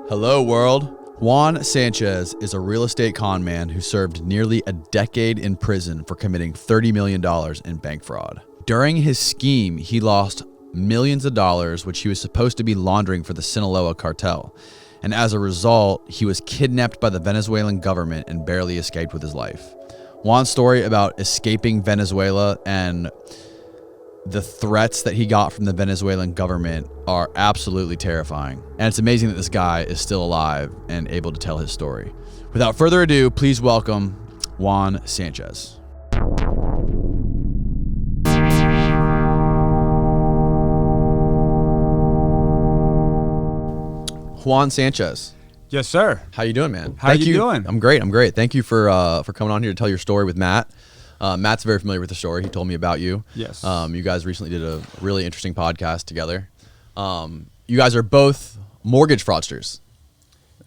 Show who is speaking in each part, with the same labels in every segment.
Speaker 1: Hello, world. Juan Sanchez is a real estate con man who served nearly a decade in prison for committing $30 million in bank fraud. During his scheme, he lost millions of dollars, which he was supposed to be laundering for the Sinaloa cartel. And as a result, he was kidnapped by the Venezuelan government and barely escaped with his life. Juan's story about escaping Venezuela and the threats that he got from the Venezuelan government are absolutely terrifying. And it's amazing that this guy is still alive and able to tell his story. Without further ado, please welcome Juan Sanchez. Juan Sanchez.
Speaker 2: Yes, sir.
Speaker 1: How you doing, man?
Speaker 2: How you doing?
Speaker 1: I'm great. Thank you for coming on here to tell your story with Matt. Matt's very familiar with the story. He told me about you.
Speaker 2: Yes.
Speaker 1: You guys recently did a really interesting podcast together. You guys are both mortgage fraudsters.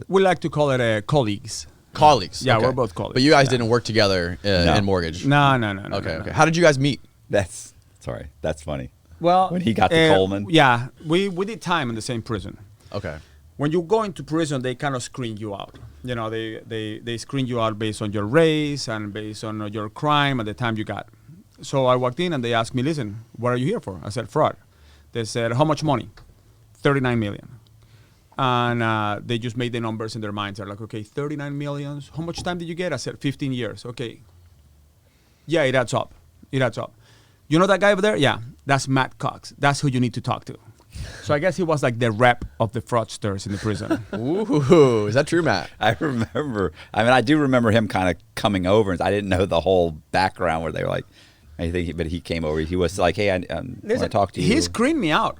Speaker 2: We like to call it colleagues.
Speaker 1: Colleagues.
Speaker 2: Yeah,
Speaker 1: okay.
Speaker 2: we're both colleagues.
Speaker 1: But you guys didn't work together in mortgage.
Speaker 2: No.
Speaker 1: Okay. How did you guys meet?
Speaker 3: That's funny.
Speaker 2: Well,
Speaker 3: when he got to Coleman.
Speaker 2: Yeah, we did time in the same prison.
Speaker 1: Okay.
Speaker 2: When you go into prison, they kind of screen you out. You know, they screen you out based on your race and based on your crime at the time you got. So I walked in and they asked me, listen, what are you here for? I said, fraud. They said, how much money? 39 million. And they just made the numbers in their minds. They're like, okay, 39 million. How much time did you get? I said, 15 years. Okay. Yeah, it adds up. You know that guy over there? Yeah, that's Matt Cox. That's who you need to talk to. So I guess he was like the rep of the fraudsters in the prison.
Speaker 1: Ooh, is that true, Matt?
Speaker 3: I do remember him kind of coming over. And I didn't know the whole background where they were like, but he came over. He was like, hey, I want to talk to you.
Speaker 2: He screened me out.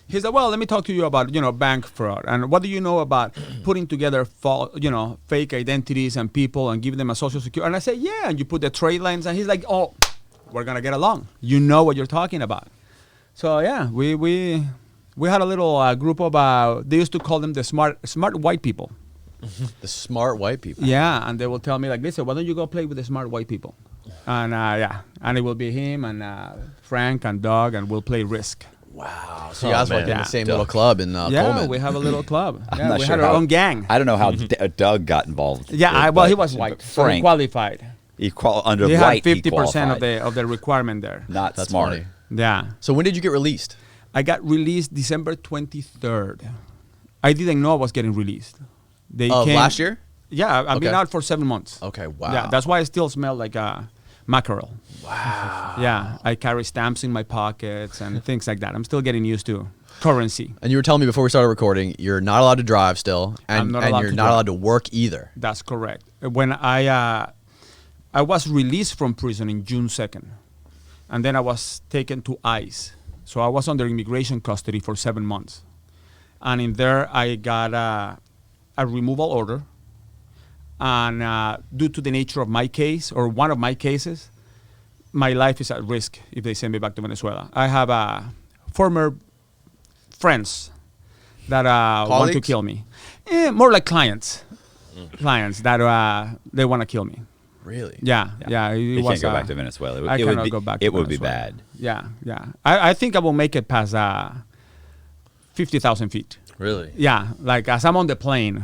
Speaker 2: He said, well, let me talk to you about, bank fraud. And what do you know about putting together, fake identities and people and giving them a social security? And I said, yeah. And you put the trade lines. And he's like, oh, we're going to get along. You know what you're talking about. So, yeah, we had a little group of, they used to call them the smart white people.
Speaker 1: The smart white people.
Speaker 2: Yeah, and they will tell me like, listen, why don't you go play with the smart white people? And and it will be him and Frank and Doug, and we'll play Risk.
Speaker 1: Wow. So you guys worked in the same little club in Coleman.
Speaker 2: Yeah, we have a little club. Yeah, we
Speaker 3: sure
Speaker 2: had our own gang.
Speaker 3: I don't know how Doug got involved.
Speaker 2: Yeah, he was white.
Speaker 3: Frank.
Speaker 2: So he qualified.
Speaker 3: He had
Speaker 2: 50% of the requirement there.
Speaker 3: That's smart.
Speaker 1: Funny.
Speaker 2: Yeah.
Speaker 1: So when did you get released?
Speaker 2: I got released December 23rd. I didn't know I was getting released. They came
Speaker 1: last year?
Speaker 2: Yeah, I've been out for 7 months.
Speaker 1: Okay, wow.
Speaker 2: Yeah, that's why I still smell like mackerel.
Speaker 1: Wow.
Speaker 2: Yeah, I carry stamps in my pockets and things like that. I'm still getting used to currency.
Speaker 1: And you were telling me before we started recording, you're not allowed to drive still, and
Speaker 2: you're
Speaker 1: not allowed to work either.
Speaker 2: That's correct. When I was released from prison in June 2nd, and then I was taken to ICE. So I was under immigration custody for 7 months. And in there, I got a removal order. And due to the nature of my case, or one of my cases, my life is at risk if they send me back to Venezuela. I have former friends that want to kill me. More like clients. Clients that they want to kill me.
Speaker 1: Really?
Speaker 2: Yeah.
Speaker 3: You can't go back to Venezuela.
Speaker 2: I cannot go back to Venezuela.
Speaker 3: It would be bad.
Speaker 2: Yeah. I think I will make it past 50,000 feet.
Speaker 1: Really?
Speaker 2: Yeah, like as I'm on the plane.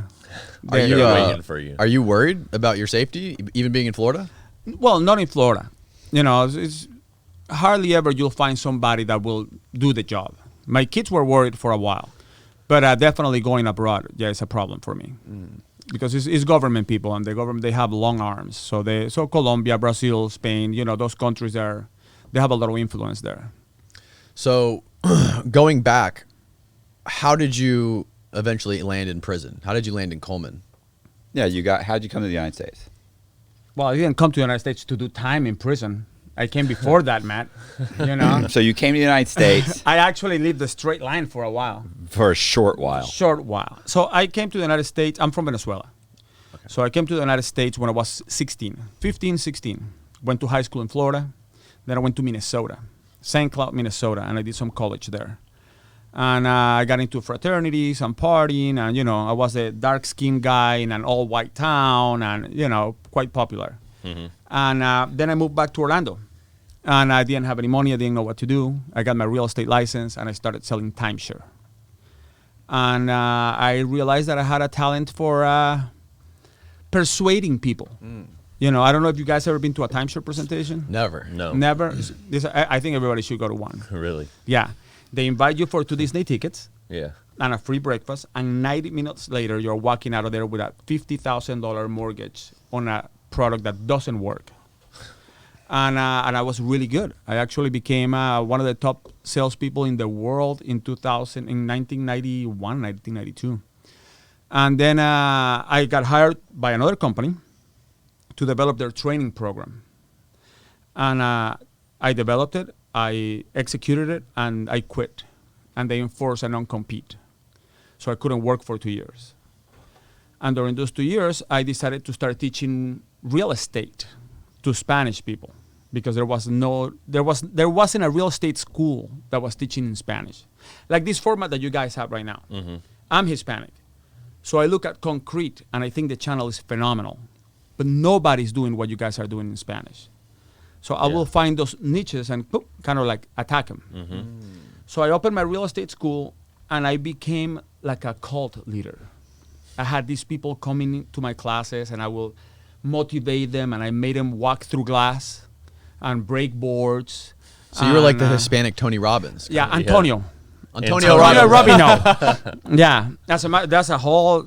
Speaker 1: Are you
Speaker 4: waiting for you?
Speaker 1: Are you worried about your safety, even being in Florida?
Speaker 2: Well, not in Florida. It's hardly ever you'll find somebody that will do the job. My kids were worried for a while, but definitely going abroad, it's a problem for me. Because it's government people, and the government, they have long arms. So Colombia, Brazil, Spain, those countries they have a lot of influence there.
Speaker 1: So going back, how did you eventually land in prison? How did you land in Coleman?
Speaker 3: Yeah, how'd you come to the United States?
Speaker 2: Well, I didn't come to the United States to do time in prison. I came before that, Matt.
Speaker 3: So you came to the United States.
Speaker 2: I actually lived a straight line for a while.
Speaker 3: For a short while.
Speaker 2: So I came to the United States. I'm from Venezuela. Okay. So I came to the United States when I was 16. Went to high school in Florida. Then I went to Minnesota, St. Cloud, Minnesota, and I did some college there. And I got into fraternities and partying, and, I was a dark-skinned guy in an all-white town and, quite popular. Mm-hmm. And then I moved back to Orlando. And I didn't have any money. I didn't know what to do. I got my real estate license, and I started selling timeshare. And I realized that I had a talent for persuading people. You know, I don't know if you guys ever been to a timeshare presentation.
Speaker 1: Never.
Speaker 4: No.
Speaker 2: Never. I think everybody should go to one.
Speaker 4: Really?
Speaker 2: Yeah. They invite you for 2 Disney tickets
Speaker 4: Yeah.
Speaker 2: and a free breakfast, and 90 minutes later, you're walking out of there with a $50,000 mortgage on a product that doesn't work. And I was really good. I actually became one of the top salespeople in the world in 1991, 1992. And then I got hired by another company to develop their training program. And I developed it, I executed it, and I quit. And they enforced a non-compete. So I couldn't work for 2 years. And during those 2 years, I decided to start teaching real estate to Spanish people, because there wasn't a real estate school that was teaching in Spanish. Like this format that you guys have right now. Mm-hmm. I'm Hispanic. So I look at Koncrete, and I think the channel is phenomenal. But nobody's doing what you guys are doing in Spanish. So I will find those niches and kind of like attack them. Mm-hmm. So I opened my real estate school, and I became like a cult leader. I had these people coming to my classes, and I will motivate them, and I made them walk through glass and break boards.
Speaker 1: So you were like the Hispanic Tony Robbins.
Speaker 2: Yeah, Antonio.
Speaker 1: Antonio
Speaker 2: Robbins. Yeah, that's a whole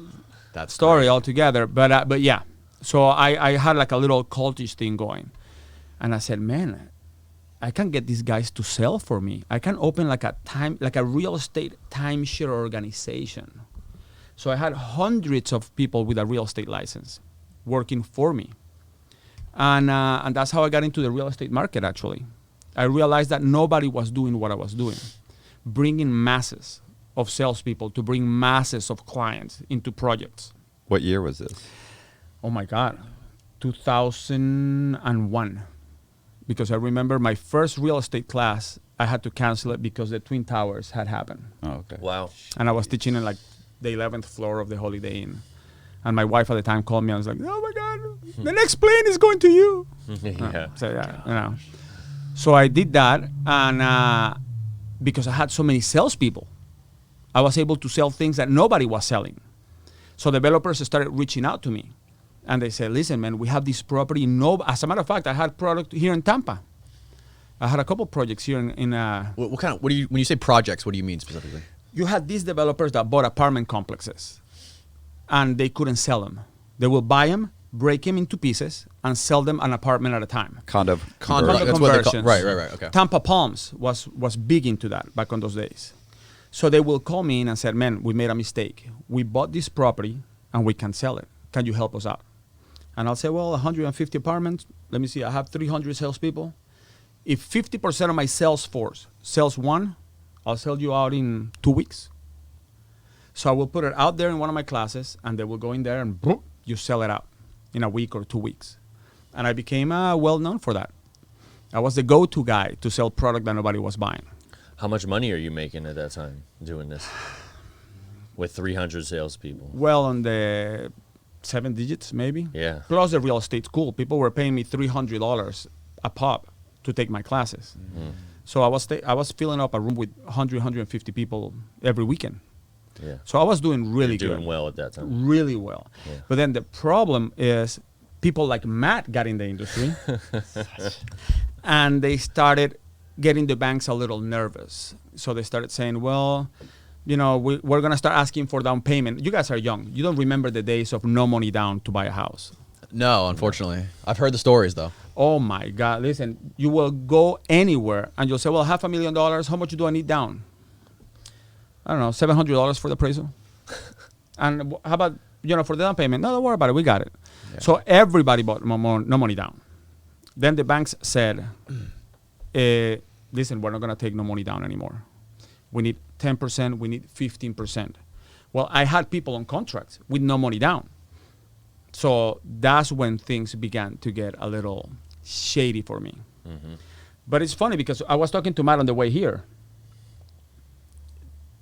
Speaker 2: story altogether. But yeah, so I had like a little cultish thing going, and I said, man, I can get these guys to sell for me. I can open like a real estate timeshare organization. So I had hundreds of people with a real estate license working for me. And that's how I got into the real estate market, actually. I realized that nobody was doing what I was doing, bringing masses of salespeople to bring masses of clients into projects.
Speaker 3: What year was this?
Speaker 2: Oh, my God. 2001. Because I remember my first real estate class, I had to cancel it because the Twin Towers had happened.
Speaker 3: Oh, okay.
Speaker 4: Wow.
Speaker 2: And I was teaching in like the 11th floor of the Holiday Inn. And my wife at the time called me and was like, oh my God, the next plane is going to you. So I did that. And because I had so many salespeople, I was able to sell things that nobody was selling. So developers started reaching out to me. And they said, listen, man, we have this property. As a matter of fact, I had product here in Tampa. I had a couple projects here in
Speaker 1: what do you, when you say projects, what do you mean specifically?
Speaker 2: You had these developers that bought apartment complexes, and they couldn't sell them. They will buy them, break them into pieces, and sell them an apartment at a time.
Speaker 3: Condo
Speaker 1: That's what they call,
Speaker 2: conversions.
Speaker 1: right, okay.
Speaker 2: Tampa Palms was big into that back on those days. So they will call me in and said, man, we made a mistake. We bought this property, and we can sell it. Can you help us out? And I'll say, well, 150 apartments. Let me see. I have 300 salespeople. If 50% of my sales force sells one, I'll sell you out in 2 weeks. So I will put it out there in one of my classes, and they will go in there and boom, you sell it out in a week or 2 weeks. And I became well known for that. I was the go-to guy to sell product that nobody was buying.
Speaker 4: How much money are you making at that time doing this with 300 salespeople?
Speaker 2: Well, on the 7 digits, maybe.
Speaker 4: Yeah.
Speaker 2: Plus the real estate school. People were paying me $300 a pop to take my classes. Mm-hmm. So I was filling up a room with 100, 150 people every weekend.
Speaker 4: Yeah.
Speaker 2: So I was doing really good.
Speaker 4: Doing well at that time.
Speaker 2: Really well.
Speaker 4: Yeah.
Speaker 2: But then the problem is people like Matt got in the industry and they started getting the banks a little nervous. So they started saying, well, you know, we're going to start asking for down payment. You guys are young. You don't remember the days of no money down to buy a house.
Speaker 1: No, unfortunately. I've heard the stories, though.
Speaker 2: Oh, my God. Listen, you will go anywhere and you'll say, well, $500,000. How much do I need down? I don't know, $700 for the appraisal. And how about, you know, for the down payment? No, don't worry about it. We got it. Yeah. So everybody bought no money down. Then the banks said, listen, we're not going to take no money down anymore. We need 10%. We need 15%. Well, I had people on contracts with no money down. So that's when things began to get a little shady for me. Mm-hmm. But it's funny because I was talking to Matt on the way here.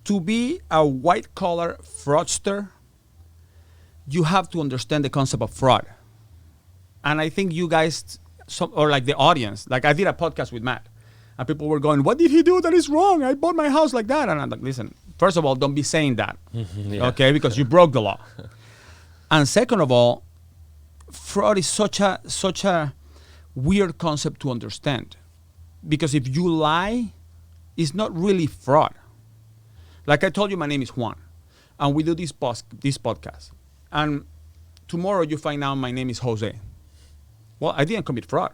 Speaker 2: To be a white-collar fraudster, you have to understand the concept of fraud. And I think you guys, or like the audience, like I did a podcast with Matt, and people were going, what did he do that is wrong? I bought my house like that. And I'm like, listen, First of all, don't be saying that,
Speaker 4: Yeah.
Speaker 2: okay, because you broke the law. And second of all, fraud is such a weird concept to understand, because if you lie, it's not really fraud. Like I told you, my name is Juan, and we do this podcast. And tomorrow you find out my name is Jose. Well, I didn't commit fraud.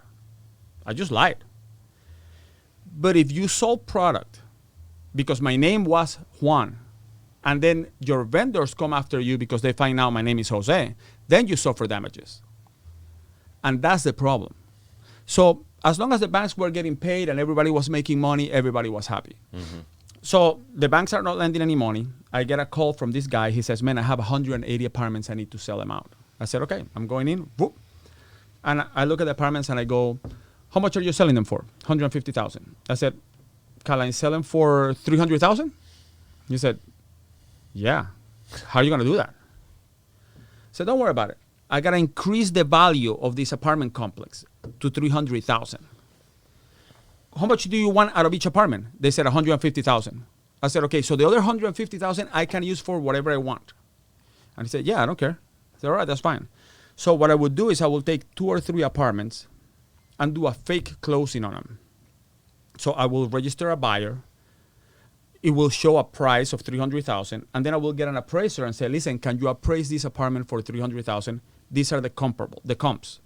Speaker 2: I just lied. But if you sold product because my name was Juan, and then your vendors come after you because they find out my name is Jose, then you suffer damages. And that's the problem. So as long as the banks were getting paid and everybody was making money, everybody was happy. Mm-hmm. So the banks are not lending any money. I get a call from this guy. He says, man, I have 180 apartments. I need to sell them out. I said, okay, I'm going in. Whoop. And I look at the apartments and I go, how much are you selling them for? 150,000. I said, can I sell them for 300,000? He said, yeah. How are you going to do that? I said, don't worry about it. I got to increase the value of this apartment complex to 300,000. How much do you want out of each apartment? They said 150,000. I said, okay, so the other 150,000 I can use for whatever I want. And he said, yeah, I don't care. I said, all right, that's fine. So what I would do is I will take 2 or 3 apartments and do a fake closing on them. So I will register a buyer. It will show a price of 300,000, and then I will get an appraiser and say, listen, can you appraise this apartment for 300,000? These are the comps.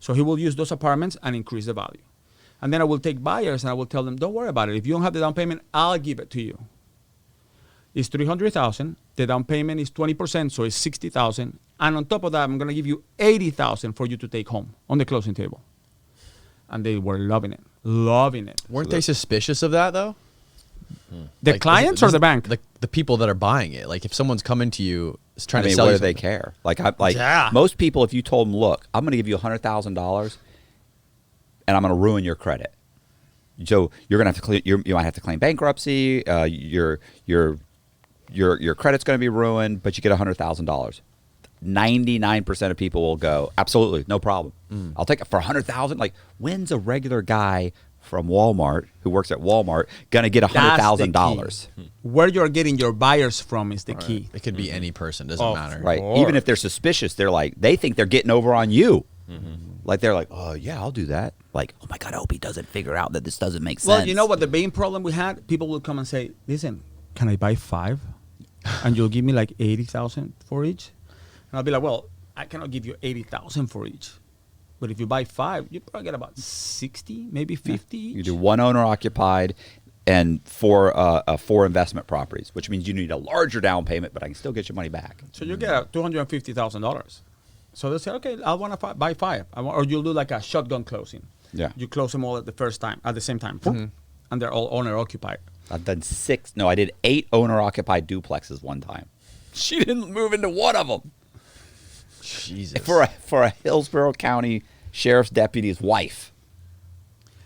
Speaker 2: So he will use those apartments and increase the value. And then I will take buyers and I will tell them, don't worry about it. If you don't have the down payment, I'll give it to you. It's 300,000. The down payment is 20%, so it's 60,000. And on top of that, I'm going to give you 80,000 for you to take home on the closing table. And they were loving it.
Speaker 1: Weren't they suspicious of that though?
Speaker 2: The clients or the bank?
Speaker 1: The people that are buying it. Like if someone's coming to you, is trying to
Speaker 3: what
Speaker 1: sell you
Speaker 3: do they
Speaker 1: something.
Speaker 3: care? Like
Speaker 2: Yeah.
Speaker 3: most people, if you told them, look, I'm going to give you $100,000 and I'm going to ruin your credit. So you're going to have to claim, you might have to claim bankruptcy. Your credit's going to be ruined, but you get $100,000. 99% of people will go, absolutely, no problem. I'll take it for $100,000. Like, when's a regular guy from Walmart who works at Walmart gonna get $100,000?
Speaker 2: Where you're getting your buyers from is the key.
Speaker 1: It could be any person. Doesn't matter.
Speaker 3: Right. Even if they're suspicious, they think they're getting over on you. Like they're like, oh yeah, I'll do that. Like, oh my God, I hope he doesn't figure out that this doesn't make sense.
Speaker 2: Well, you know what the main problem we had? People would come and say, listen, can I buy 5? And you'll give me like 80,000 for each? And I'll be like, well, I cannot give you 80,000 for each. But if you buy 5, you probably get about 60, maybe 50 each.
Speaker 3: You do 1 owner occupied and 4 investment properties, which means you need a larger down payment, but I can still get your money back.
Speaker 2: So you get $250,000. So they say, okay, I want to buy 5. Or you'll do like a shotgun closing.
Speaker 3: Yeah.
Speaker 2: You close them all at the same time. And they're all owner occupied.
Speaker 3: I've done 6. No, I did 8 owner occupied duplexes one time. She didn't move into one of them.
Speaker 1: Jesus.
Speaker 3: For a Hillsborough County sheriff's deputy's wife.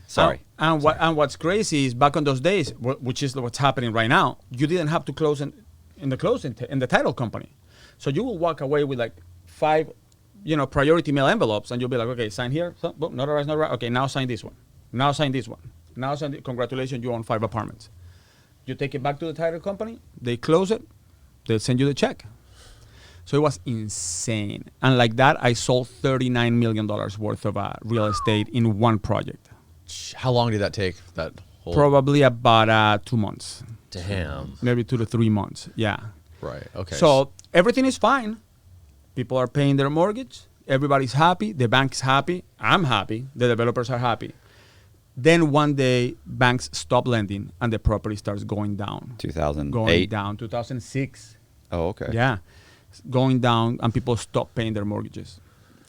Speaker 3: Sorry.
Speaker 2: And what's crazy is back on those days, which is what's happening right now, you didn't have to close in the title company. So you will walk away with like 5, priority mail envelopes, and you'll be like, okay, sign here, boom, notarize. Okay, now sign this one. Now sign this one. Now sign. Congratulations, you own 5 apartments. You take it back to the title company. They close it. They'll send you the check. So it was insane. And like that, I sold $39 million worth of real estate in one project.
Speaker 1: How long did that take? That whole
Speaker 2: Probably about 2 months.
Speaker 4: Damn.
Speaker 2: Maybe 2 to 3 months. Yeah.
Speaker 1: Right. Okay.
Speaker 2: So everything is fine. People are paying their mortgage. Everybody's happy. The bank's happy. I'm happy. The developers are happy. Then one day, banks stop lending and the property starts going down.
Speaker 3: 2008?
Speaker 2: Going down. 2006.
Speaker 3: Oh, okay.
Speaker 2: Yeah. Going down, and people stop paying their mortgages.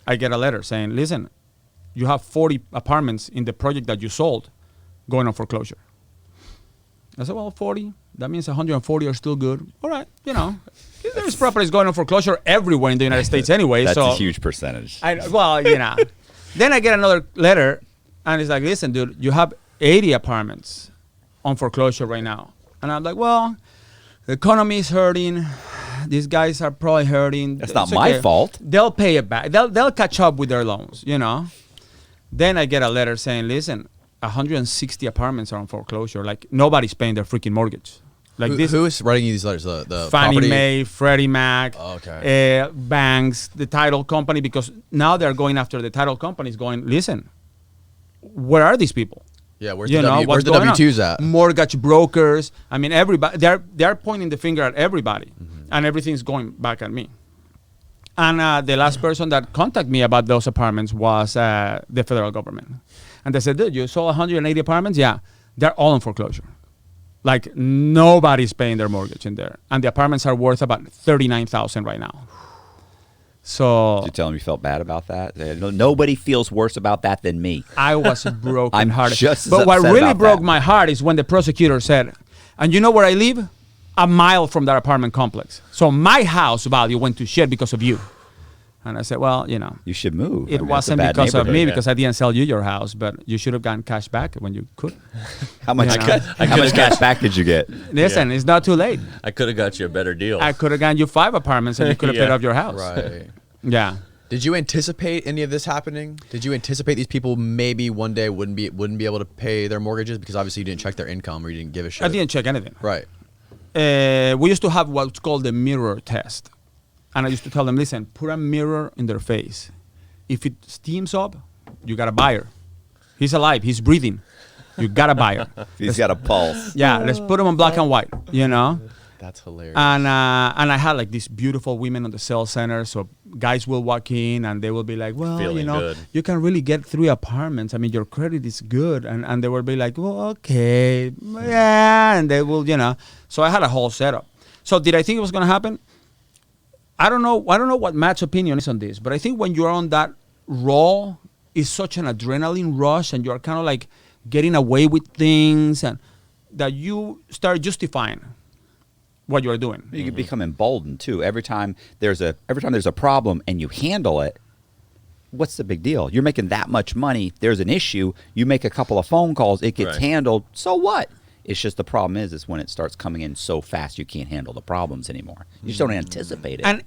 Speaker 2: I get a letter saying, listen, you have 40 apartments in the project that you sold going on foreclosure. I said, well, 40, that means 140 are still good. All right, there's properties going on foreclosure everywhere in the United States anyway.
Speaker 3: That's
Speaker 2: so
Speaker 3: a huge percentage.
Speaker 2: Then I get another letter, and it's like, listen, dude, you have 80 apartments on foreclosure right now. And I'm like, well, the economy is hurting. These guys are probably hurting.
Speaker 3: That's not my fault.
Speaker 2: They'll pay it back. They'll catch up with their loans, Then I get a letter saying, listen, 160 apartments are on foreclosure. Like, nobody's paying their freaking mortgage. Like
Speaker 1: who is writing you these letters? The
Speaker 2: Fannie
Speaker 1: property?
Speaker 2: Mae, Freddie Mac,
Speaker 1: Okay.
Speaker 2: banks, the title company, because now they're going after the title companies going, listen, where are these people?
Speaker 1: Yeah, where's
Speaker 2: You
Speaker 1: the,
Speaker 2: know,
Speaker 1: w, where's
Speaker 2: what's
Speaker 1: the
Speaker 2: going on?
Speaker 1: W-2s at?
Speaker 2: Mortgage brokers. I mean, everybody. They're pointing the finger at everybody, and everything's going back at me. And the last person that contacted me about those apartments was the federal government. And they said, dude, you sold 180 apartments? Yeah, they're all in foreclosure. Like, nobody's paying their mortgage in there. And the apartments are worth about $39,000 right now. So
Speaker 3: Did you tell him you felt bad about that? Nobody feels worse about that than me.
Speaker 2: I was broken
Speaker 3: I'm
Speaker 2: hearted.
Speaker 3: just as
Speaker 2: But what
Speaker 3: upset
Speaker 2: really
Speaker 3: about
Speaker 2: broke
Speaker 3: that.
Speaker 2: my heart is when the prosecutor said, and you know where I live? A mile from that apartment complex. So my house value went to shit because of you. And I said, well, you know,
Speaker 3: You should move.
Speaker 2: it
Speaker 3: I mean, that's a
Speaker 2: wasn't
Speaker 3: bad
Speaker 2: because of me,
Speaker 3: neighborhood.
Speaker 2: because I didn't sell you your house, but you should have gotten cash back when you could.
Speaker 3: How much,
Speaker 2: You know.
Speaker 3: how much cash back did you get?
Speaker 2: Listen, it's not too late.
Speaker 4: I could have got you a better deal.
Speaker 2: I could have gotten you 5 apartments and you could have paid
Speaker 4: Yeah.
Speaker 2: off your house.
Speaker 1: Right.
Speaker 2: Yeah.
Speaker 1: Did you anticipate any of this happening? Did you anticipate these people maybe one day wouldn't be able to pay their mortgages because obviously you didn't check their income or you didn't give a shit?
Speaker 2: I didn't check anything.
Speaker 1: Right.
Speaker 2: We used to have what's called the mirror test. And I used to tell them, listen, put a mirror in their face. If it steams up, you got a buyer. He's alive. He's breathing. You got a buyer.
Speaker 3: He's got a pulse.
Speaker 2: Yeah, let's put him on black and white, you know?
Speaker 1: That's hilarious.
Speaker 2: And I had like these beautiful women on the sales center. So guys will walk in and they will be like, well,
Speaker 4: Feeling
Speaker 2: you know,
Speaker 4: good.
Speaker 2: you can really get 3 apartments. I mean, your credit is good. And they will be like, well, okay, yeah. And they will, you know. So I had a whole setup. So did I think it was going to happen? I don't know what Matt's opinion is on this, but I think when you're on that roll, it's such an adrenaline rush and you're kind of like getting away with things and that you start justifying what you're doing.
Speaker 3: You can become emboldened too. Every time there's a problem and you handle it, what's the big deal? You're making that much money. There's an issue. You make a couple of phone calls. It gets
Speaker 4: Right.
Speaker 3: handled. So what? It's just the problem is when it starts coming in so fast you can't handle the problems anymore. You just don't anticipate it.
Speaker 2: And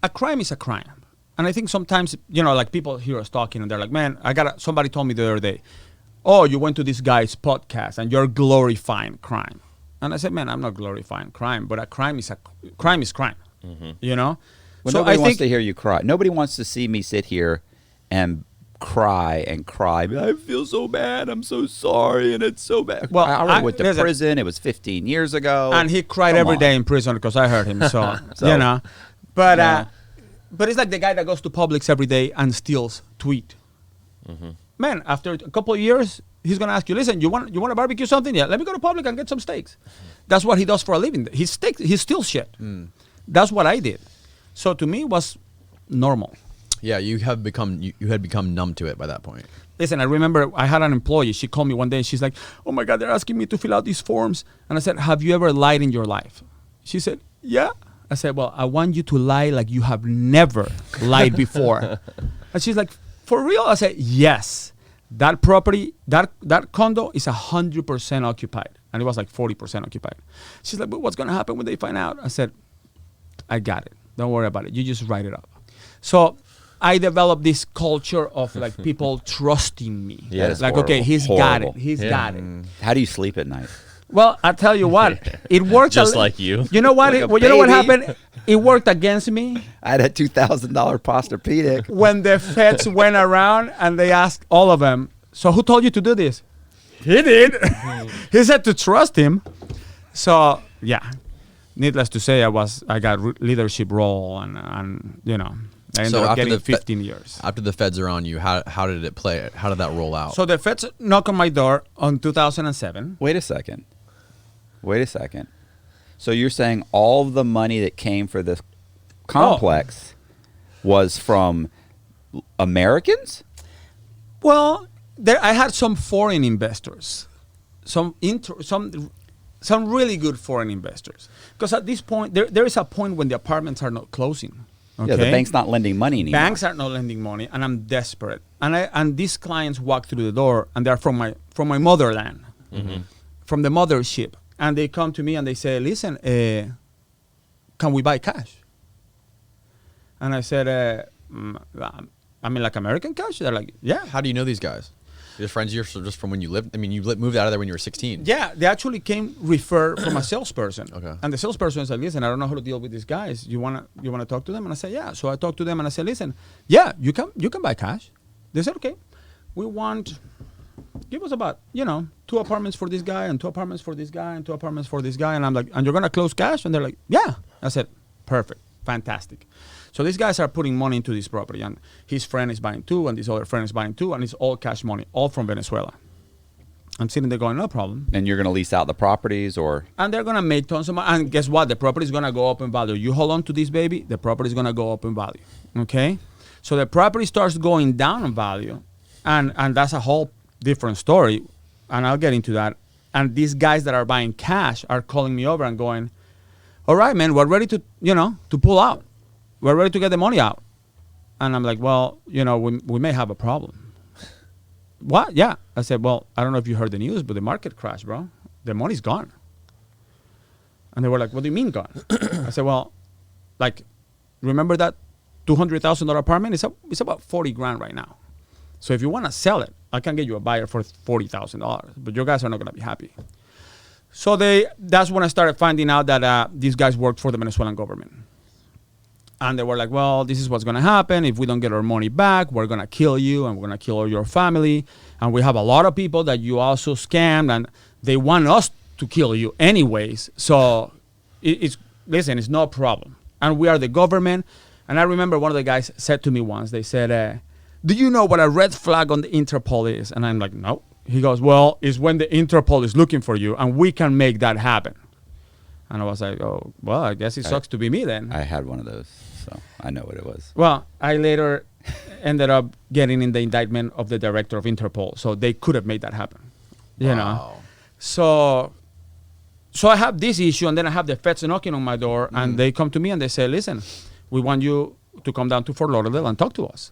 Speaker 2: a crime is a crime. And I think sometimes, you know, like people hear us talking and they're like, man, somebody told me the other day, oh, you went to this guy's podcast and you're glorifying crime. And I said, man, I'm not glorifying crime, but a crime is crime. You know?
Speaker 3: Well,
Speaker 2: So
Speaker 3: nobody
Speaker 2: I
Speaker 3: wants
Speaker 2: think
Speaker 3: to hear you cry. Nobody wants to see me sit here and cry. I feel so bad. I'm so sorry, and it's so bad.
Speaker 2: Well,
Speaker 3: I already went to
Speaker 2: listen.
Speaker 3: prison. It was 15 years ago.
Speaker 2: and he cried
Speaker 3: Come
Speaker 2: every
Speaker 3: on.
Speaker 2: day in prison because I heard him. So,
Speaker 3: So,
Speaker 2: you know, but
Speaker 3: yeah.
Speaker 2: but it's like the guy that goes to Publix every day and steals tweet. Man, after a couple of years, he's gonna ask you, listen, you want to barbecue something? Yeah, let me go to Publix and get some steaks. That's what he does for a living. He steals shit. That's what I did. So to me, it was normal.
Speaker 1: Yeah, you had become numb to it by that point.
Speaker 2: Listen, I remember I had an employee. She called me one day and she's like, oh my God, they're asking me to fill out these forms. And I said, have you ever lied in your life? She said, yeah. I said, well, I want you to lie like you have never lied before. And she's like, for real? I said, yes. That property, that condo is 100% occupied. And it was like 40% occupied. She's like, but what's going to happen when they find out? I said, I got it. Don't worry about it. You just write it up. So I developed this culture of like people trusting me.
Speaker 3: Yeah, that's
Speaker 2: like,
Speaker 3: horrible.
Speaker 2: okay, he's got it.
Speaker 3: Horrible.
Speaker 2: He's
Speaker 4: Yeah.
Speaker 2: got it.
Speaker 3: How do you sleep at night?
Speaker 2: Well, I'll tell you what, it worked.
Speaker 4: Just like you.
Speaker 2: You know what?
Speaker 3: Like a
Speaker 2: Well, you know what
Speaker 3: baby.
Speaker 2: happened? It worked against me
Speaker 3: I had a $2,000 Posturpedic.
Speaker 2: when the feds went around and they asked all of them, so who told you to do this? He did. He said to trust him. So, yeah. Needless to say, I got leadership role and you know, I ended up getting 15 years.
Speaker 1: After the feds are on you, how did it play? How did that roll out?
Speaker 2: So the feds knocked on my door on 2007.
Speaker 3: Wait a second. So you're saying all of the money that came for this complex was from Americans?
Speaker 2: Well, I had some foreign investors, some really good foreign investors. Because at this point, there is a point when the apartments are not closing. Okay?
Speaker 3: Yeah, the bank's not lending money anymore.
Speaker 2: Banks are not lending money, and I'm desperate. And these clients walk through the door, and they're from my motherland, from the mothership, and they come to me and they say, "Listen, can we buy cash?" And I said, "I mean, like American cash?" They're like, "Yeah."
Speaker 1: How do you know these guys? The friends of yours just from when you lived? I mean, you moved out of there when you were 16.
Speaker 2: Yeah, they actually came referred from a salesperson.
Speaker 1: Okay.
Speaker 2: And the salesperson said, listen, I don't know how to deal with these guys. You wanna talk to them? And I said, yeah. So I talked to them and I said, listen, yeah, you can buy cash. They said, okay, give us about, 2 apartments for this guy and 2 apartments for this guy and 2 apartments for this guy. And I'm like, and you're gonna close cash? And they're like, yeah. I said, perfect, fantastic. So these guys are putting money into this property, and his friend is buying 2, and this other friend is buying 2, and it's all cash money, all from Venezuela. I'm sitting there going, no problem.
Speaker 3: And you're going to lease out the properties, or?
Speaker 2: And they're going to make tons of money. And guess what? The property is going to go up in value. You hold on to this baby, the property is going to go up in value. Okay? So the property starts going down in value, and that's a whole different story, and I'll get into that. And these guys that are buying cash are calling me over and going, all right, man, we're ready to, to pull out. We're ready to get the money out. And I'm like, well, we may have a problem. What? Yeah. I said, well, I don't know if you heard the news, but the market crashed, bro. The money's gone. And they were like, what do you mean gone? I said, well, remember that $200,000 apartment? It's about 40 grand right now. So if you want to sell it, I can get you a buyer for $40,000, but your guys are not going to be happy. So that's when I started finding out that these guys worked for the Venezuelan government. And they were like, well, this is what's going to happen. If we don't get our money back, we're going to kill you and we're going to kill all your family. And we have a lot of people that you also scammed, and they want us to kill you anyways. So it's no problem. And we are the government. And I remember one of the guys said to me once, they said, do you know what a red flag on the Interpol is? And I'm like, no. He goes, well, it's when the Interpol is looking for you, and we can make that happen. And I was like, oh, well, I guess it sucks to be me then. I
Speaker 3: had one of those, so I know what it was.
Speaker 2: Well, I later ended up getting in the indictment of the director of Interpol, so they could have made that happen. You know? So I have this issue, and then I have the feds knocking on my door, and they come to me and they say, listen, we want you to come down to Fort Lauderdale and talk to us.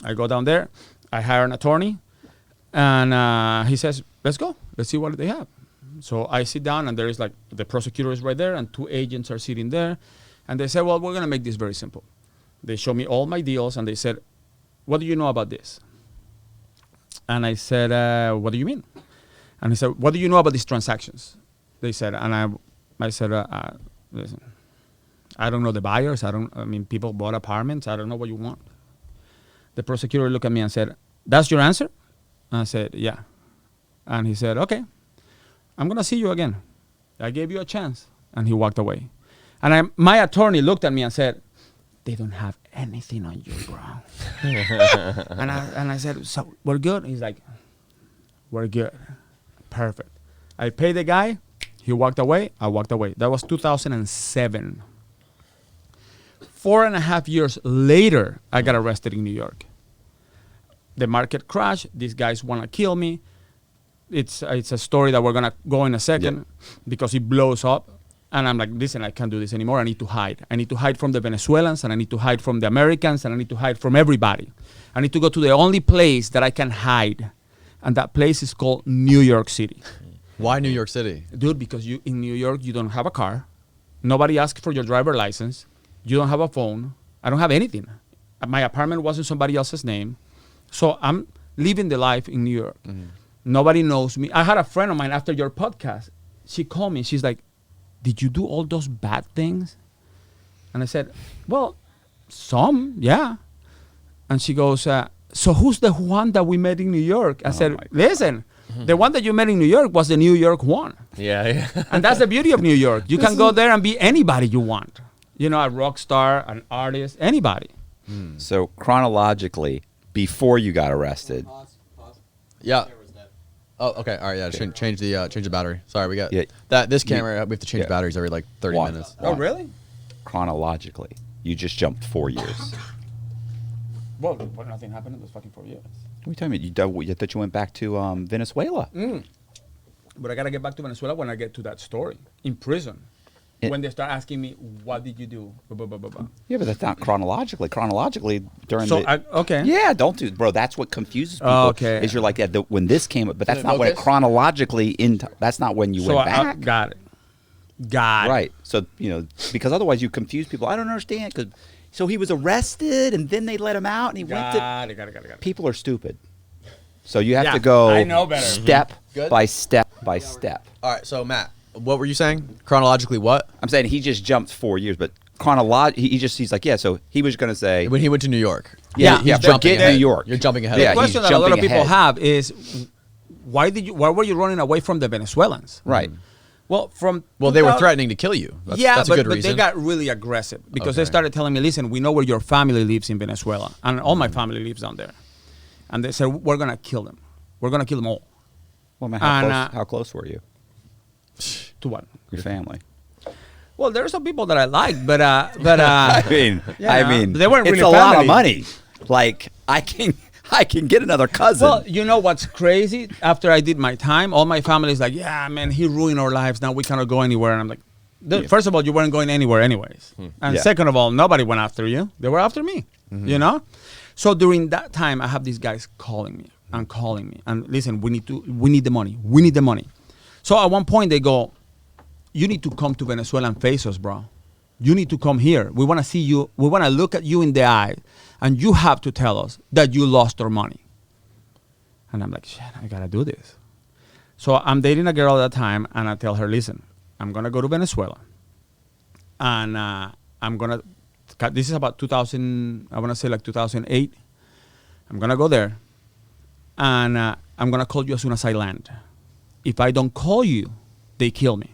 Speaker 2: I go down there, I hire an attorney, and he says, let's go. Let's see what they have. So I sit down, and there is the prosecutor is right there, and 2 agents are sitting there. And they said, well, we're going to make this very simple. They show me all my deals, and they said, what do you know about this? And I said, what do you mean? And he said, what do you know about these transactions? They said, and I said, listen, I don't know the buyers. People bought apartments. I don't know what you want. The prosecutor looked at me and said, that's your answer? And I said, yeah. And he said, okay, I'm going to see you again. I gave you a chance. And he walked away. And my attorney looked at me and said, they don't have anything on you, bro. and I said, so we're good? He's like, we're good. Perfect. I paid the guy. He walked away. I walked away. That was 2007. 4.5 years later, I got arrested in New York. The market crashed. These guys want to kill me. It's a story that we're going to go in a second because it blows up. And I'm like, listen, I can't do this anymore. I need to hide. I need to hide from the Venezuelans, and I need to hide from the Americans, and I need to hide from everybody. I need to go to the only place that I can hide. And that place is called New York City.
Speaker 1: Why New York City?
Speaker 2: Dude, because in New York, you don't have a car. Nobody asks for your driver license. You don't have a phone. I don't have anything. My apartment was in somebody else's name. So I'm living the life in New York. Mm-hmm. Nobody knows me. I had a friend of mine after your podcast. She called me. She's like, did you do all those bad things? And I said, well, some, yeah. And she goes, so who's the Juan that we met in New York? I said, listen, the one that you met in New York was the New York Juan.
Speaker 4: Yeah.
Speaker 2: And that's the beauty of New York. You can go there and be anybody you want. You know, a rock star, an artist, anybody.
Speaker 3: So chronologically, before you got arrested.
Speaker 5: Pause.
Speaker 1: Yeah. Oh, okay. All right. Yeah. Change the battery. Sorry, we got this camera. We have to change batteries every 30 minutes.
Speaker 2: Oh, really?
Speaker 3: Chronologically, you just jumped 4 years.
Speaker 2: Well, nothing happened in those fucking 4 years.
Speaker 3: What are you talking about? You thought you went back to Venezuela.
Speaker 2: But I gotta get back to Venezuela when I get to that story in prison. When they start asking me, what did you do?
Speaker 3: Yeah, but that's not chronologically. Chronologically, during
Speaker 2: okay.
Speaker 3: Yeah, don't do, bro. That's what confuses people.
Speaker 2: Okay.
Speaker 3: Is you're like, when this came up, but that's not when it chronologically that's not when you went back.
Speaker 2: Got it.
Speaker 3: Right. So because otherwise you confuse people. I don't understand so he was arrested and then they let him out and he went to.
Speaker 2: Got it.
Speaker 3: People are stupid. So you have
Speaker 2: Yeah,
Speaker 3: to go
Speaker 2: I know better.
Speaker 3: step
Speaker 1: Good.
Speaker 3: by step by step.
Speaker 1: All right, so Matt, what were you saying? Chronologically, what?
Speaker 3: I'm saying he just jumped 4 years, but he's like, yeah, so he was going to say,
Speaker 1: When he went to New York.
Speaker 3: yeah,
Speaker 1: He's
Speaker 3: forget
Speaker 1: ahead.
Speaker 3: New York.
Speaker 1: You're jumping ahead.
Speaker 3: Yeah,
Speaker 2: The
Speaker 3: he's
Speaker 2: question that a lot of
Speaker 3: jumping
Speaker 2: people
Speaker 3: ahead.
Speaker 2: have is, why were you running away from the Venezuelans?
Speaker 3: Right.
Speaker 2: Well,
Speaker 1: Well, they were
Speaker 2: 2000
Speaker 1: threatening to kill you. That's a
Speaker 2: but
Speaker 1: good reason.
Speaker 2: they got really aggressive because they
Speaker 1: Okay.
Speaker 2: started telling me, listen, we know where your family lives in Venezuela, and all my family lives down there. And they said, we're going to kill them. We're going to kill them all.
Speaker 3: Well, man,
Speaker 2: And,
Speaker 3: how close were you?
Speaker 2: To what?
Speaker 3: Your family.
Speaker 2: Well, there are some people that I like, but
Speaker 3: I mean,
Speaker 2: they weren't
Speaker 3: it's
Speaker 2: really
Speaker 3: a lot
Speaker 2: family.
Speaker 3: of money. Like I can get another cousin.
Speaker 2: Well, you know what's crazy? After I did my time, all my family is like, yeah, man, he ruined our lives. Now we cannot go anywhere. And I'm like, dude, first of all, you weren't going anywhere anyways. And
Speaker 3: Yeah.
Speaker 2: second of all, nobody went after you. They were after me, you know? So during that time, I have these guys calling me. And listen, we need the money. We need the money. So at one point they go, you need to come to Venezuela and face us, bro. You need to come here. We want to see you. We want to look at you in the eye. And you have to tell us that you lost our money. And I'm like, shit, I got to do this. So I'm dating a girl at that time. And I tell her, listen, I'm going to go to Venezuela. And I'm going to, this is about 2000, I want to say like 2008. I'm going to go there. And I'm going to call you as soon as I land. If I don't call you, they kill me.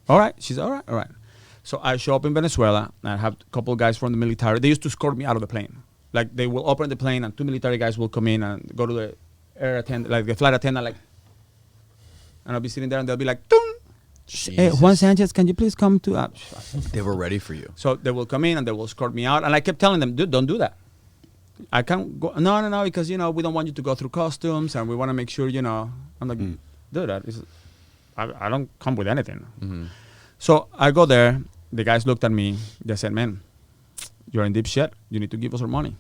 Speaker 2: All right. She's all right. So I show up in Venezuela, and I have a couple of guys from the military. They used to escort me out of the plane. Like, they will open the plane, and 2 military guys will come in and go to the air attendant, like the flight attendant, like, and I'll be sitting there, and they'll be like, "Ding! Hey, Juan Sanchez, can you please come to?"
Speaker 1: They were ready for you.
Speaker 2: So they will come in, and they will escort me out. And I kept telling them, dude, don't do that. I can't go. No, because, we don't want you to go through customs, and we want to make sure, I'm like, dude, I don't come with anything.
Speaker 1: Mm-hmm.
Speaker 2: So I go there. The guys looked at me. They said, man, you're in deep shit. You need to give us our money.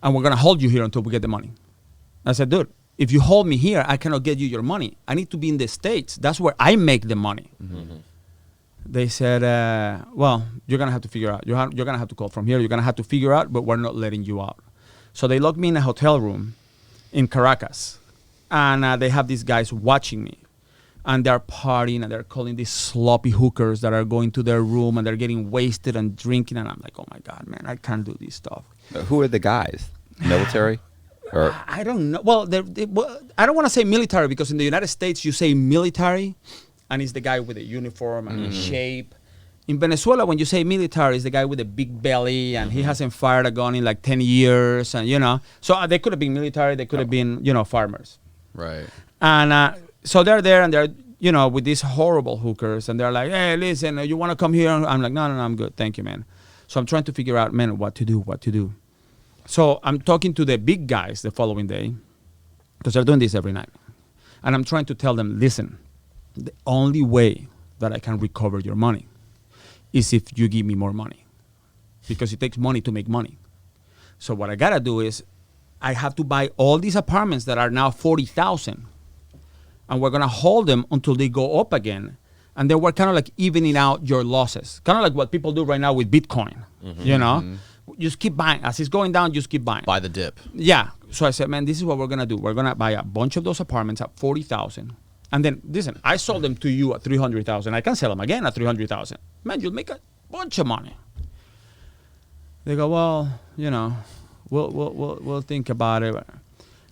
Speaker 2: And we're going to hold you here until we get the money. I said, dude, if you hold me here, I cannot get you your money. I need to be in the States. That's where I make the money.
Speaker 1: Mm-hmm.
Speaker 2: They said, well, you're going to have to figure out. You're going to have to call from here. You're going to have to figure out, but we're not letting you out. So they locked me in a hotel room in Caracas. And they have these guys watching me. And they're partying, and they're calling these sloppy hookers that are going to their room, and they're getting wasted and drinking. And I'm like, oh, my God, man, I can't do this stuff.
Speaker 3: Who are the guys? Military? Or
Speaker 2: I don't know. Well, I don't want to say military, because in the United States, you say military, and it's the guy with a uniform and a shape. In Venezuela, when you say military, it's the guy with a big belly, and he hasn't fired a gun in like 10 years. And, so they could have been military. They could have been, farmers.
Speaker 1: Right.
Speaker 2: And so they're there, and they're, with these horrible hookers, and they're like, hey, listen, you want to come here? I'm like, no, I'm good. Thank you, man. So I'm trying to figure out, man, what to do. So I'm talking to the big guys the following day, because they're doing this every night. And I'm trying to tell them, listen, the only way that I can recover your money is if you give me more money, because it takes money to make money. So what I got to do is I have to buy all these apartments that are now $40,000. And we're going to hold them until they go up again. And then we're kind of like evening out your losses. Kind of like what people do right now with Bitcoin, Just keep buying. As it's going down, just keep buying.
Speaker 1: Buy the dip.
Speaker 2: Yeah. So I said, man, this is what we're going to do. We're going to buy a bunch of those apartments at $40,000. And then, listen, I sold them to you at $300,000. I can sell them again at $300,000. Man, you'll make a bunch of money. They go, well, we'll think about it.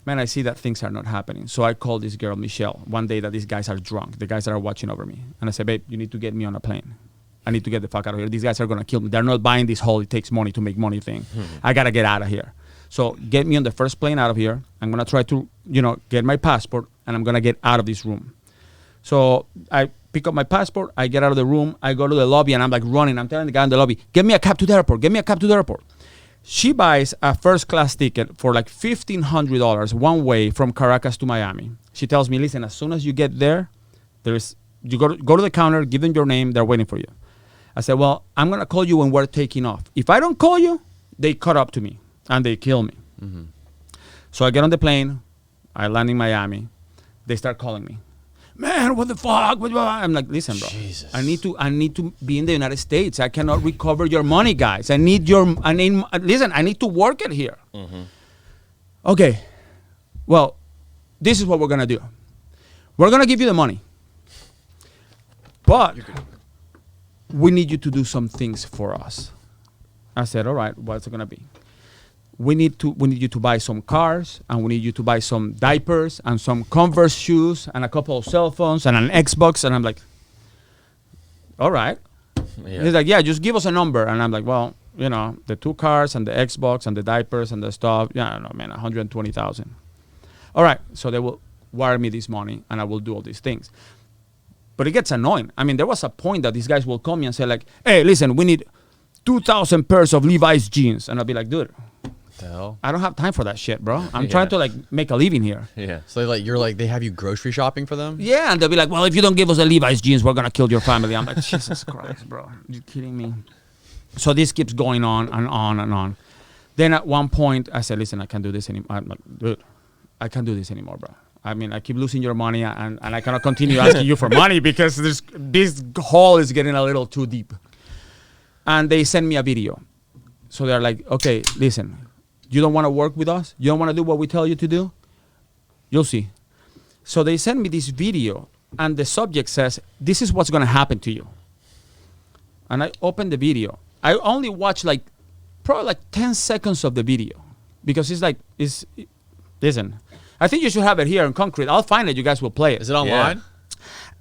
Speaker 2: Man, I see that things are not happening. So I called this girl, Michelle, one day that these guys are drunk, the guys that are watching over me. And I said, babe, you need to get me on a plane. I need to get the fuck out of here. These guys are going to kill me. They're not buying this whole it takes money to make money thing. I got to get out of here. So get me on the first plane out of here. I'm going to try to, get my passport, and I'm going to get out of this room. So I pick up my passport. I get out of the room. I go to the lobby, and I'm like running. I'm telling the guy in the lobby, get me a cab to the airport. She buys a first-class ticket for like $1,500 one way from Caracas to Miami. She tells me, listen, as soon as you get there, you go to the counter, give them your name, they're waiting for you. I said, well, I'm going to call you when we're taking off. If I don't call you, they cut up to me, and they kill me. Mm-hmm. So I get on the plane. I land in Miami. They start calling me. Man, what the fuck? I'm like, listen, bro.
Speaker 1: Jesus.
Speaker 2: I need to be in the United States. I cannot recover your money, guys. Listen, I need to work it here. Mm-hmm. Okay. well, this is what we're going to do. We're going to give you the money. But we need you to do some things for us. I said, all right, what's it going to be? We need you to buy some cars, and we need you to buy some diapers and some Converse shoes and a couple of cell phones and an Xbox. And I'm like, all right.
Speaker 4: Yeah.
Speaker 2: He's like, yeah, just give us a number. And I'm like, well, you know, the 2 cars and the Xbox and the diapers and the stuff. Yeah, I don't know, man, 120,000. All right, so they will wire me this money, and I will do all these things. But it gets annoying. I mean, there was a point that these guys will call me and say like, hey, listen, we need 2,000 pairs of Levi's jeans. And I'll be like, dude,
Speaker 1: The hell?
Speaker 2: I don't have time for that shit, bro. I'm trying to like make a living here.
Speaker 4: Yeah.
Speaker 1: So they have you grocery shopping for them?
Speaker 2: Yeah, and they'll be like, well, if you don't give us the Levi's jeans, we're going to kill your family. I'm like, Jesus Christ, bro. You kidding me? So this keeps going on and on and on. Then at one point, I said, listen, I can't do this anymore. I'm like, dude, I can't do this anymore, bro. I mean, I keep losing your money, and I cannot continue asking you for money because this hole is getting a little too deep. And they send me a video. So they're like, okay, listen, you don't want to work with us? You don't want to do what we tell you to do? You'll see. So they send me this video, and the subject says, this is what's going to happen to you. And I open the video. I only watch probably 10 seconds of the video because listen, I think you should have it here in Koncrete. I'll find it. You guys will play it.
Speaker 1: Is it online?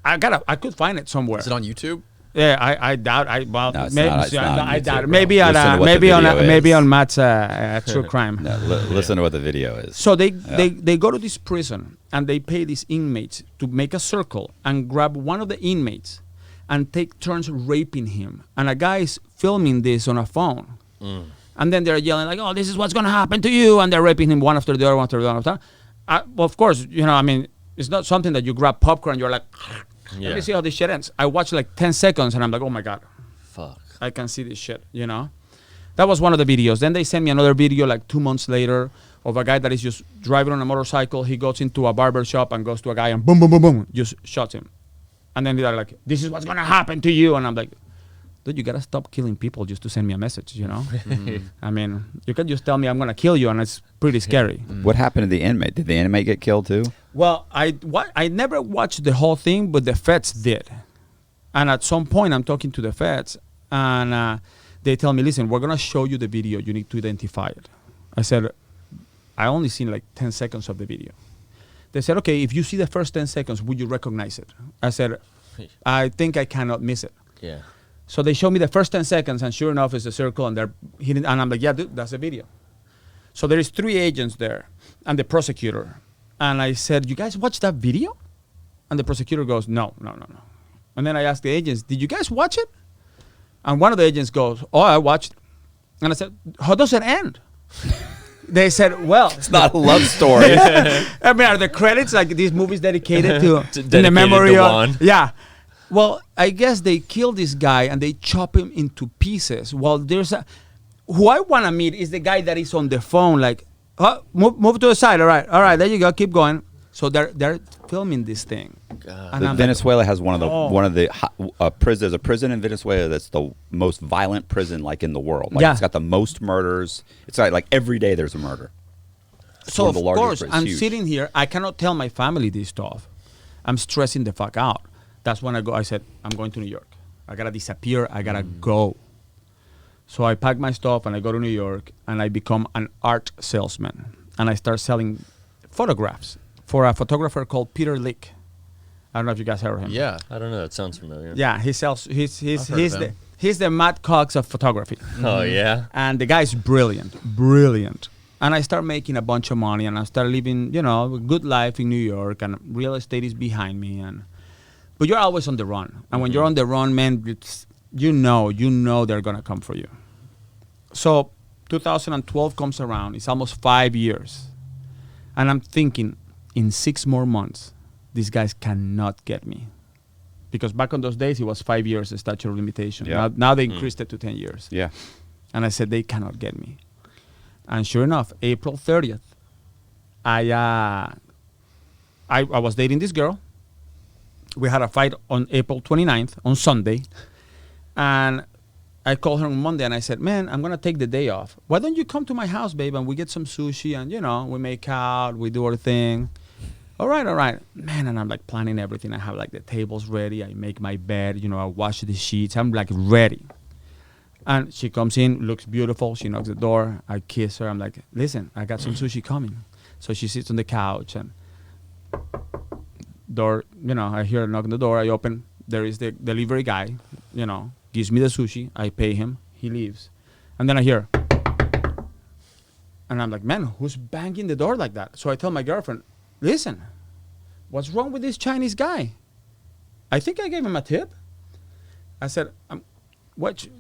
Speaker 2: I could find it somewhere.
Speaker 1: Is it on YouTube?
Speaker 2: Yeah, I doubt.
Speaker 3: No, it's
Speaker 2: maybe
Speaker 3: not. It's not on
Speaker 2: I
Speaker 3: YouTube,
Speaker 2: doubt it.
Speaker 3: bro.
Speaker 2: Maybe on
Speaker 3: Listen to what the
Speaker 2: maybe
Speaker 3: video
Speaker 2: on
Speaker 3: is.
Speaker 2: Matt's true crime.
Speaker 3: No, listen to what the video is.
Speaker 2: So they go to this prison and they pay these inmates to make a circle and grab one of the inmates and take turns raping him. And a guy is filming this on a phone. Mm. And then they're yelling like, "Oh, this is what's gonna happen to you!" And they're raping him one after the other, one after the other. Well, of course, I mean, it's not something that you grab popcorn and you're like,
Speaker 4: Yeah.
Speaker 2: let me see how this shit ends. I watch 10 seconds and I'm like, oh my God.
Speaker 4: Fuck.
Speaker 2: I can see this shit, That was one of the videos. Then they sent me another video 2 months later of a guy that is just driving on a motorcycle. He goes into a barber shop and goes to a guy and boom, boom, boom, boom, just shots him. And then they're like, this is what's going to happen to you. And I'm like, dude, you got to stop killing people just to send me a message, I mean, you can just tell me I'm going to kill you and it's pretty scary.
Speaker 3: What happened to the inmate? Did the inmate get killed too?
Speaker 2: Well, I never watched the whole thing, but the feds did. And at some point, I'm talking to the feds, and they tell me, listen, we're going to show you the video. You need to identify it. I said, I only seen 10 seconds of the video. They said, okay, if you see the first 10 seconds, would you recognize it? I said, I think I cannot miss it.
Speaker 4: Yeah.
Speaker 2: So they show me the first 10 seconds, and sure enough, it's a circle, and they're hitting, and I'm like, yeah, dude, that's a video. So there is 3 agents there, and the prosecutor. And I said, you guys watch that video? And the prosecutor goes, no. And then I asked the agents, did you guys watch it? And one of the agents goes, oh, I watched it. And I said, how does it end? They said, well.
Speaker 3: It's not a love story.
Speaker 2: I mean, are the credits these movies dedicated to
Speaker 4: Dedicated
Speaker 2: in the memory
Speaker 4: to
Speaker 2: of
Speaker 4: Juan.
Speaker 2: Yeah. Well, I guess they kill this guy and they chop him into pieces. Well, who I want to meet is the guy that is on the phone, move to the side. All right, there you go. Keep going. So they're filming this thing. And
Speaker 3: Venezuela has one of the prisons. There's a prison in Venezuela that's the most violent prison in the world. It's got the most murders. It's every day there's a murder.
Speaker 2: So of course I'm sitting here. I cannot tell my family this stuff. I'm stressing the fuck out. That's when I said, I'm going to New York. I got to disappear. I got to go. So I pack my stuff and I go to New York and I become an art salesman. And I start selling photographs for a photographer called Peter Lick. I don't know if you guys heard of him.
Speaker 1: Yeah.
Speaker 4: I don't know. That sounds familiar.
Speaker 2: Yeah, he sells. He's the Matt Cox of photography.
Speaker 4: Oh, yeah?
Speaker 2: And the guy's brilliant. And I start making a bunch of money and I start living, a good life in New York, and real estate is behind me. But you're always on the run. And when you're on the run, man, you know they're going to come for you. So 2012 comes around. It's almost 5 years. And I'm thinking, in 6 more months, these guys cannot get me. Because back on those days, it was 5 years, the statute of limitation.
Speaker 3: Yeah.
Speaker 2: Now they increased it to 10 years.
Speaker 3: Yeah.
Speaker 2: And I said, they cannot get me. And sure enough, April 30th, I was dating this girl. We had a fight on April 29th, on Sunday. And I called her on Monday and I said, man, I'm going to take the day off. Why don't you come to my house, babe, and we get some sushi and, we make out, we do our thing. All right. Man, and I'm like planning everything. I have like the tables ready. I make my bed, I wash the sheets. I'm like ready. And she comes in, looks beautiful. She knocks the door. I kiss her. I'm like, listen, I got some sushi coming. So she sits on the couch and door, I hear her knock on the door. I open. There is the delivery guy, gives me the sushi. I pay him. He leaves. And then I hear, and I'm like, man, who's banging the door like that? So I tell my girlfriend, listen, what's wrong with this Chinese guy? I think I gave him a tip. I said,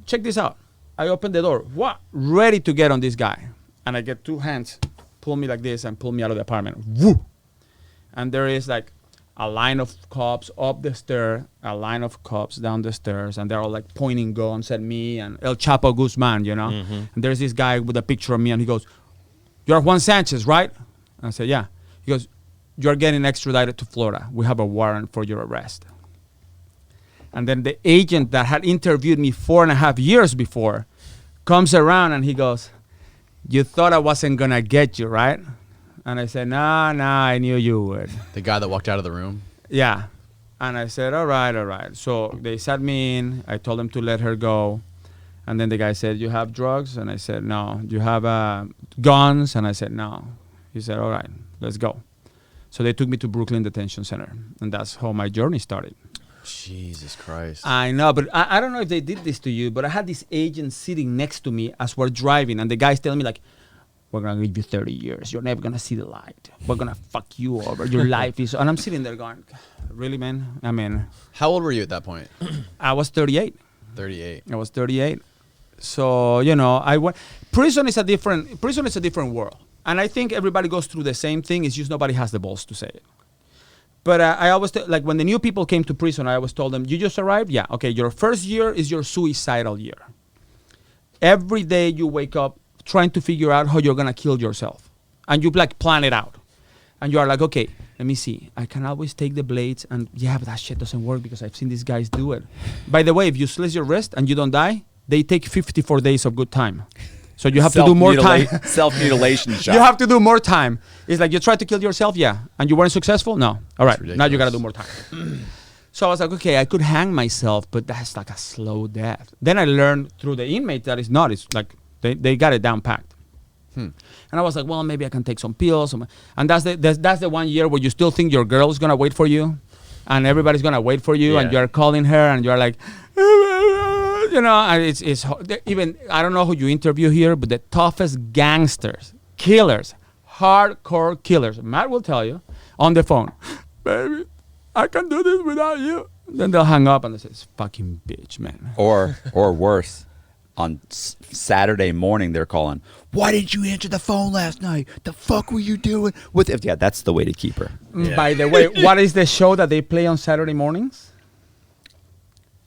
Speaker 2: check this out. I opened the door, ready to get on this guy. And I get two hands, pull me like this and pull me out of the apartment. Woo! And there is like a line of cops up the stair, a line of cops down the stairs, and they're all like pointing guns at me and El Chapo Guzman, Mm-hmm. And there's this guy with a picture of me and he goes, you're Juan Sanchez, right? And I said, yeah. He goes, you're getting extradited to Florida. We have a warrant for your arrest. And then the agent that had interviewed me 4.5 years before comes around and he goes, you thought I wasn't going to get you, right? And I said, nah, I knew you would.
Speaker 1: The guy that walked out of the room?
Speaker 2: Yeah. And I said, all right. So they sat me in. I told them to let her go. And then the guy said, you have drugs? And I said, no. Do you have guns? And I said, no. He said, all right, let's go. So they took me to Brooklyn Detention Center. And that's how my journey started.
Speaker 1: Jesus Christ.
Speaker 2: I know, but I don't know if they did this to you, but I had this agent sitting next to me as we're driving, and the guy's telling me, like, we're going to give you 30 years. You're never going to see the light. We're going to fuck you over. Your life is... And I'm sitting there going, really, man? I mean...
Speaker 1: How old were you at that point?
Speaker 2: I was 38.
Speaker 1: 38.
Speaker 2: I was 38. So, I went... Prison is a different world. And I think everybody goes through the same thing. It's just nobody has the balls to say it. But I always, like when the new people came to prison, I always told them, you just arrived? Yeah. Okay, your first year is your suicidal year. Every day you wake up trying to figure out how you're going to kill yourself. And you like plan it out. And you are like, okay, let me see. I can always take the blades and yeah, but that shit doesn't work because I've seen these guys do it. By the way, if you slit your wrist and you don't die, they take 54 days of good time. So you have to do more time.
Speaker 3: Self-mutilation shot.
Speaker 2: You have to do more time. It's like you tried to kill yourself, yeah. And you weren't successful? No. All right, now you got to do more time. So I was like, okay, I could hang myself, but that's like a slow death. Then I learned through the inmate that it's not. It's like they got it down packed. And I was like, well, maybe I can take some pills. And that's the 1 year where you still think your girl is going to wait for you. And everybody's going to wait for you. Yeah. And you're calling her and you're like... and it's even, I don't know who you interview here, but the toughest gangsters, killers, hardcore killers, Matt will tell you on the phone, baby, I can do this without you. Then they'll hang up and they say, it's fucking bitch, man.
Speaker 3: Or worse, on Saturday morning, they're calling, why didn't you answer the phone last night? The fuck were you doing? Yeah, that's the way to keep her.
Speaker 2: Yeah. By the way, what is the show that they play on Saturday mornings?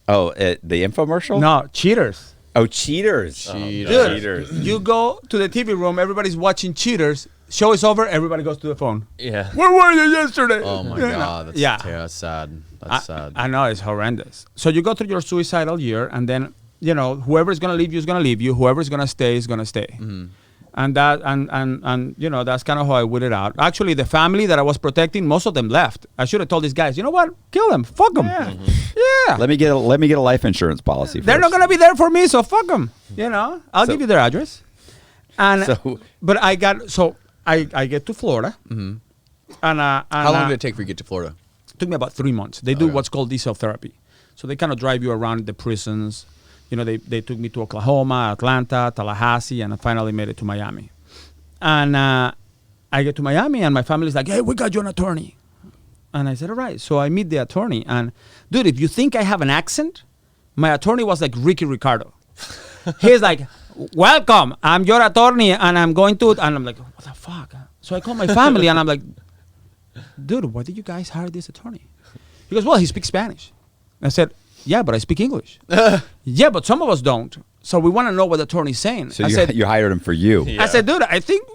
Speaker 3: Oh, the infomercial?
Speaker 2: No, Cheaters.
Speaker 3: Oh, Cheaters.
Speaker 2: Cheaters. You go to the TV room, everybody's watching Cheaters. Show is over, everybody goes to the phone.
Speaker 4: Yeah.
Speaker 2: Where were you yesterday?
Speaker 1: Oh, my God. That's sad. That's sad.
Speaker 2: I know, it's horrendous. So you go through your suicidal year, and then, whoever's going to leave you is going to leave you. Whoever's going to stay is going to stay. Mm-hmm. And that, and that's kind of how I weeded out. Actually, the family that I was protecting, most of them left. I should have told these guys, you know what? Kill them. Fuck them. Yeah. Mm-hmm. Yeah.
Speaker 3: Let me get a life insurance policy.
Speaker 2: They're not gonna be there for me, so fuck them. I'll give you their address. And but I get to Florida. Mm-hmm. And
Speaker 1: how long did it take for you to get to Florida?
Speaker 2: It took me about 3 months. They do what's called diesel therapy. So they kind of drive you around the prisons. They took me to Oklahoma, Atlanta, Tallahassee, and I finally made it to Miami. And I get to Miami, and my family's like, hey, we got you an attorney. And I said, all right. So I meet the attorney. And, dude, if you think I have an accent, my attorney was like Ricky Ricardo. He's like, welcome. I'm your attorney, and I'm going to... And I'm like, what the fuck? So I call my family, and I'm like, dude, why did you guys hire this attorney? He goes, well, he speaks Spanish. I said... yeah, but I speak English. Yeah, but some of us don't. So we want to know what the attorney's saying.
Speaker 3: So you hired him for you.
Speaker 2: Yeah. I said, dude, I think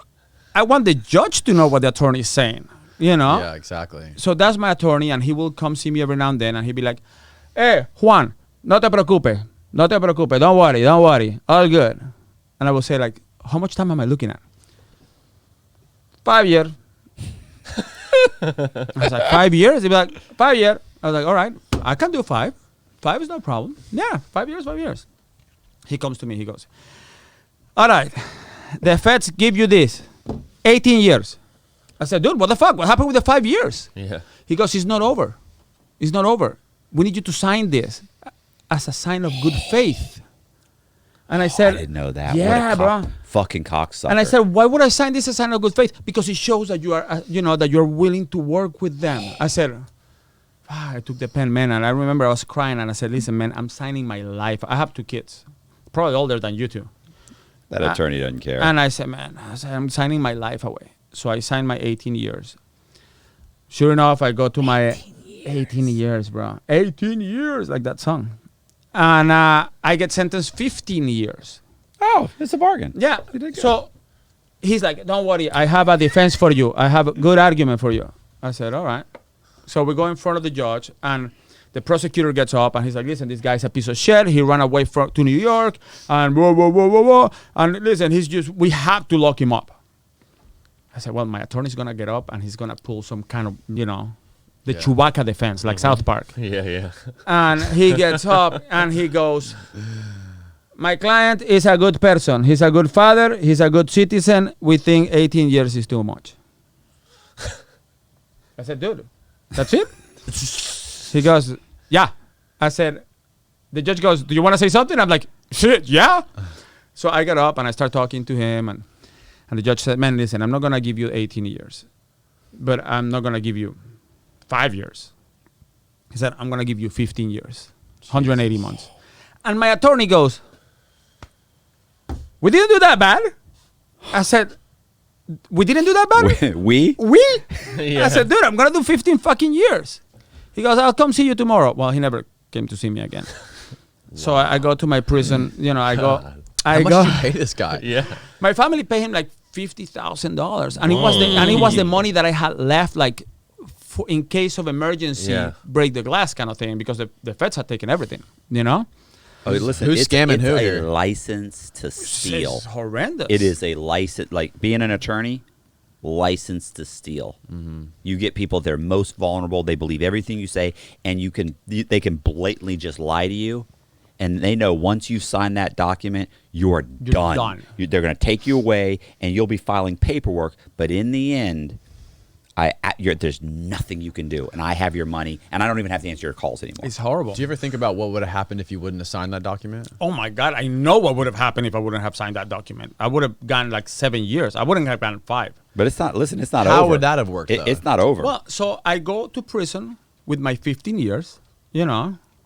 Speaker 2: I want the judge to know what the attorney's saying.
Speaker 1: Yeah, exactly.
Speaker 2: So that's my attorney, and he will come see me every now and then, and he'll be like, hey, Juan, no te preocupes. No te preocupes. Don't worry. All good. And I would say, like, how much time am I looking at? 5 years. I was like, 5 years? He'd be like, 5 years. I was like, all right, I can do 5. 5 is no problem. Yeah, 5 years. He comes to me, he goes, all right, the feds give you this, 18 years. I said, dude, what the fuck? What happened with the 5 years?
Speaker 4: Yeah.
Speaker 2: He goes, it's not over. It's not over. We need you to sign this as a sign of good faith. And I said,
Speaker 3: I didn't know that.
Speaker 2: Yeah,
Speaker 3: what a
Speaker 2: bro.
Speaker 3: Fucking cocksucker.
Speaker 2: And I said, why would I sign this as a sign of good faith? Because it shows that you are, that you're willing to work with them. I said, I took the pen, man, and I remember I was crying, and I said, listen, man, I'm signing my life. I have 2 kids, probably older than you two.
Speaker 3: That attorney doesn't care.
Speaker 2: And I said, I'm signing my life away. So I signed my 18 years. Sure enough, I go to my 18 years, bro. 18 years, like that song. And I get sentenced 15 years.
Speaker 3: Oh, it's a bargain.
Speaker 2: Yeah.
Speaker 3: You did good.
Speaker 2: So he's like, don't worry, I have a defense for you. I have a good argument for you. I said, all right. So we go in front of the judge, and the prosecutor gets up, and he's like, listen, this guy's a piece of shit. He ran away to New York, and whoa. And listen, we have to lock him up. I said, well, my attorney's going to get up, and he's going to pull some kind of, the Chewbacca defense, like South Park.
Speaker 4: Yeah.
Speaker 2: And he gets up, and he goes, my client is a good person. He's a good father. He's a good citizen. We think 18 years is too much. I said, dude, that's it? He goes, yeah. I said, the judge goes, do you want to say something? I'm like, shit, yeah. So I got up, and I start talking to him, and the judge said, man, listen, I'm not going to give you 18 years, but I'm not going to give you 5 years. He said, I'm going to give you 15 years, 180 months. And my attorney goes, we didn't do that bad. I said, we didn't do that bad?
Speaker 3: We?
Speaker 4: Yeah.
Speaker 2: I said, dude, I'm going to do 15 fucking years. He goes, I'll come see you tomorrow. Well, he never came to see me again. So I go to my prison, I go.
Speaker 1: How much did you pay this guy?
Speaker 4: Yeah.
Speaker 2: My family paid him like $50,000, and it was the money that I had left, like in case of emergency, break the glass kind of thing, because the feds had taken everything,
Speaker 3: Oh, listen,
Speaker 1: Who's scamming who
Speaker 3: it's
Speaker 1: here?
Speaker 3: a license to steal.
Speaker 2: It's horrendous.
Speaker 3: It is a license, like being an attorney, license to steal. Mm-hmm. You get people, they're most vulnerable. They believe everything you say, and they can blatantly just lie to you. And they know once you sign that document, you're done. They're going to take you away, and you'll be filing paperwork. But in the end, there's nothing you can do. And I have your money, and I don't even have to answer your calls anymore.
Speaker 2: It's horrible.
Speaker 1: Do you ever think about what would have happened if you wouldn't have signed that document?
Speaker 2: Oh my God, I know what would have happened if I wouldn't have signed that document. I would have gone like 7 years. I wouldn't have gone 5.
Speaker 3: But it's not, listen, it's not
Speaker 1: How
Speaker 3: over.
Speaker 1: would that have worked, though?
Speaker 3: It's not over.
Speaker 2: Well, so I go to prison with my 15 years,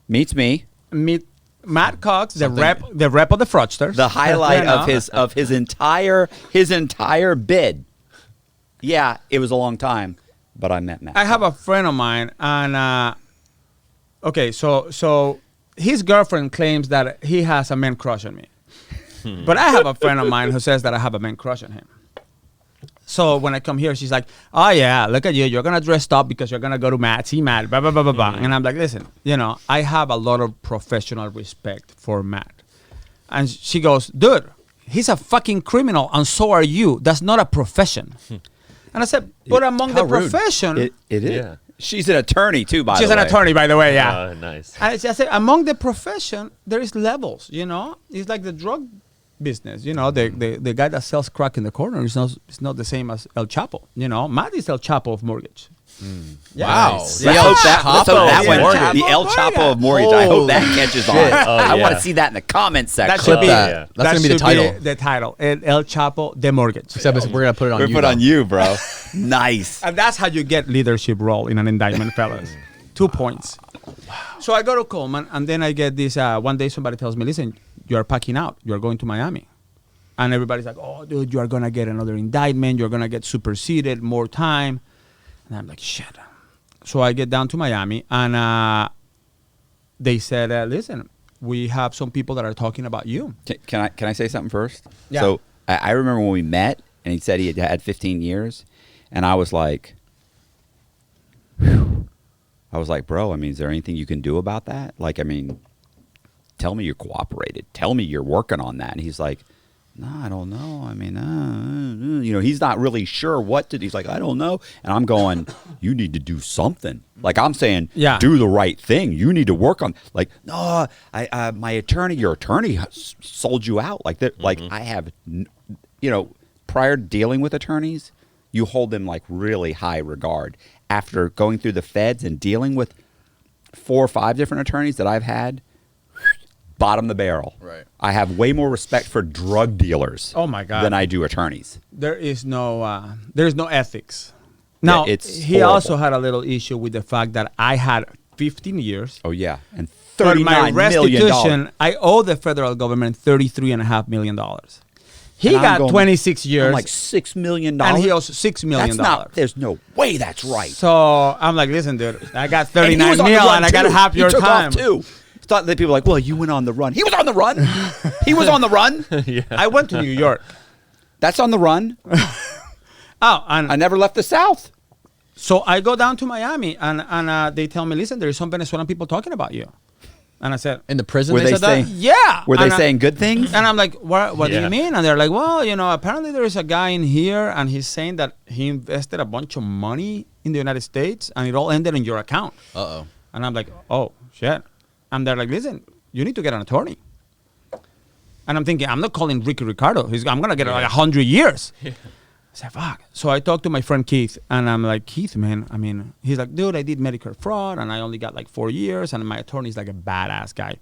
Speaker 3: Meets me.
Speaker 2: meet Matt Cox, the rep of the Fraudsters.
Speaker 3: The highlight of his entire bid. Yeah, it was a long time, but I met Matt.
Speaker 2: I have a friend of mine, and so his girlfriend claims that he has a man crush on me, but I have a friend of mine who says that I have a man crush on him. So when I come here, she's like, oh yeah, look at you. You're going to dress up because you're going to go to Matt, see Matt, blah, blah, blah, blah, blah. And I'm like, listen, I have a lot of professional respect for Matt. And she goes, dude, he's a fucking criminal, and so are you. That's not a profession. And I said, but among the profession.
Speaker 3: It is.
Speaker 4: Yeah.
Speaker 3: She's an attorney, too, by the way.
Speaker 2: She's an attorney, by the way, yeah.
Speaker 4: Oh, nice.
Speaker 2: And I said, among the profession, there is levels, It's like the drug business, the guy that sells crack in the corner is not the same as El Chapo, Matt is El Chapo of mortgage. Yeah.
Speaker 1: Wow.
Speaker 2: Nice.
Speaker 1: The
Speaker 3: Let's
Speaker 1: El
Speaker 3: hope that
Speaker 1: Chapo
Speaker 3: went
Speaker 1: of mortgage.
Speaker 3: the El Chapo of mortgage. I hope that catches on. I want to see that in the comments section.
Speaker 2: That should be
Speaker 1: That's going to be the title.
Speaker 2: The title, El Chapo de mortgage.
Speaker 1: Except we're going to put it on
Speaker 3: We're
Speaker 1: you.
Speaker 3: put on you, bro. Nice.
Speaker 2: And that's how you get leadership role in an indictment, fellas. 2 points. So I go to Coleman, and then I get this. One day somebody tells me, listen, you are packing out. You are going to Miami. And everybody's like, oh, dude, you are going to get another indictment. You're going to get superseded, more time. And I'm like, shit. So I get down to Miami, and they said, listen, we have some people that are talking about you.
Speaker 3: Can I say something first?
Speaker 2: Yeah.
Speaker 3: So I remember when we met, and he said he had 15 years, and I was like, whew. I was like, bro, I mean, is there anything you can do about that? Like, I mean, tell me you cooperated. Tell me you're working on that. And he's like, no, I don't know. I mean, he's not really sure what to do. He's like, I don't know. And I'm going, you need to do something. Like I'm saying, do the right thing. You need to work on, like, no, your attorney sold you out. Like that. Like I have, prior to dealing with attorneys, you hold them like really high regard. After going through the feds and dealing with 4 or 5 different attorneys that I've had, bottom the barrel.
Speaker 1: Right.
Speaker 3: I have way more respect for drug dealers.
Speaker 2: Oh my God.
Speaker 3: Than I do attorneys.
Speaker 2: There's no ethics. Now, he
Speaker 3: horrible.
Speaker 2: also had a little issue with the fact that I had 15 years.
Speaker 3: Oh yeah, and
Speaker 2: For my
Speaker 3: $39 million.
Speaker 2: restitution, I owe the federal government $33.5 million. He
Speaker 3: And I'm
Speaker 2: got
Speaker 3: going,
Speaker 2: 26 years.
Speaker 3: I'm like $6 million.
Speaker 2: And he owes $6 million.
Speaker 3: There's no way that's right.
Speaker 2: So I'm like, listen, dude, I got
Speaker 3: And he
Speaker 2: 39
Speaker 3: was on the
Speaker 2: mil
Speaker 3: run,
Speaker 2: and I got
Speaker 3: too.
Speaker 2: half
Speaker 3: He
Speaker 2: your
Speaker 3: took
Speaker 2: time.
Speaker 3: off too. Thought that people were like, well, you went on the run. He was on the run. He was on the run.
Speaker 2: I went to New York.
Speaker 3: That's on the run.
Speaker 2: And
Speaker 3: I never left the South.
Speaker 2: so I go down to Miami and they tell me, listen, there is some Venezuelan people talking about you. And I said,
Speaker 1: In the prison,
Speaker 3: Were
Speaker 1: they
Speaker 3: they
Speaker 1: said that?
Speaker 3: saying-
Speaker 2: yeah.
Speaker 3: Were they
Speaker 2: And
Speaker 3: saying good things?
Speaker 2: And I'm like, what do
Speaker 4: Yeah.
Speaker 2: you mean? And they're like, well, apparently there is a guy in here and he's saying that he invested a bunch of money in the United States and it all ended in your account.
Speaker 1: Uh-oh.
Speaker 2: And I'm like, oh, shit. And they're like, listen, you need to get an attorney. And I'm thinking, I'm not calling Ricky Ricardo. I'm going to get like 100 years. I said, fuck. So I talked to my friend Keith, and I'm like, Keith, man, I mean, he's like, dude, I did Medicare fraud, and I only got like 4 years, and my attorney's like a badass guy.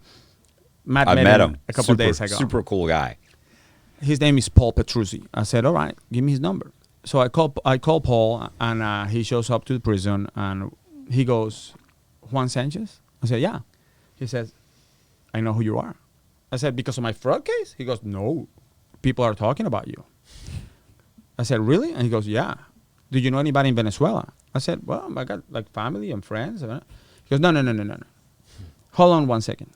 Speaker 2: Matt
Speaker 3: I met him
Speaker 2: a couple of days ago.
Speaker 3: Super cool guy.
Speaker 2: His name is Paul Petruzzi. I said, all right, give me his number. So I call Paul, and he shows up to the prison, and he goes, Juan Sanchez? I said, yeah. He says, I know who you are. I said, because of my fraud case? He goes, no, people are talking about you. I said, really? And he goes, yeah. Do you know anybody in Venezuela? I said, well, I got like family and friends. He goes, no. Hold on 1 second.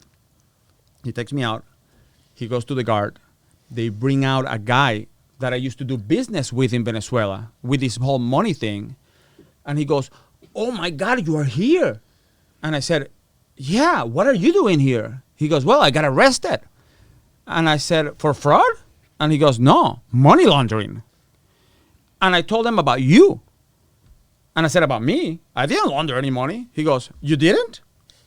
Speaker 2: He takes me out. He goes to the guard. They bring out a guy that I used to do business with in Venezuela with this whole money thing. And he goes, oh my God, you are here. And I said, yeah, what are you doing here? He goes, well, I got arrested. And I said, for fraud? And he goes, no, money laundering. And I told him about you. And I said, about me? I didn't launder any money. He goes, you didn't?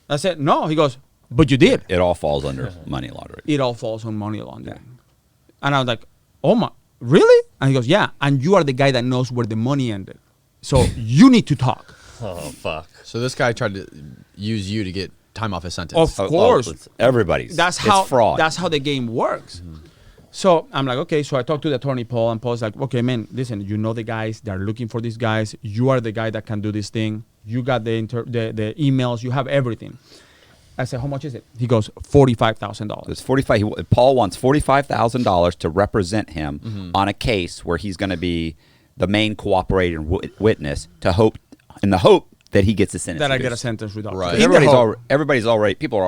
Speaker 2: I said, no. He goes, but you did.
Speaker 3: It all falls under money laundering.
Speaker 2: It all falls on money laundering. And I was like, oh my, really? And he goes, yeah. And you are the guy that knows where the money ended. So you need to talk.
Speaker 4: Oh, fuck.
Speaker 1: So this guy tried to use you to get time off his sentence.
Speaker 2: Of course.
Speaker 3: It's everybody's.
Speaker 2: That's
Speaker 3: it's
Speaker 2: how
Speaker 3: fraud.
Speaker 2: That's how the game works. So I'm like, okay. So I talked to the attorney Paul, and Paul's like, okay, man, listen, you know the guys. They're looking for these guys. You are the guy that can do this thing. You got the emails. You have everything. I said, how much is it? He goes, $45,000.
Speaker 3: It's 45. Paul wants $45,000 to represent him on a case where he's going to be the main cooperating witness in the hope that he gets a sentence.
Speaker 2: That I
Speaker 3: reduced.
Speaker 2: get a sentence reduction.
Speaker 1: Right.
Speaker 3: People are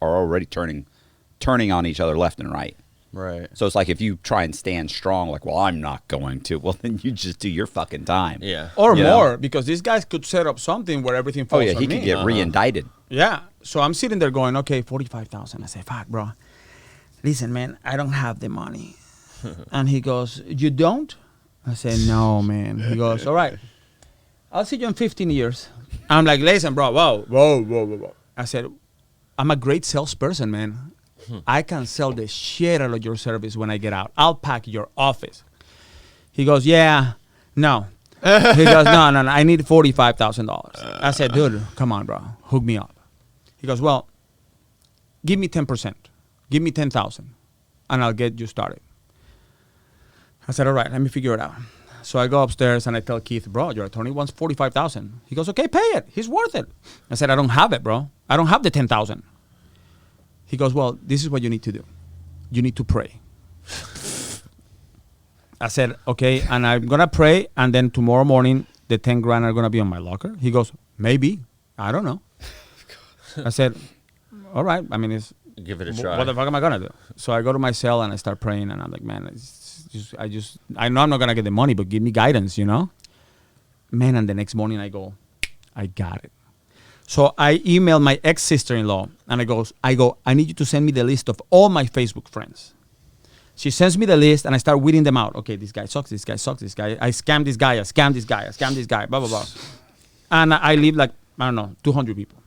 Speaker 3: already turning on each other left and right.
Speaker 1: Right.
Speaker 3: So it's like if you try and stand strong, like, well, I'm not going to. Well, then you just do your fucking time.
Speaker 4: Yeah.
Speaker 2: Or
Speaker 3: You
Speaker 2: more,
Speaker 3: know?
Speaker 2: because these guys could set up something where everything
Speaker 3: Oh
Speaker 2: falls
Speaker 3: yeah,
Speaker 2: on
Speaker 3: he
Speaker 2: me.
Speaker 3: could get re-indicted.
Speaker 2: Yeah. So I'm sitting there going, okay, 45,000. I say, fuck, bro. Listen, man, I don't have the money. And he goes, you don't? I said, no, man. He goes, all right. I'll see you in 15 years. I'm like, listen, bro, whoa. I said, I'm a great salesperson, man. I can sell the shit out of your service when I get out. I'll pack your office. He goes, yeah, no. He goes, no, I need $45,000. I said, dude, come on, bro. Hook me up. He goes, well, give me 10%. Give me 10,000 and I'll get you started. I said, all right, let me figure it out. So I go upstairs and I tell Keith, bro, your attorney wants $45,000. He goes, okay, pay it. He's worth it. I said, I don't have it, bro. I don't have the 10,000. He goes, well, this is what you need to do. You need to pray. I said, okay, and I'm going to pray, and then tomorrow morning, the 10 grand are going to be on my locker. He goes, maybe. I don't know. I said, all right. I mean,
Speaker 4: Give it a try.
Speaker 2: what the fuck am I going to do? So I go to my cell, and I start praying, and I'm like, man, I know I'm not going to get the money, but give me guidance, you know? Man, and the next morning I go, I got it. So I emailed my ex-sister-in-law, and I need you to send me the list of all my Facebook friends. She sends me the list, and I start weeding them out. Okay, this guy sucks, this guy sucks, this guy. I scammed this guy, I scammed this guy, I scammed this guy, blah, blah, blah. And I leave like, I don't know, 200 people.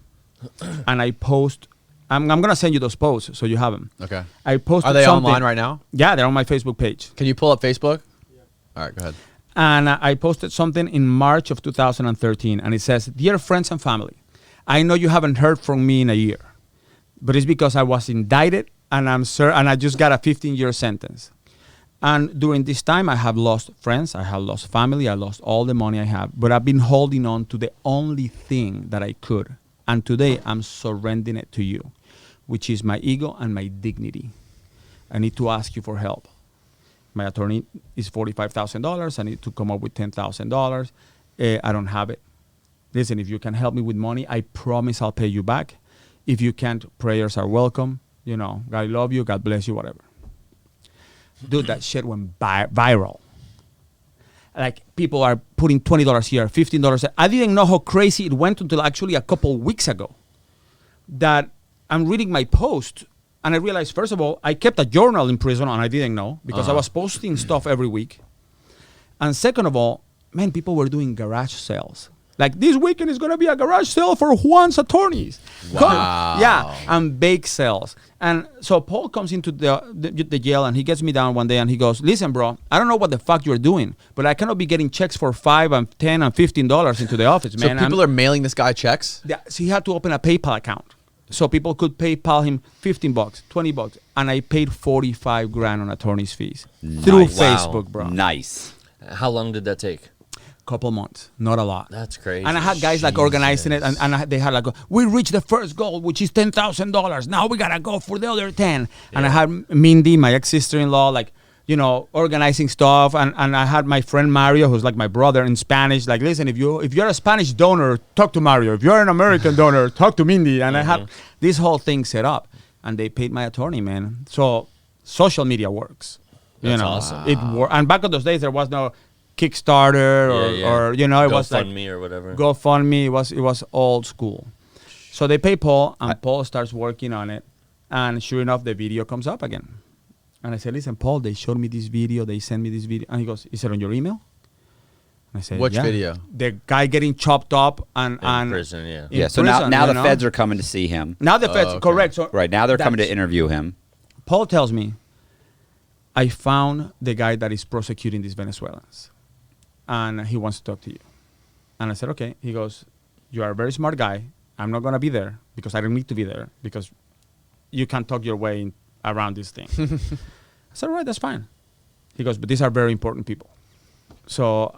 Speaker 2: And I post, I'm going to send you those posts so you have them.
Speaker 1: Okay.
Speaker 2: I posted
Speaker 1: Are they
Speaker 2: something.
Speaker 1: online right now?
Speaker 2: Yeah, they're on my Facebook page.
Speaker 1: Can you pull up Facebook? Yeah. All right, go ahead.
Speaker 2: And I posted something in March of 2013, and it says, "Dear friends and family, I know you haven't heard from me in a year, but it's because I was indicted and I just got a 15-year sentence. And during this time, I have lost friends, I have lost family, I lost all the money I have, but I've been holding on to the only thing that I could. And today, I'm surrendering it to you, which is my ego and my dignity. I need to ask you for help. My attorney is $45,000. I need to come up with $10,000. I don't have it. Listen, if you can help me with money, I promise I'll pay you back. If you can't, prayers are welcome. You know, God love you, God bless you, whatever." Dude, that shit went viral. Like, people are putting $20 here, $15. I didn't know how crazy it went until actually a couple weeks ago that I'm reading my post. And I realized, first of all, I kept a journal in prison, and I didn't know because I was posting stuff every week. And second of all, man, people were doing garage sales. Like, this weekend is going to be a garage sale for Juan's attorneys.
Speaker 1: Wow.
Speaker 2: Yeah, and bake sales. And so Paul comes into the jail, and he gets me down one day, and he goes, "Listen, bro, I don't know what the fuck you're doing, but I cannot be getting checks for $5 and $10 and $15 into the office, man."
Speaker 1: So people are mailing this guy checks?
Speaker 2: Yeah, so he had to open a PayPal account. So people could PayPal him $15, $20, and I paid $45,000 on attorney's fees through Facebook, bro.
Speaker 3: Nice.
Speaker 4: How long did that take?
Speaker 2: Couple months, not a lot.
Speaker 4: That's crazy.
Speaker 2: And I had guys like organizing it, and they had like, "We reached the first goal, which is $10,000. Now we gotta go for the other 10." Yeah. And I had Mindy, my ex-sister-in-law, like, you know, organizing stuff, and I had my friend Mario, who's like my brother, in Spanish. Like, listen, if you're a Spanish donor, talk to Mario. If you're an American donor, talk to Mindy. And I had this whole thing set up, and they paid my attorney, man. So social media works.
Speaker 4: That's
Speaker 2: awesome.
Speaker 4: awesome.
Speaker 2: And back in those days, there was no Kickstarter or you know, it was like
Speaker 4: GoFundMe or whatever.
Speaker 2: GoFundMe. It was old school. So they pay Paul, and Paul starts working on it, and sure enough, the video comes up again. And I said, "Listen, Paul, they showed me this video. They sent me this video." And he goes, "Is it on your email?" And I said,
Speaker 1: "Which
Speaker 2: yeah.
Speaker 1: video?"
Speaker 2: The guy getting chopped up and
Speaker 4: in prison, yeah.
Speaker 3: Yeah, so
Speaker 2: prison,
Speaker 3: now the
Speaker 2: know?
Speaker 3: feds are coming to see him.
Speaker 2: Now the feds,
Speaker 1: okay.
Speaker 2: correct. So
Speaker 3: Right, now they're coming to interview him.
Speaker 2: Paul tells me, "I found the guy that is prosecuting these Venezuelans, and he wants to talk to you." And I said, "Okay." He goes, "You are a very smart guy. I'm not going to be there because I don't need to be there because you can't talk your way around this thing." I said, "All right, that's fine." He goes, "But these are very important people." So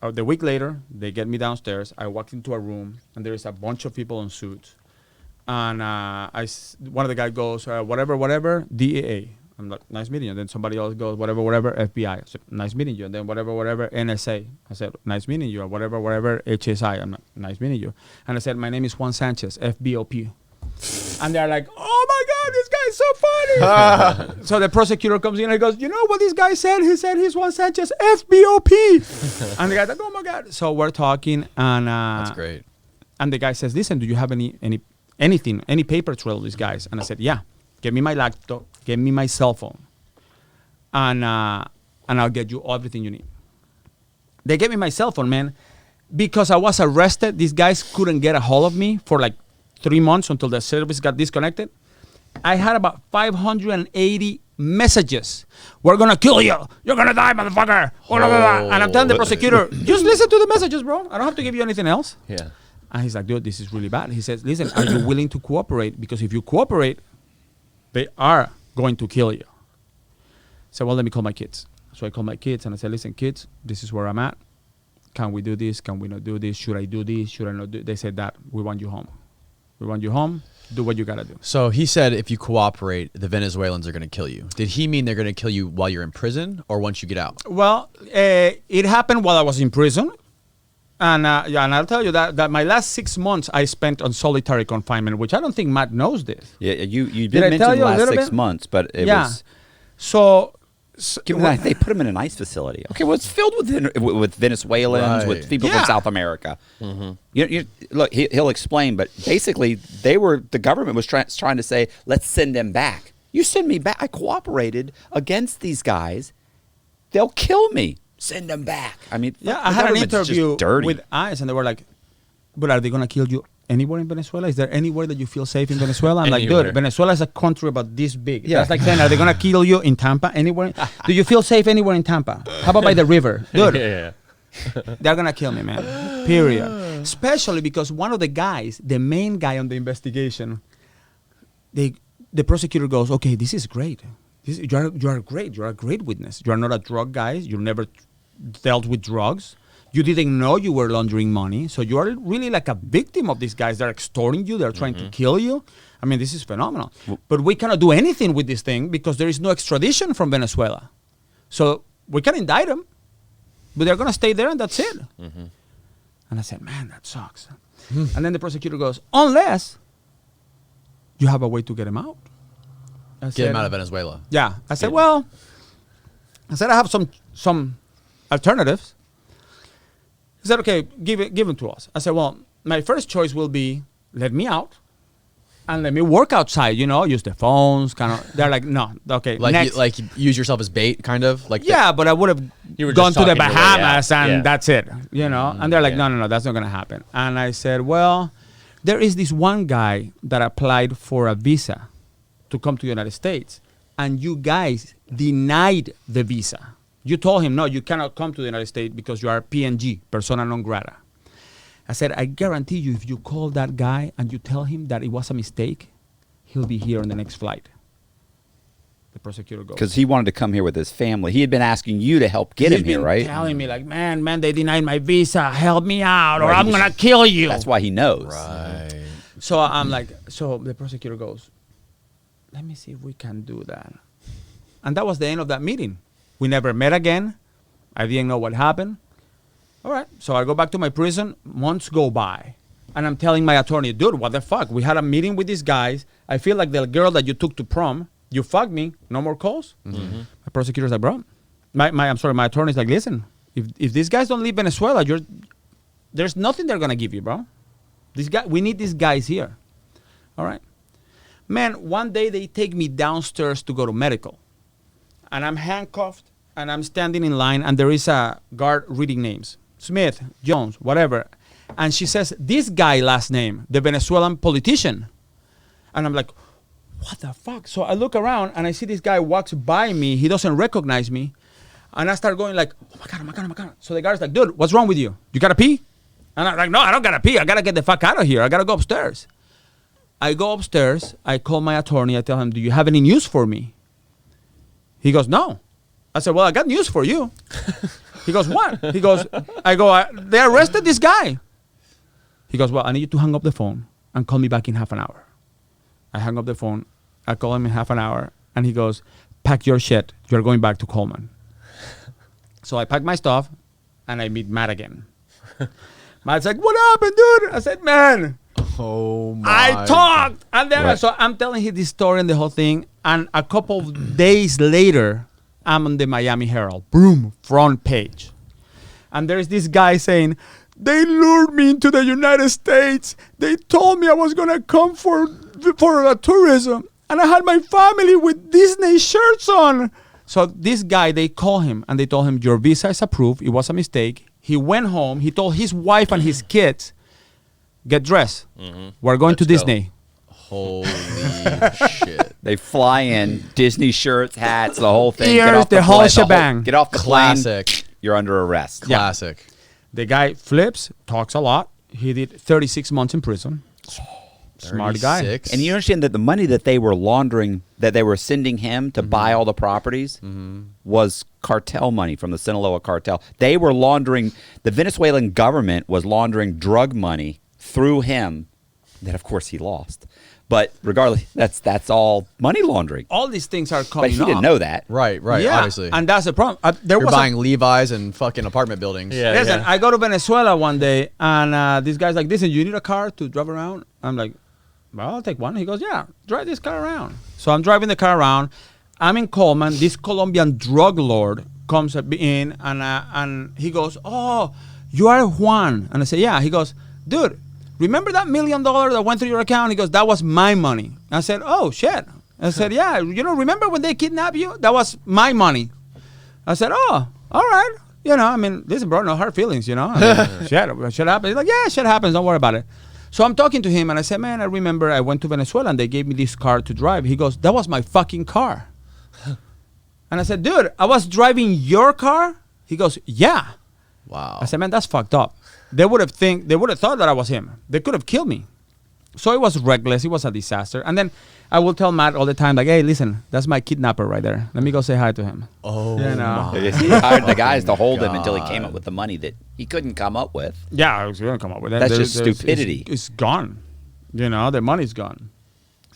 Speaker 2: the week later, they get me downstairs. I walk into a room, and there is a bunch of people in suits. And one of the guys goes, whatever, DEA. I'm like, "Nice meeting you." And then somebody else goes, whatever, FBI. I said, "Nice meeting you." And then whatever, NSA. I said, "Nice meeting you." Or whatever, HSI. I'm like, "Nice meeting you." And I said, "My name is Juan Sanchez, FBOP. And they're like, "Oh my God, this guy's so funny." So the prosecutor comes in and he goes, "You know what this guy said? He said he's Juan Sanchez, FBOP. And the guy's like, "Oh my God." So we're talking, and
Speaker 1: That's great.
Speaker 2: And the guy says, "Listen, do you have any paper trail of these guys?" And I said, "Yeah. Give me my laptop, give me my cell phone, and I'll get you everything you need." They gave me my cell phone, man, because I was arrested. These guys couldn't get a hold of me for like 3 months until the service got disconnected. I had about 580 messages. "We're gonna kill you. You're gonna die, motherfucker." And I'm telling the prosecutor, "Just listen to the messages, bro. I don't have to give you anything else."
Speaker 4: Yeah.
Speaker 2: And he's like, "Dude, this is really bad." He says, "Listen, are you willing to cooperate? Because if you cooperate, they are going to kill you." So, "Well, let me call my kids." So I called my kids and I said, "Listen, kids, this is where I'm at. Can we do this? Can we not do this? Should I do this? Should I not do?" They said, "That we want you home. We want you home. Do what you got to do."
Speaker 1: So he said if you cooperate, the Venezuelans are going to kill you. Did he mean they're going to kill you while you're in prison or once you get out?
Speaker 2: Well, it happened while I was in prison. And I'll tell you that my last 6 months I spent on solitary confinement, which I don't think Matt knows this.
Speaker 3: Yeah, you
Speaker 2: Did
Speaker 3: did
Speaker 2: I
Speaker 3: mention
Speaker 2: tell
Speaker 3: the
Speaker 2: you a
Speaker 3: last
Speaker 2: little
Speaker 3: 6
Speaker 2: bit?
Speaker 3: months, but it
Speaker 2: Yeah.
Speaker 3: was...
Speaker 2: So
Speaker 3: They put him in an ICE facility. Okay, well, it's filled with Venezuelans,
Speaker 1: Right.
Speaker 3: with people
Speaker 2: Yeah.
Speaker 3: from South America. Look, he'll explain, but basically, the government was trying to say, let's send them back. You send me back. I cooperated against these guys. They'll kill me. Send them back. I mean,
Speaker 2: Yeah,
Speaker 3: the
Speaker 2: I had an
Speaker 3: government's just
Speaker 2: interview
Speaker 3: dirty.
Speaker 2: with ICE, and they were like, "But are they gonna kill you anywhere in Venezuela? Is there anywhere that you feel safe in Venezuela?" I'm like,
Speaker 4: Anywhere.
Speaker 2: "Dude, Venezuela is a country about this big.
Speaker 3: Yeah.
Speaker 2: That's like saying, are they gonna kill you in Tampa? Anywhere? Do you feel safe anywhere in Tampa? How about by the river, dude?
Speaker 4: Yeah.
Speaker 2: They're gonna kill me, man. Period. Especially because one of the guys, the main guy on the investigation, the prosecutor goes, "Okay, this is great. You are great. You are a great witness. You are not a drug guy. You never dealt with drugs. You didn't know you were laundering money. So you are really like a victim of these guys. They're extorting you. They're trying to kill you. I mean, this is phenomenal. But we cannot do anything with this thing because there is no extradition from Venezuela. So we can indict them, but they're going to stay there and that's it." And I said, "Man, that sucks." And then the prosecutor goes, "Unless you have a way to get him out." I
Speaker 1: Get
Speaker 2: said,
Speaker 1: him out of Venezuela.
Speaker 2: Yeah. I said, "Well," I said, "I have some alternatives." He said, "Okay, give them to us." I said, "Well, my first choice will be let me out and let me work outside, use the phones, kind of." They're like, "No, okay, next."
Speaker 1: Like use yourself as bait, kind of like.
Speaker 2: Yeah, but I would have
Speaker 4: You were
Speaker 2: gone
Speaker 4: just
Speaker 2: to the
Speaker 4: talking your way out.
Speaker 2: Bahamas and
Speaker 4: Yeah.
Speaker 2: that's it, And they're like,
Speaker 4: Yeah.
Speaker 2: no, that's not going to happen. And I said, "Well, there is this one guy that applied for a visa to come to the United States, and you guys denied the visa. You told him, no, you cannot come to the United States because you are PNG, persona non grata." I said, "I guarantee you, if you call that guy and you tell him that it was a mistake, he'll be here on the next flight." The prosecutor goes,
Speaker 3: Because he wanted to come here with his family. He had been asking you to help get
Speaker 2: he's
Speaker 3: him here,
Speaker 2: been
Speaker 3: right?
Speaker 2: telling me like, man, they denied my visa. Help me out, or
Speaker 3: Right,
Speaker 2: I'm
Speaker 3: he was-
Speaker 2: gonna kill you.
Speaker 3: That's why he knows.
Speaker 1: Right.
Speaker 2: So I'm like, so the prosecutor goes, "Let me see if we can do that." And that was the end of that meeting. We never met again. I didn't know what happened. All right. So I go back to my prison. Months go by. And I'm telling my attorney, "Dude, what the fuck? We had a meeting with these guys. I feel like the girl that you took to prom, you fucked me. No more calls." My prosecutor's like, "Bro, my attorney's like, listen, if these guys don't leave Venezuela, there's nothing they're gonna give you, bro. We need these guys here." All right. Man, one day they take me downstairs to go to medical. And I'm handcuffed and I'm standing in line and there is a guard reading names. Smith, Jones, whatever. And she says, "This guy last name, the Venezuelan politician." And I'm like, what the fuck? So I look around and I see this guy walks by me. He doesn't recognize me. And I start going like, oh my God. So the guard's like, "Dude, what's wrong with you? You gotta pee?" And I'm like, "No, I don't gotta pee. I gotta get the fuck out of here. I gotta go upstairs." I go upstairs. I call my attorney. I tell him, "Do you have any news for me?" He goes, "No." I said, "Well, I got news for you." He goes, "What?" He goes, "They arrested this guy." He goes, "Well, I need you to hang up the phone and call me back in half an hour." I hang up the phone. I call him in half an hour. And he goes, "Pack your shit. You're going back to Coleman." So I pack my stuff and I meet Matt again. Matt's like, "What happened, dude?" I said, "Man,
Speaker 1: Oh my.
Speaker 2: I talked." And then,
Speaker 3: Right.
Speaker 2: so I'm telling him this story and the whole thing. And a couple of days later, I'm on the Miami Herald. Boom, front page. And there's this guy saying, "They lured me into the United States. They told me I was going to come for a tourism. And I had my family with Disney shirts on." So this guy, they call him and they told him, "Your visa is approved. It was a mistake." He went home. He told his wife and his kids, "Get dressed. We're going to
Speaker 4: Let's go."
Speaker 2: Disney."
Speaker 1: Holy shit.
Speaker 3: They fly in, Disney shirts, hats, the whole thing.
Speaker 2: Ears,
Speaker 3: Get off
Speaker 2: the whole
Speaker 3: plane,
Speaker 2: shebang.
Speaker 3: Get off the
Speaker 1: Classic.
Speaker 3: plane. You're under arrest.
Speaker 1: Classic.
Speaker 2: The guy flips, talks a lot. He did 36 months in prison. Smart guy.
Speaker 1: 36.
Speaker 3: And you understand that the money that they were laundering, that they were sending him to buy all the properties, was cartel money from the Sinaloa cartel. They were laundering, the Venezuelan government was laundering drug money through him that, of course, he lost. But regardless, that's all money laundering.
Speaker 2: All these things are
Speaker 3: But
Speaker 2: coming
Speaker 3: he didn't
Speaker 2: up.
Speaker 3: know that.
Speaker 1: Right,
Speaker 2: Yeah,
Speaker 1: obviously.
Speaker 2: and that's the problem. There
Speaker 1: You're
Speaker 2: was
Speaker 1: buying Levi's and fucking apartment buildings.
Speaker 4: Yeah.
Speaker 2: Listen, I go to Venezuela one day, and this guy's like, "Listen, you need a car to drive around?" I'm like, "Well, I'll take one." He goes, "Yeah, drive this car around." So I'm driving the car around, I'm in Coleman. This Colombian drug lord comes in and he goes, "Oh, you are Juan." And I say, "Yeah." He goes, "Dude, remember that $1 million that went through your account?" He goes, "That was my money." I said, "Oh, shit." I said, "Yeah, remember when they kidnapped you? That was my money." I said, "Oh, all right." I mean, listen, bro, no hard feelings, I mean, shit happens. He's like, "Yeah, shit happens. Don't worry about it." So I'm talking to him, and I said, "Man, I remember I went to Venezuela, and they gave me this car to drive." He goes, "That was my fucking car." And I said, "Dude, I was driving your car?" He goes, "Yeah."
Speaker 1: Wow.
Speaker 2: I said, "Man, that's fucked up." They would have thought that I was him. They could have killed me. So it was reckless. It was a disaster. And then I will tell Matt all the time, like, "Hey, listen, that's my kidnapper right there. Let me go say hi to him."
Speaker 1: Oh,
Speaker 3: He hired the guys to hold him until he came up with the money that he couldn't come up with.
Speaker 2: Yeah, I was going to come up with it.
Speaker 3: That's just stupidity.
Speaker 2: It's gone. The money's gone.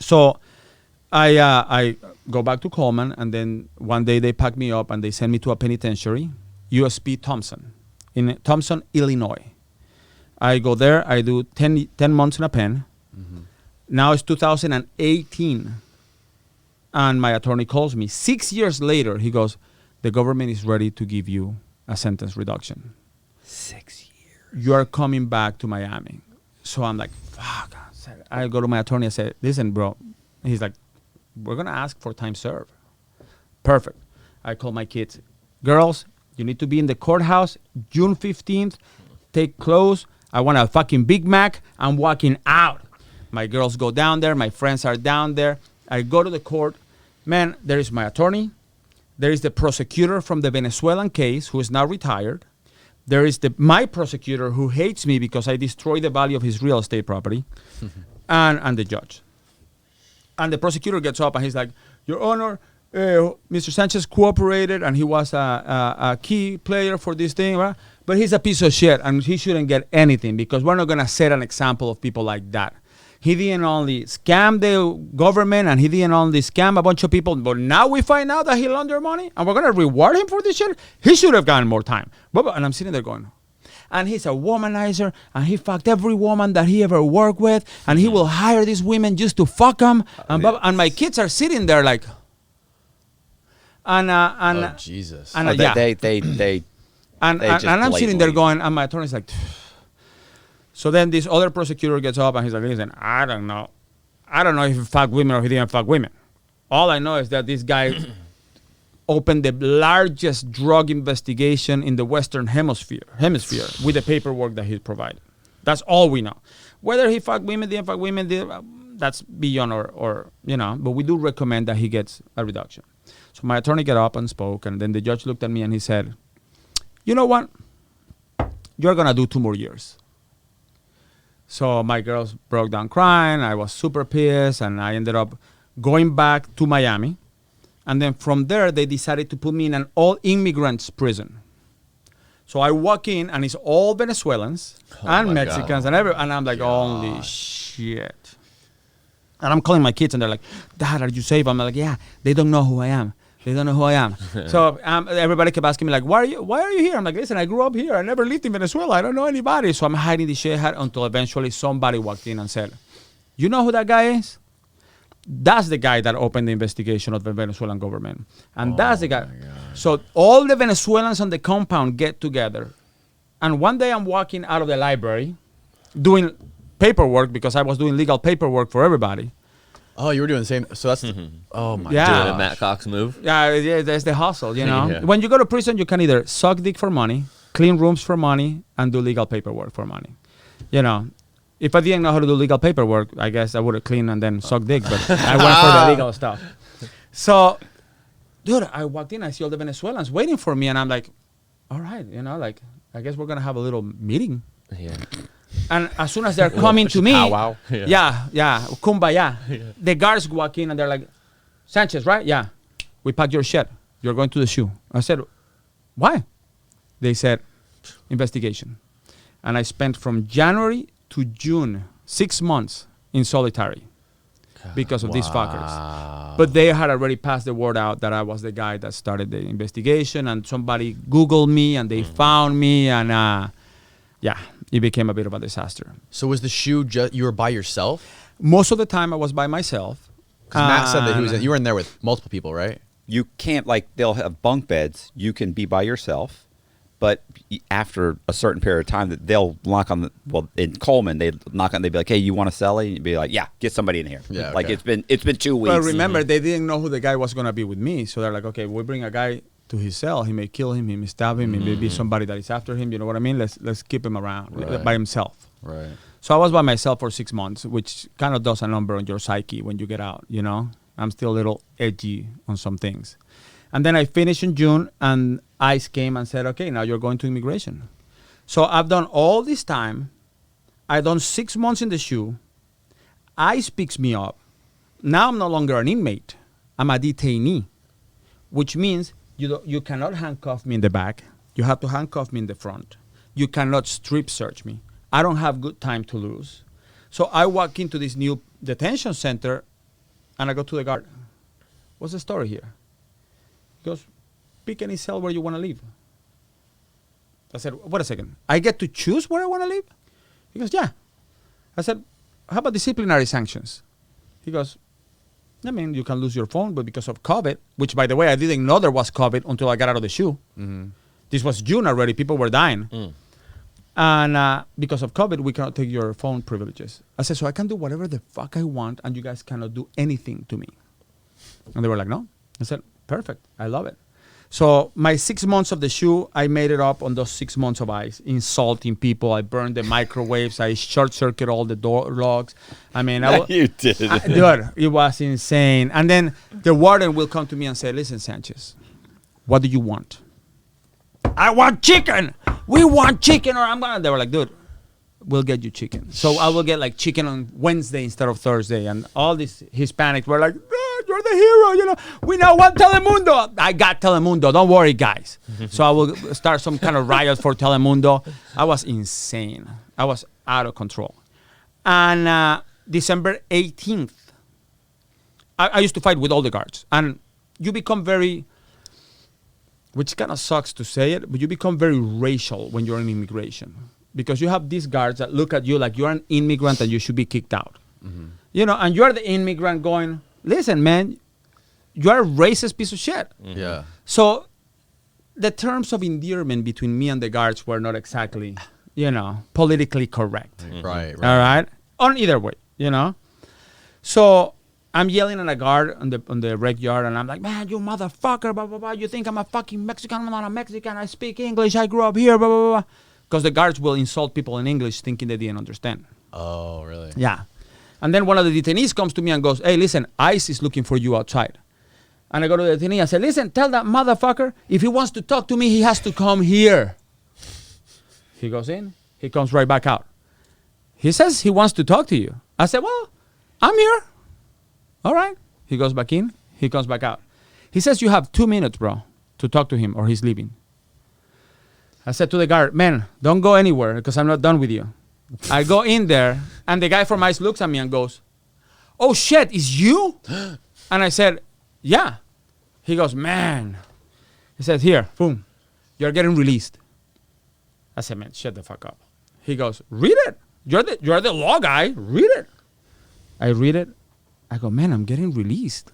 Speaker 2: So I go back to Coleman, and then one day they pack me up and they send me to a penitentiary, USP Thompson, in Thompson, Illinois. I go there. I do 10 months in a pen. Mm-hmm. Now it's 2018, and my attorney calls me 6 years later. He goes, "The government is ready to give you a sentence reduction.
Speaker 3: 6 years.
Speaker 2: You are coming back to Miami." So I'm like, fuck. I go to my attorney and say, "Listen, bro." He's like, "We're going to ask for time served." Perfect. I call my kids. "Girls, you need to be in the courthouse June 15th. Take clothes. I want a fucking Big Mac. I'm walking out." My girls go down there. My friends are down there. I go to the court. Man, there is my attorney. There is the prosecutor from the Venezuelan case who is now retired. There is my prosecutor who hates me because I destroyed the value of his real estate property, and the judge. And the prosecutor gets up and he's like, "Your Honor, Mr. Sanchez cooperated and he was a key player for this thing, right? But he's a piece of shit and he shouldn't get anything because we're not going to set an example of people like that. He didn't only scam the government and he didn't only scam a bunch of people, but now we find out that he laundered money and we're going to reward him for this shit? He should have gotten more time." And I'm sitting there going, "And he's a womanizer and he fucked every woman that he ever worked with and he will hire these women just to fuck them." And my kids are sitting there like,
Speaker 1: oh, Jesus.
Speaker 2: And I'm sitting there going, and my attorney's like, so then this other prosecutor gets up and he's like, "Listen, I don't know if he fucked women or if he didn't fuck women. All I know is that this guy opened the largest drug investigation in the Western Hemisphere with the paperwork that he provided. That's all we know. Whether he fucked women, didn't fuck women, that's beyond or but we do recommend that he gets a reduction." So my attorney got up and spoke, and then the judge looked at me and he said, "You know what? You're going to do 2 more years." So my girls broke down crying. I was super pissed, and I ended up going back to Miami. And then from there, they decided to put me in an all-immigrants prison. So I walk in, and it's all Venezuelans and Mexicans and and I'm like, holy shit. And I'm calling my kids, and they're like, "Dad, are you safe?" I'm like, "Yeah, they don't know who I am. They don't know who I am." So everybody kept asking me, like, why are you here? I'm like, "Listen, I grew up here. I never lived in Venezuela. I don't know anybody." So I'm hiding the shit until eventually somebody walked in and said, "You know who that guy is? That's the guy that opened the investigation of the Venezuelan government. And that's the guy." So all the Venezuelans on the compound get together. And one day I'm walking out of the library doing paperwork because I was doing legal paperwork for everybody.
Speaker 1: Oh, you were doing the same. So that's oh my
Speaker 2: Yeah.
Speaker 1: god.
Speaker 4: Doing a Matt Cox move.
Speaker 2: Yeah, that's the hustle,
Speaker 4: Yeah.
Speaker 2: When you go to prison, you can either suck dick for money, clean rooms for money, and do legal paperwork for money. If I didn't know how to do legal paperwork, I guess I would have cleaned and then sucked dick, but I went for the legal stuff. So, dude, I walked in, I see all the Venezuelans waiting for me, and I'm like, all right, I guess we're going to have a little meeting.
Speaker 4: Yeah.
Speaker 2: And as soon as they're coming to me,
Speaker 4: Wow.
Speaker 2: yeah, kumbaya. The guards walk in and they're like, "Sanchez, right? Yeah. We packed your shit. You're going to the SHU." I said, "Why?" They said, "Investigation." And I spent from January to June 6 months in solitary because of these fuckers. But they had already passed the word out that I was the guy that started the investigation, and somebody Googled me and they found me, and it became a bit of a disaster.
Speaker 1: So was the SHU you were by yourself?
Speaker 2: Most of the time I was by myself.
Speaker 1: Because Matt said that you were in there with multiple people, right?
Speaker 3: you can't, like, they'll have bunk beds. You can be by yourself, but after a certain period of time, that they'll knock on the, well, in Coleman, they knock on, they'd be like, hey, you want a cellie? And you'd be like, yeah, get somebody in here.
Speaker 1: Yeah,
Speaker 3: Like,
Speaker 1: okay.
Speaker 3: it's been 2 weeks.
Speaker 2: But remember, they didn't know who the guy was going to be with me. So they're like, okay, we bring a guy to his cell. He may kill him. He may stab him. He may be somebody that is after him. You know what I mean? Let's keep him around
Speaker 1: Right.
Speaker 2: by himself.
Speaker 1: Right.
Speaker 2: So I was by myself for 6 months, which kind of does a number on your psyche when you get out, you know? I'm still a little edgy on some things. And then I finished in June, and ICE came and said, okay, now you're going to immigration. So I've done all this time. I've done 6 months in the SHU. ICE picks me up. Now I'm no longer an inmate. I'm a detainee, which means you cannot handcuff me in the back. You have to handcuff me in the front. You cannot strip search me. I don't have good time to lose. So I walk into this new detention center, and I go to the guard. What's the story here? He goes, pick any cell where you want to live. I said, wait a second. I get to choose where I want to live? He goes, yeah. I said, how about disciplinary sanctions? He goes, I mean, you can lose your phone, but because of COVID, which, by the way, I didn't know there was COVID until I got out of the SHU. This was June already. People were dying. And because of COVID, we cannot take your phone privileges. I said, so I can do whatever the fuck I want, and you guys cannot do anything to me. And they were like, no. I said, perfect. I love it. So my 6 months of the SHU, I made it up on those 6 months of ICE, insulting people. I burned the microwaves. I short circuit all the door logs. I mean,
Speaker 3: You did.
Speaker 2: dude, it was insane. And then the warden will come to me and say, listen, Sanchez, what do you want? I want chicken. We want chicken, or I'm gonna. They were like, dude, we'll get you chicken. So I will get like chicken on Wednesday instead of Thursday. And all these Hispanics were like, oh, you're the hero, you know. We now want Telemundo. I got Telemundo. Don't worry, guys. So I will start some kind of riot for Telemundo. I was insane. I was out of control. And December 18th, I used to fight with all the guards. And you become very, which kind of sucks to say it, but you become very racial when you're in immigration. Because you have these guards that look at you like you're an immigrant and you should be kicked out. You know, and you're the immigrant going, listen, man, you're a racist piece of shit.
Speaker 1: Yeah.
Speaker 2: So the terms of endearment between me and the guards were not exactly, you know, politically correct.
Speaker 1: Right.
Speaker 2: All right? On either way, you know? So I'm yelling at a guard on the rec yard, and I'm like, man, you motherfucker, blah, blah, blah. You think I'm a fucking Mexican? I'm not a Mexican. I speak English. I grew up here, blah, blah, blah. Because the guards will insult people in English thinking they didn't understand.
Speaker 1: Oh, really?
Speaker 2: Yeah. And then one of the detainees comes to me and goes, hey, listen, ICE is looking for you outside. And I go to the detainee. I said, listen, tell that motherfucker if he wants to talk to me, he has to come here. He goes in. He comes right back out. He says he wants to talk to you. I said, well, I'm here. All right. He goes back in. He comes back out. He says, you have 2 minutes, bro, to talk to him or he's leaving. I said to the guard, man, don't go anywhere because I'm not done with you. I go in there, and the guy from ICE looks at me and goes, oh, shit, it's you? And I said, yeah. He goes, man. He said, here, boom, you're getting released. I said, man, shut the fuck up. He goes, read it. You're the law guy. Read it. I read it. I go, man, I'm getting released.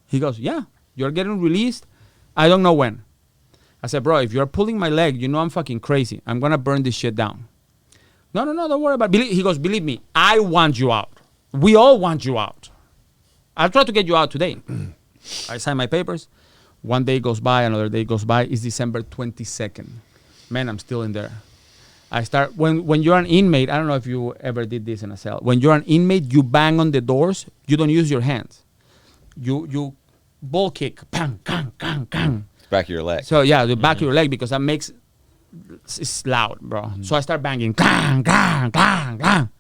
Speaker 2: He goes, yeah, you're getting released. I don't know when. I said, bro, if you're pulling my leg, you know I'm fucking crazy. I'm going to burn this shit down. No, don't worry about it. He goes, believe me, I want you out. We all want you out. I'll try to get you out today. I sign my papers. One day goes by, another day goes by. It's December 22nd. Man, I'm still in there. I start, when you're an inmate, I don't know if you ever did this in a cell. When you're an inmate, you bang on the doors. You don't use your hands. You ball kick. Bang, bang, bang, bang.
Speaker 3: Back of your leg.
Speaker 2: So yeah, the back of your leg, because that makes it's loud, bro. So I start banging, clang, clang, clang, clang.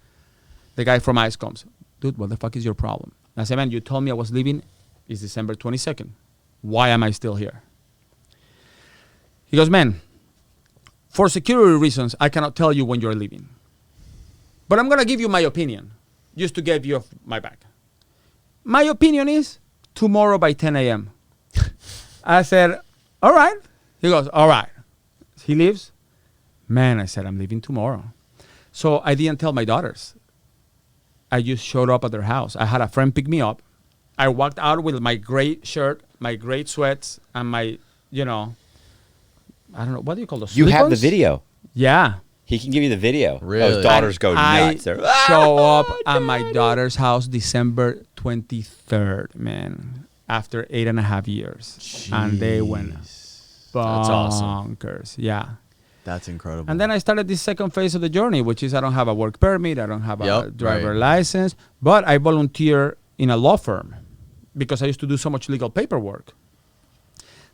Speaker 2: The guy from ICE comes, dude, what the fuck is your problem? And I said, man, you told me I was leaving. It's December 22nd. Why am I still here? He goes, man, for security reasons, I cannot tell you when you're leaving. But I'm gonna give you my opinion, just to get you off my back. My opinion is tomorrow by 10 a.m. I said, all right. He goes, all right. He leaves. Man, I said, I'm leaving tomorrow. So I didn't tell my daughters. I just showed up at their house. I had a friend pick me up. I walked out with my gray shirt, my great sweats, and my, I don't know, what do you call those?
Speaker 3: You have the
Speaker 2: slip-ons?
Speaker 3: video.
Speaker 2: Yeah.
Speaker 3: He can give you the video.
Speaker 1: Really?
Speaker 3: Those daughters go nuts.
Speaker 2: I
Speaker 3: They're, "Ah!"
Speaker 2: show up at my daughter's house December 23rd, man, after 8.5 years. And they went
Speaker 4: awesome.
Speaker 2: bonkers. Yeah.
Speaker 1: That's incredible.
Speaker 2: And then I started this second phase of the journey, which is I don't have a work permit, I don't have a driver license, but I volunteer in a law firm because I used to do so much legal paperwork.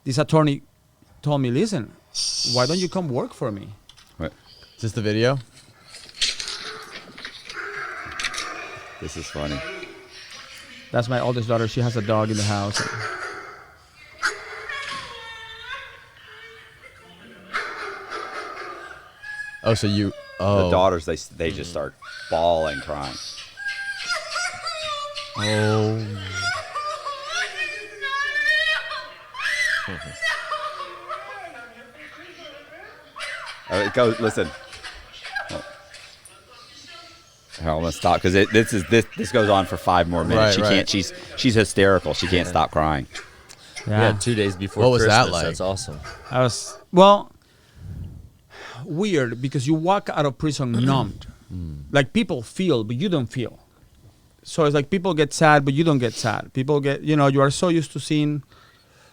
Speaker 2: This attorney told me, listen, why don't you come work for me?
Speaker 3: What?
Speaker 1: Is this the video?
Speaker 3: This is funny.
Speaker 2: That's my oldest daughter. She has a dog in the house.
Speaker 1: Oh, so you... Oh.
Speaker 3: The daughters, they just start bawling, crying.
Speaker 1: Oh.
Speaker 3: Go, listen. Oh. I'm gonna stop because this goes on for 5 more minutes. She can't. She's hysterical. She can't stop crying.
Speaker 4: Yeah, 2 days before
Speaker 1: What was
Speaker 4: Christmas.
Speaker 1: that like?
Speaker 4: That's awesome.
Speaker 2: I was, weird because you walk out of prison numbed. Like people feel, but you don't feel. So it's like people get sad, but you don't get sad. People get, you are so used to seeing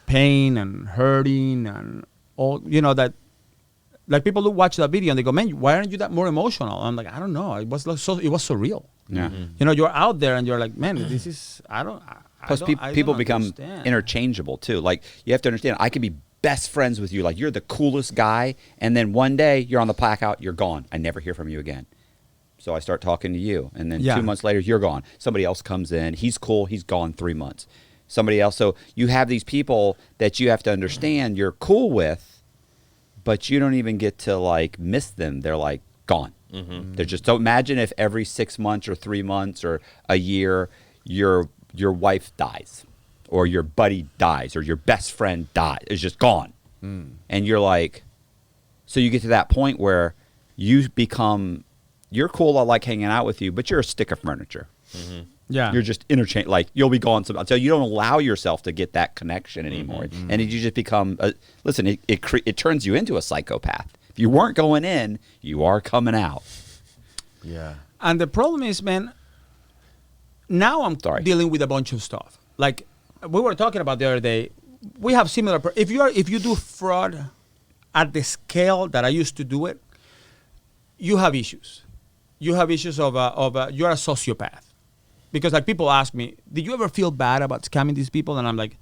Speaker 2: pain and hurting and all, that. Like people who watch that video and they go, man, why aren't you that more emotional? I'm like, I don't know. It was like it was surreal.
Speaker 3: Yeah.
Speaker 2: You're out there and you're like, man, this is,
Speaker 3: Plus, people become interchangeable too. Like you have to understand, I could be best friends with you. Like you're the coolest guy, and then one day you're on the blackout, you're gone. I never hear from you again. So I start talking to you, and then 2 months later you're gone. Somebody else comes in. He's cool. He's gone 3 months. Somebody else. So you have these people that you have to understand you're cool with, but you don't even get to like miss them. They're like gone. They're just. So imagine if every 6 months or 3 months or a year your wife dies, or your buddy dies, or your best friend dies. It's just gone. And you're like, so you get to that point where you become, you're cool, I like hanging out with you, but you're a stick of furniture.
Speaker 2: Yeah.
Speaker 3: You're just interchange, like you'll be gone. So you don't allow yourself to get that connection anymore. And you just become, listen, it turns you into a psychopath. If you weren't going in, you are coming out.
Speaker 1: Yeah.
Speaker 2: And the problem is, man, now I'm dealing with a bunch of stuff. Like we were talking about the other day, we have similar. If you do fraud at the scale that I used to do it, you have issues. You have issues of you're a sociopath, because like people ask me, did you ever feel bad about scamming these people? And I'm like,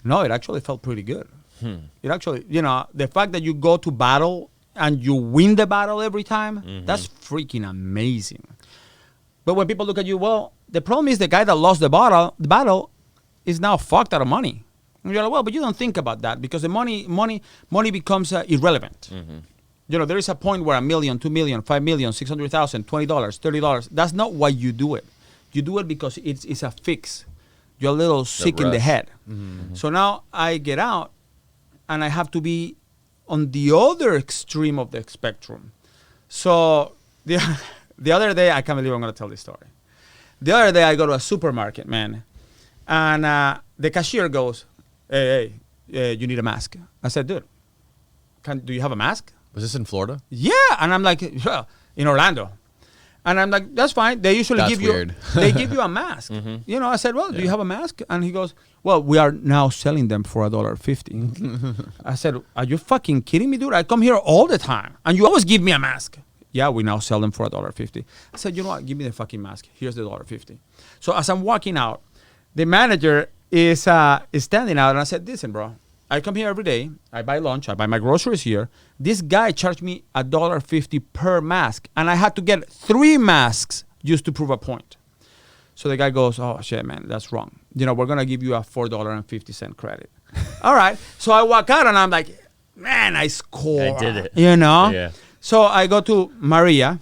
Speaker 2: no, it actually felt pretty good. It actually, the fact that you go to battle and you win the battle every time, that's freaking amazing. But when people look at you, well, the problem is the guy that lost the battle is now fucked out of money. And you're like, well, but you don't think about that because the money becomes irrelevant. There is a point where $1 million, $2 million, $5 million, $600,000, $20, $30, that's not why you do it. You do it because it's a fix. You're a little sick in the head. So now I get out and I have to be on the other extreme of the spectrum. So the other day, I can't believe I'm going to tell this story. The other day, I go to a supermarket, man, and the cashier goes, hey, you need a mask. I said, dude, do you have a mask?
Speaker 1: Was this in Florida?
Speaker 2: Yeah. And I'm like, in Orlando. And I'm like, that's fine. They usually give you a mask. I said, well, do you have a mask? And he goes, well, we are now selling them for $1.50. I said, are you fucking kidding me, dude? I come here all the time, and you always give me a mask. Yeah, we now sell them for $1.50. I said, you know what? Give me the fucking mask. Here's the $1.50. So as I'm walking out, the manager is standing out, and I said, listen, bro, I come here every day. I buy lunch. I buy my groceries here. This guy charged me $1.50 per mask, and I had to get 3 masks just to prove a point. So the guy goes, oh, shit, man, that's wrong. We're going to give you a $4.50 credit. All right. So I walk out, and I'm like, man, I scored.
Speaker 4: I did it.
Speaker 2: Yeah. So I go to Maria,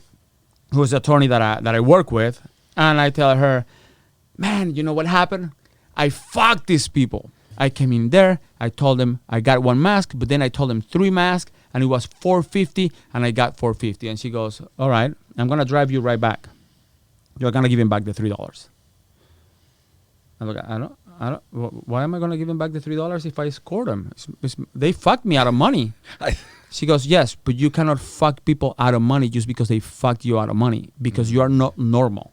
Speaker 2: who's the attorney that I work with, and I tell her, man, you know what happened? I fucked these people. I came in there. I told them I got 1 mask, but then I told them 3 masks, and it was $4.50, and I got $4.50. And she goes, all right, I'm going to drive you right back. You're going to give him back the $3. I'm like, why am I going to give them back the $3 if I score them? They fucked me out of money. She goes, yes, but you cannot fuck people out of money just because they fucked you out of money, because you are not normal.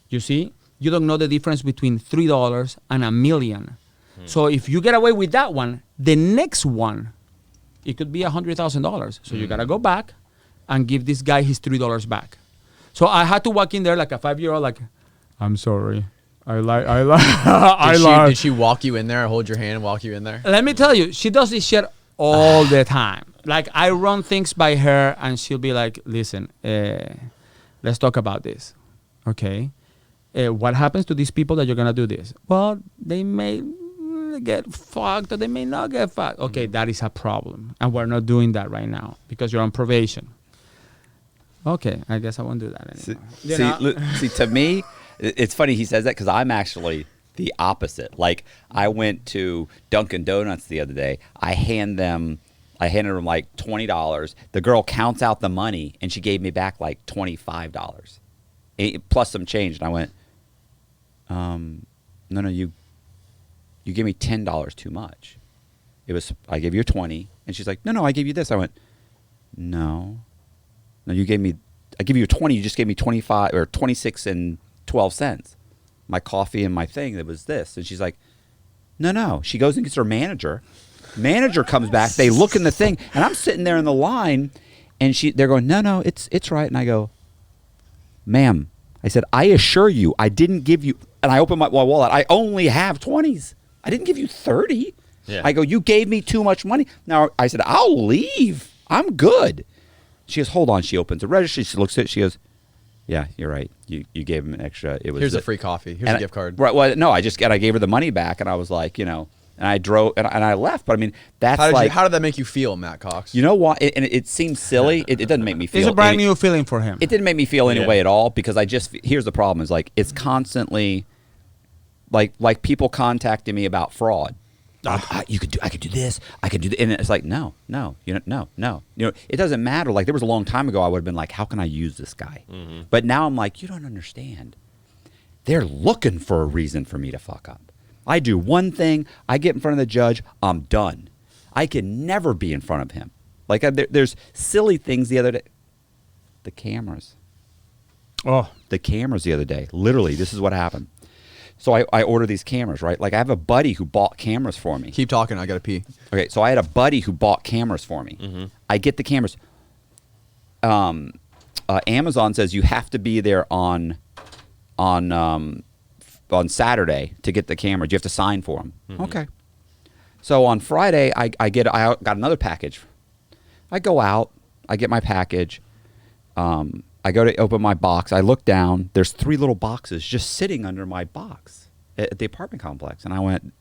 Speaker 2: You see? You don't know the difference between $3 and $1 million. So if you get away with that one, the next one, it could be $100,000. So you got to go back and give this guy his $3 back. So I had to walk in there like a 5-year-old, like, I'm sorry. I lied.
Speaker 1: Did she walk you in there, hold your hand and walk you in there?
Speaker 2: Let me tell you, she does this shit all the time. Like, I run things by her, and she'll be like, listen, let's talk about this. Okay? What happens to these people that you're going to do this? Well, they may get fucked or they may not get fucked. Okay, that is a problem. And we're not doing that right now because you're on probation. Okay, I guess I won't do that anymore.
Speaker 3: See, to me, it's funny he says that because I'm actually the opposite. Like, I went to Dunkin' Donuts the other day. I handed them like $20. The girl counts out the money, and she gave me back like $25 plus some change. And I went, no, you gave me $10 too much. I gave you 20, and she's like, no, I gave you this. I went, no, I give you 20. You just gave me 25 or 26 and 12 cents. My coffee and my thing, that was this. And she's like, no. She goes and gets her manager. Manager comes back. They look in the thing, and I'm sitting there in the line, and they're going, no, it's right. And I go, ma'am, I said, I assure you, I didn't give you, and I opened my wallet. I only have 20s. I didn't give you 30.
Speaker 4: Yeah.
Speaker 3: I go, you gave me too much money. Now, I said, I'll leave. I'm good. She goes, hold on. She opens the registry. She looks at it. She goes, yeah, you're right. You gave him an extra. It was
Speaker 1: Here's a free coffee. Here's a gift card.
Speaker 3: Right. Well, no, I gave her the money back, and I was like, and I drove, and I left. But I mean, that's
Speaker 1: how did that make you feel, Matt Cox?
Speaker 3: You know what? And it seems silly. It doesn't make me feel.
Speaker 2: It's a brand new feeling for him.
Speaker 3: It didn't make me feel any way at all, because here's the problem is, like, it's constantly like people contacting me about fraud. I could do this. I could do that. And it's like, no. No. It doesn't matter. Like, there was a long time ago, I would have been like, how can I use this guy? Mm-hmm. But now I'm like, you don't understand. They're looking for a reason for me to fuck up. I do one thing. I get in front of the judge. I'm done. I can never be in front of him. Like, there's silly things the other day. The cameras.
Speaker 2: Oh.
Speaker 3: The cameras the other day. Literally, this is what happened. So I order these cameras, right? Like, I have a buddy who bought cameras for me.
Speaker 1: Keep talking. I got to pee.
Speaker 3: Okay, so I had a buddy who bought cameras for me. Mm-hmm. I get the cameras. Amazon says you have to be there on Saturday to get the cameras. You have to sign for them. Mm-hmm. Okay. So on Friday, I got another package. I go out. I get my package. I go to open my box. I look down. There's 3 little boxes just sitting under my box at the apartment complex. And I went,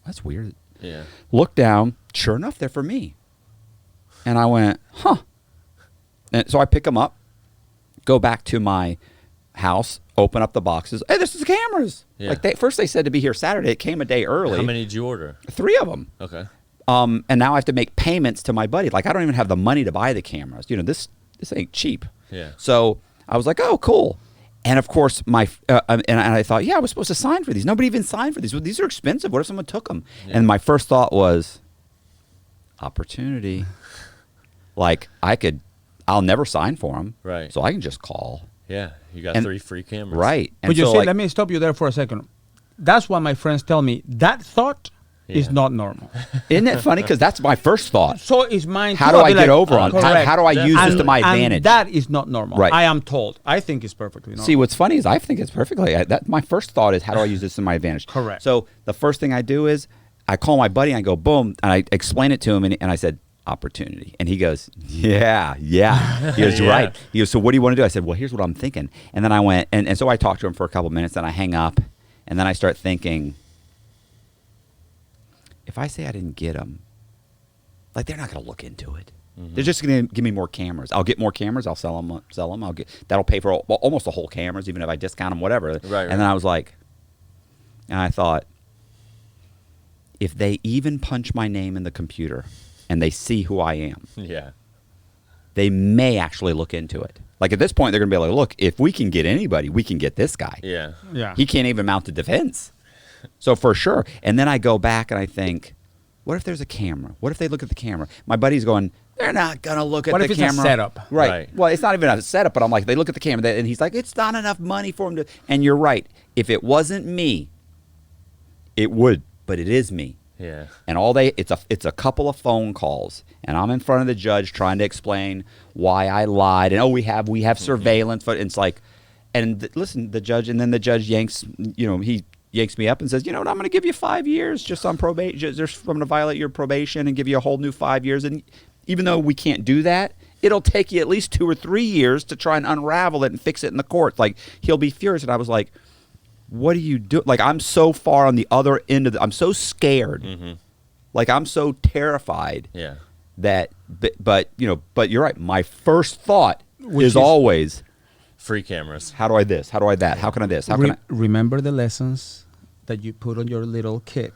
Speaker 3: that's weird.
Speaker 4: Yeah.
Speaker 3: Look down. Sure enough, they're for me. And I went, huh. And so I pick them up, go back to my house, open up the boxes. Hey, this is the cameras.
Speaker 4: Yeah.
Speaker 3: Like, first they said to be here Saturday. It came a day early.
Speaker 4: How many did you order?
Speaker 3: 3 of them.
Speaker 4: Okay.
Speaker 3: And now I have to make payments to my buddy. Like, I don't even have the money to buy the cameras. This ain't cheap.
Speaker 4: Yeah.
Speaker 3: So I was like, oh, cool. And of course, and I thought, yeah, I was supposed to sign for these. Nobody even signed for these. Well, these are expensive. What if someone took them? Yeah. And my first thought was, opportunity. Like, I'll never sign for them.
Speaker 4: Right.
Speaker 3: So I can just call.
Speaker 4: Yeah. You got 3 free cameras.
Speaker 3: Right.
Speaker 2: But you see, let me stop you there for a second. That's why my friends tell me that thought is not normal.
Speaker 3: Isn't it funny? Because that's my first thought.
Speaker 2: So is mine.
Speaker 3: How do I get over on? How do I use this to my advantage?
Speaker 2: And that is not normal.
Speaker 3: Right.
Speaker 2: I am told. I think it's perfectly normal.
Speaker 3: See, what's funny is I think it's perfectly. My first thought is, how do I use this to my advantage?
Speaker 2: Correct.
Speaker 3: So the first thing I do is I call my buddy and I go, boom, and I explain it to him, and I said, opportunity. And he goes, yeah. He goes,
Speaker 4: Yeah.
Speaker 3: right. He goes, so what do you want to do? I said, well, here's what I'm thinking. And then I went, and so I talked to him for a couple of minutes, then I hang up, and then I start thinking, if I say I didn't get them, like, they're not going to look into it. Mm-hmm. They're just going to give me more cameras. I'll get more cameras. I'll sell them. That'll pay for almost the whole cameras, even if I discount them, whatever.
Speaker 4: Right.
Speaker 3: And then I was like, and I thought, if they even punch my name in the computer and they see who I am,
Speaker 4: yeah,
Speaker 3: they may actually look into it. Like, at this point, they're going to be like, look, if we can get anybody, we can get this guy.
Speaker 4: Yeah.
Speaker 2: Yeah.
Speaker 3: He can't even mount a defense. So for sure. And then I go back and I think, what if there's a camera? What if they look at the camera? My buddy's going, they're not going to look at
Speaker 2: What
Speaker 3: the
Speaker 2: if it's
Speaker 3: camera.
Speaker 2: a setup?
Speaker 3: Right. Well, it's not even a setup, but I'm like, they look at the camera, and he's like, it's not enough money for him to. And you're right. If it wasn't me, it would, but it is me.
Speaker 4: Yeah.
Speaker 3: And it's a couple of phone calls, and I'm in front of the judge trying to explain why I lied, and we have surveillance, but it's like, listen, the judge yanks, he yanks me up and says, you know what, I'm going to give you 5 years just on probation, just from to violate your probation and give you a whole new 5 years, and even though we can't do that, it'll take you at least 2 or 3 years to try and unravel it and fix it in the courts. Like, he'll be furious, and I was like, what do you do? Like, I'm so far on the other end of I'm so scared.
Speaker 4: Mm-hmm.
Speaker 3: Like, I'm so terrified.
Speaker 4: Yeah.
Speaker 3: That, but you're right. My first thought is always
Speaker 4: free cameras.
Speaker 3: How do I this? How do I that? How can I this? How can I?
Speaker 2: Remember the lessons that you put on your little kit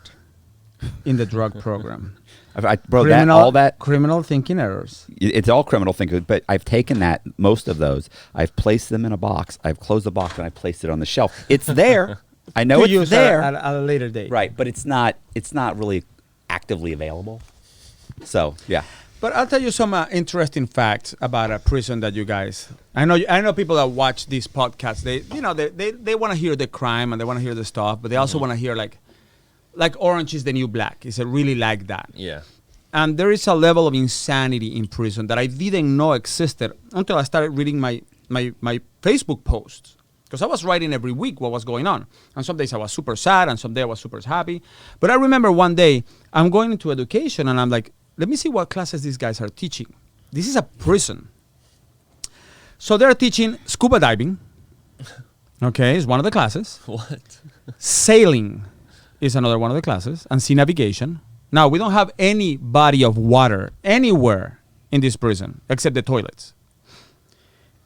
Speaker 2: in the drug program.
Speaker 3: All that
Speaker 2: criminal thinking errors.
Speaker 3: It's all criminal thinking, but I've taken most of those. I've placed them in a box. I've closed the box and I placed it on the shelf. It's there. I know it's there
Speaker 2: at a later date.
Speaker 3: Right, but it's not really actively available. So yeah.
Speaker 2: But I'll tell you some interesting facts about a prison that you guys. I know people that watch these podcasts. They want to hear the crime and they want to hear the stuff, but they also want to hear like Orange is the New Black. It's really like that.
Speaker 4: Yeah.
Speaker 2: And there is a level of insanity in prison that I didn't know existed until I started reading my Facebook posts. Because I was writing every week what was going on. And some days I was super sad and some days I was super happy. But I remember one day I'm going into education and I'm like, let me see what classes these guys are teaching. This is a prison. So they're teaching scuba diving. Okay, is one of the classes.
Speaker 4: What?
Speaker 2: Sailing is another one of the classes. And sea navigation. Now, we don't have any body of water anywhere in this prison except the toilets.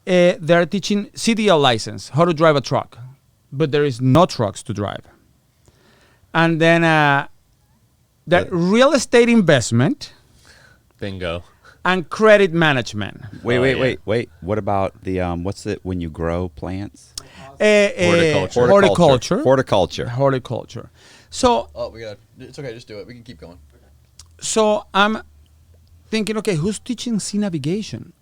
Speaker 2: They're teaching CDL license, how to drive a truck. But there is no trucks to drive. And then the real estate investment.
Speaker 4: Bingo.
Speaker 2: And credit management.
Speaker 3: Wait. What about the what's it when you grow plants?
Speaker 2: Horticulture. So
Speaker 1: it's okay, just do it. We can keep going.
Speaker 2: So I'm thinking, okay, who's teaching sea navigation?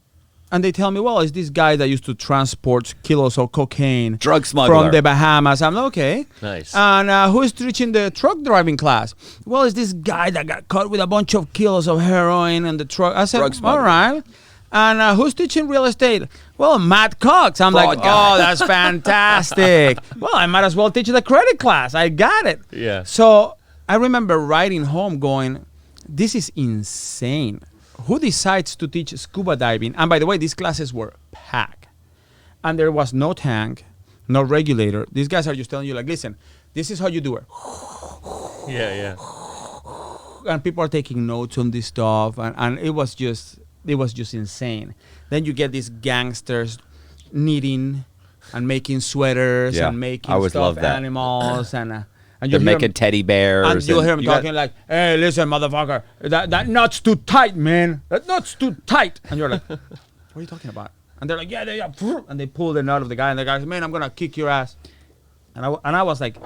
Speaker 2: And they tell me, well, it's this guy that used to transport kilos of cocaine
Speaker 3: drug smuggler
Speaker 2: from the Bahamas. I'm like, okay.
Speaker 4: Nice.
Speaker 2: And who is teaching the truck driving class? Well, it's this guy that got caught with a bunch of kilos of heroin in the truck. I said, all right. And who's teaching real estate? Well, Matt Cox. I'm like, oh, that's fantastic. Well, I might as well teach the credit class. I got it.
Speaker 4: Yeah.
Speaker 2: So I remember writing home going, this is insane. Who decides to teach scuba diving? And by the way, these classes were packed. And there was no tank, no regulator. These guys are just telling you, like, listen, this is how you do it.
Speaker 4: Yeah.
Speaker 2: And people are taking notes on this stuff. And it was just insane. Then you get these gangsters knitting and making sweaters and making stuffed animals. And
Speaker 3: they're making teddy bears.
Speaker 2: And you'll hear them talking like, hey, listen, motherfucker, that nut's too tight, man. That nut's too tight. And you're like, what are you talking about? And they're like, yeah. And they pull the nut of the guy. And the guy says, man, I'm going to kick your ass. And I was like,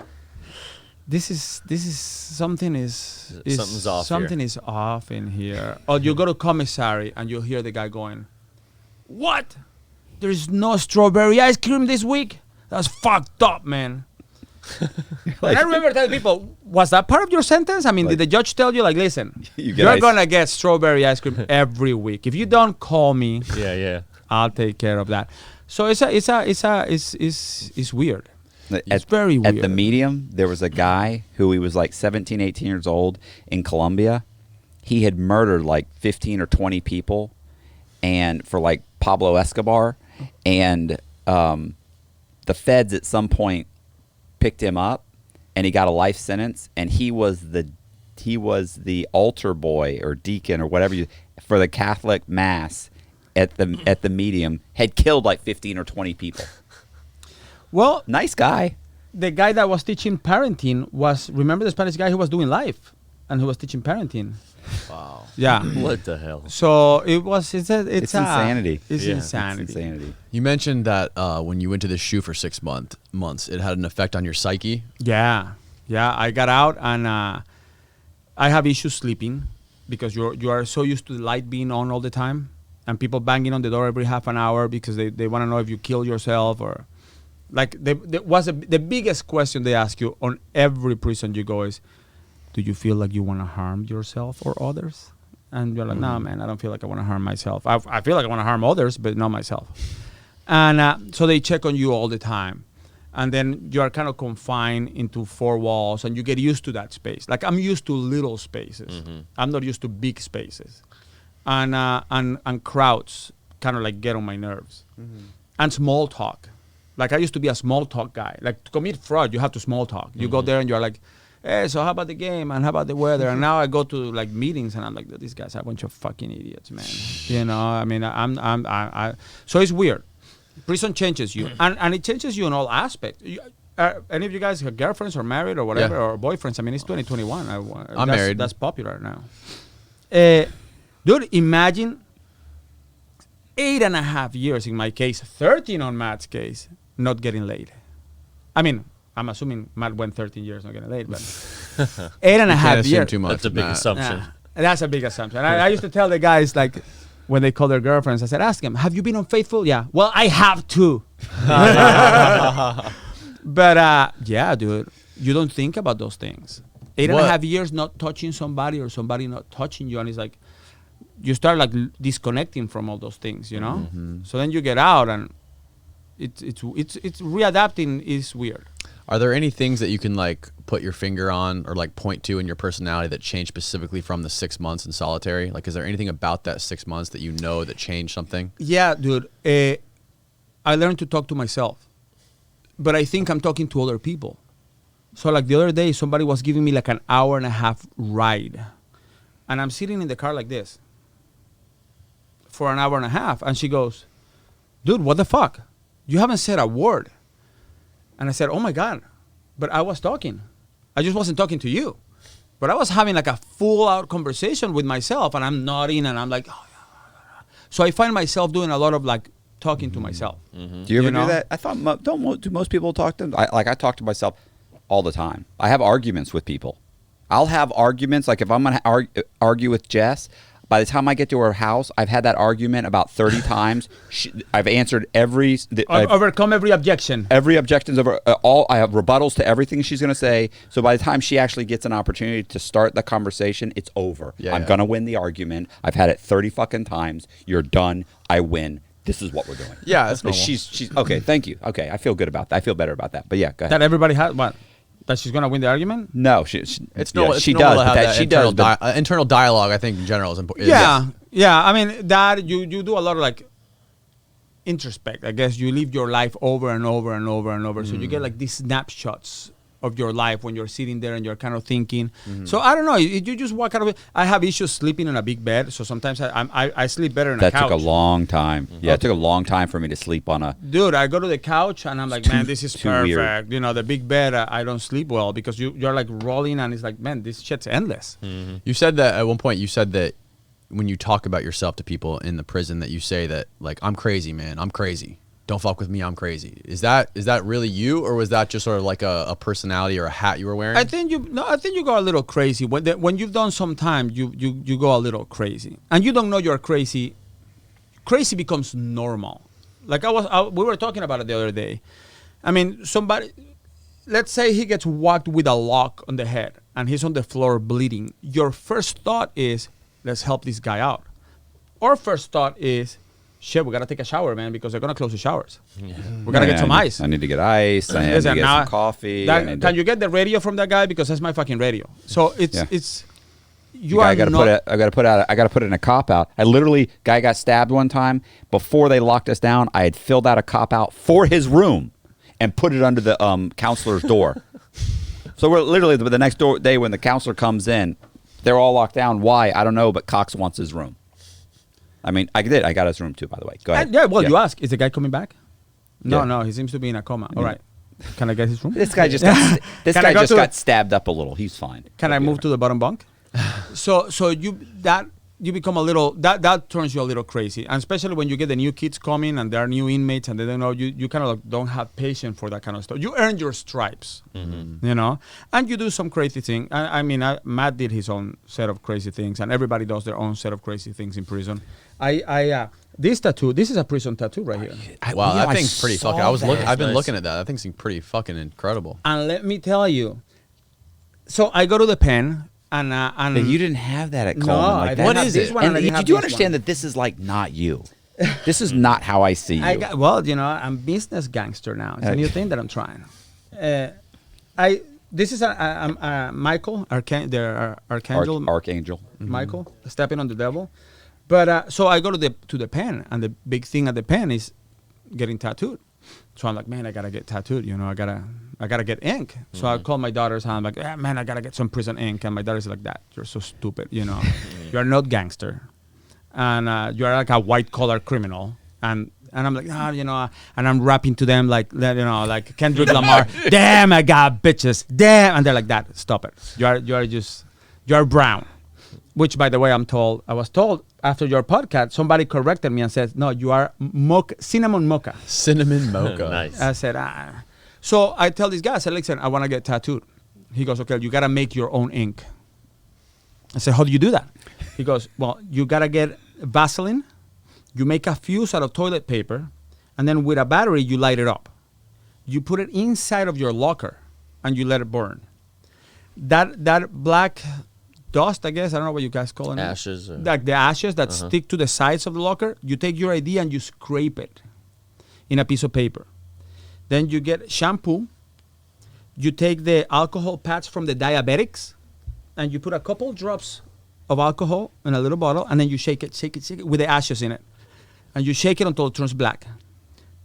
Speaker 2: this is
Speaker 4: something's off
Speaker 2: something
Speaker 4: here.
Speaker 2: Is off in here. Or you go to commissary and you hear the guy going, what? There's no strawberry ice cream this week? That's fucked up, man. And I remember telling people, was that part of your sentence? I mean, did the judge tell you, like, listen, you're going to get strawberry ice cream every week. If you don't call me, I'll take care of that. So it's weird. It's very weird.
Speaker 3: At the Medium, there was a guy who he was like 17, 18 years old in Colombia. He had murdered like 15 or 20 people and for like Pablo Escobar. And the feds at some point picked him up and he got a life sentence, and he was the altar boy or deacon or whatever for the Catholic mass at the Medium. Had killed like 15 or 20 people.
Speaker 2: Well,
Speaker 3: nice guy.
Speaker 2: The guy that was teaching parenting remember the Spanish guy who was doing life and who was teaching parenting.
Speaker 4: Wow.
Speaker 2: Yeah.
Speaker 4: What the hell?
Speaker 2: So it's
Speaker 3: insanity.
Speaker 2: It's
Speaker 3: Yeah.
Speaker 2: insanity.
Speaker 3: It's insanity.
Speaker 1: You mentioned that when you went to the SHU for 6 months, it had an effect on your psyche.
Speaker 2: Yeah. Yeah, I got out, and I have issues sleeping because you are so used to the light being on all the time, and people banging on the door every half an hour because they want to know if you killed yourself or like the biggest question they ask you on every prison you go is, do you feel like you want to harm yourself or others? And you're like, no, man, I don't feel like I want to harm myself. I feel like I want to harm others, but not myself. And so they check on you all the time. And then you are kind of confined into four walls, and you get used to that space. Like, I'm used to little spaces. I'm not used to big spaces. And crowds kind of like get on my nerves. And small talk. Like, I used to be a small talk guy. Like, to commit fraud, you have to small talk. You go there and you're like, hey, so how about the game and how about the weather? And now I go to like meetings and I'm like, these guys are a bunch of fucking idiots, man. You know, I mean, so it's weird. Prison changes you, and it changes you in all aspects. Any of you guys have girlfriends or married or whatever, or boyfriends? I mean, it's 2021.
Speaker 1: I'm married.
Speaker 2: That's popular now. Dude, imagine 8.5 years in my case, 13 on Matt's case, not getting laid. I mean, I'm assuming Matt went 13 years not getting laid, but 8.5 years.
Speaker 1: Too much,
Speaker 4: that's a big assumption.
Speaker 2: Yeah, that's a big assumption. I used to tell the guys, like, when they call their girlfriends, I said, ask them, have you been unfaithful? Yeah. Well, I have to. But yeah, dude, you don't think about those things. 8.5 years not touching somebody or somebody not touching you, and it's like you start like disconnecting from all those things, you know. So then you get out, and it's readapting is weird.
Speaker 1: Are there any things that you can like put your finger on or like point to in your personality that changed specifically from the 6 months in solitary? Like, is there anything about that 6 months that you know that changed something?
Speaker 2: Yeah, dude. I learned to talk to myself, but I think I'm talking to other people. So like the other day, somebody was giving me like an 1.5-hour ride, and I'm sitting in the car like this for an 1.5 hours, and she goes, dude, what the fuck? You haven't said a word. And I said, oh my God, but I was talking. I just wasn't talking to you. But I was having like a full out conversation with myself, and I'm nodding and I'm like, oh, yeah. So I find myself doing a lot of like talking to myself.
Speaker 3: Do you ever do that? I thought, do most people talk to them? I talk to myself all the time. I have arguments with people. I'll have arguments. Like if I'm going to argue with Jess, by the time I get to her house, I've had that argument about 30 times. I've answered
Speaker 2: overcome every objection.
Speaker 3: Every objection's over. I have rebuttals to everything she's going to say. So by the time she actually gets an opportunity to start the conversation, it's over. I'm going to win the argument. I've had it 30 fucking times. You're done. I win. This is what we're doing.
Speaker 1: Yeah, that's normal.
Speaker 3: She's okay. Thank you. Okay, I feel good about that. I feel better about that. But yeah, go ahead.
Speaker 2: That everybody has what? That she's gonna win the argument?
Speaker 3: No,
Speaker 1: it's normal.
Speaker 3: She
Speaker 1: normal
Speaker 3: does.
Speaker 1: to have that
Speaker 3: she does.
Speaker 1: internal dialogue, I think, in general is important.
Speaker 2: Yeah. I mean, that you do a lot of like introspect. I guess you live your life over and over and over and over. So you get like these snapshots of your life when you're sitting there and you're kind of thinking. So I don't know. You just walk out of it. I have issues sleeping in a big bed, so sometimes I sleep better in a couch.
Speaker 3: That took a long time. Yeah, it took a long time for me to sleep on a.
Speaker 2: Dude, I go to the couch and I'm like, man, this is perfect. Weird. You know, the big bed, I don't sleep well because you're like rolling and it's like, man, this shit's endless.
Speaker 1: You said that at one point. You said that when you talk about yourself to people in the prison, that you say that like, I'm crazy, man. I'm crazy. Don't fuck with me, I'm crazy. Is that really you, or was that just sort of like a personality or a hat you were wearing?
Speaker 2: I think you go a little crazy when you've done some time. You go a little crazy, and you don't know you're crazy. Crazy becomes normal. Like we were talking about it the other day. I mean, somebody, let's say he gets whacked with a lock on the head and he's on the floor bleeding. Your first thought is, let's help this guy out. Our first thought is, shit, we gotta take a shower, man, because they're gonna close the showers. Yeah. We gotta get some ice.
Speaker 3: I need to get ice. I need to get some coffee.
Speaker 2: Can you get the radio from that guy, because that's my fucking radio. So it's you
Speaker 3: are. I gotta put it in a cop out. I literally, guy got stabbed one time. Before they locked us down, I had filled out a cop out for his room and put it under the counselor's door. So we're literally the next day when the counselor comes in, they're all locked down. Why? I don't know, but Cox wants his room. I mean, I got his room too, by the way. Go ahead.
Speaker 2: You ask, is the guy coming back? No, he seems to be in a coma. All right. Can I get his room?
Speaker 3: This guy just got stabbed up a little. He's fine.
Speaker 2: Can I move to the bottom bunk? So you become a little, that turns you a little crazy. And especially when you get the new kids coming and there are new inmates and they don't know, you kind of like don't have patience for that kind of stuff. You earn your stripes, you know, and you do some crazy thing. I mean, Matt did his own set of crazy things, and everybody does their own set of crazy things in prison. This tattoo, this is a prison tattoo right here.
Speaker 1: Wow, that thing's pretty fucking. I've been
Speaker 4: Nice.
Speaker 1: looking at that. That thing's pretty fucking incredible.
Speaker 2: And let me tell you, so I go to the pen and
Speaker 3: But you didn't have that at
Speaker 2: No,
Speaker 3: Coleman.
Speaker 2: I
Speaker 3: Like
Speaker 2: didn't
Speaker 3: that.
Speaker 1: What
Speaker 2: have
Speaker 1: is
Speaker 2: this
Speaker 1: it?
Speaker 2: one and I
Speaker 3: And
Speaker 2: didn't have
Speaker 3: did you
Speaker 2: this
Speaker 3: understand
Speaker 2: one.
Speaker 3: that this is like not you? This is not how I see you.
Speaker 2: Well, you know, I'm business gangster now. It's a new thing that I'm trying. This is Michael, Archangel,
Speaker 3: Archangel.
Speaker 2: Michael, stepping on the devil. But so I go to the pen, and the big thing at the pen is getting tattooed. So I'm like, man, I gotta get tattooed. You know, I gotta get ink. So I call my daughter's hand. I'm like, man, I gotta get some prison ink. And my daughter's like, that you're so stupid. You know, you're not gangster, and you're like a white collar criminal. And I'm like, you know, and I'm rapping to them like, you know, like Kendrick Lamar. Damn, I got bitches. Damn, and they're like, that. Stop it. You're brown. Which, by the way, I was told after your podcast, somebody corrected me and said, no, you are cinnamon mocha.
Speaker 1: Cinnamon mocha.
Speaker 4: Nice.
Speaker 2: I said, So I tell this guy, I said, listen, I want to get tattooed. He goes, okay, you got to make your own ink. I said, how do you do that? He goes, well, you got to get Vaseline. You make a fuse out of toilet paper. And then with a battery, you light it up. You put it inside of your locker and you let it burn. That black dust, I guess, I don't know what you guys call it.
Speaker 4: Ashes.
Speaker 2: Like the ashes that stick to the sides of the locker, you take your ID and you scrape it in a piece of paper. Then you get shampoo. You take the alcohol pads from the diabetics and you put a couple drops of alcohol in a little bottle and then you shake it with the ashes in it. And you shake it until it turns black.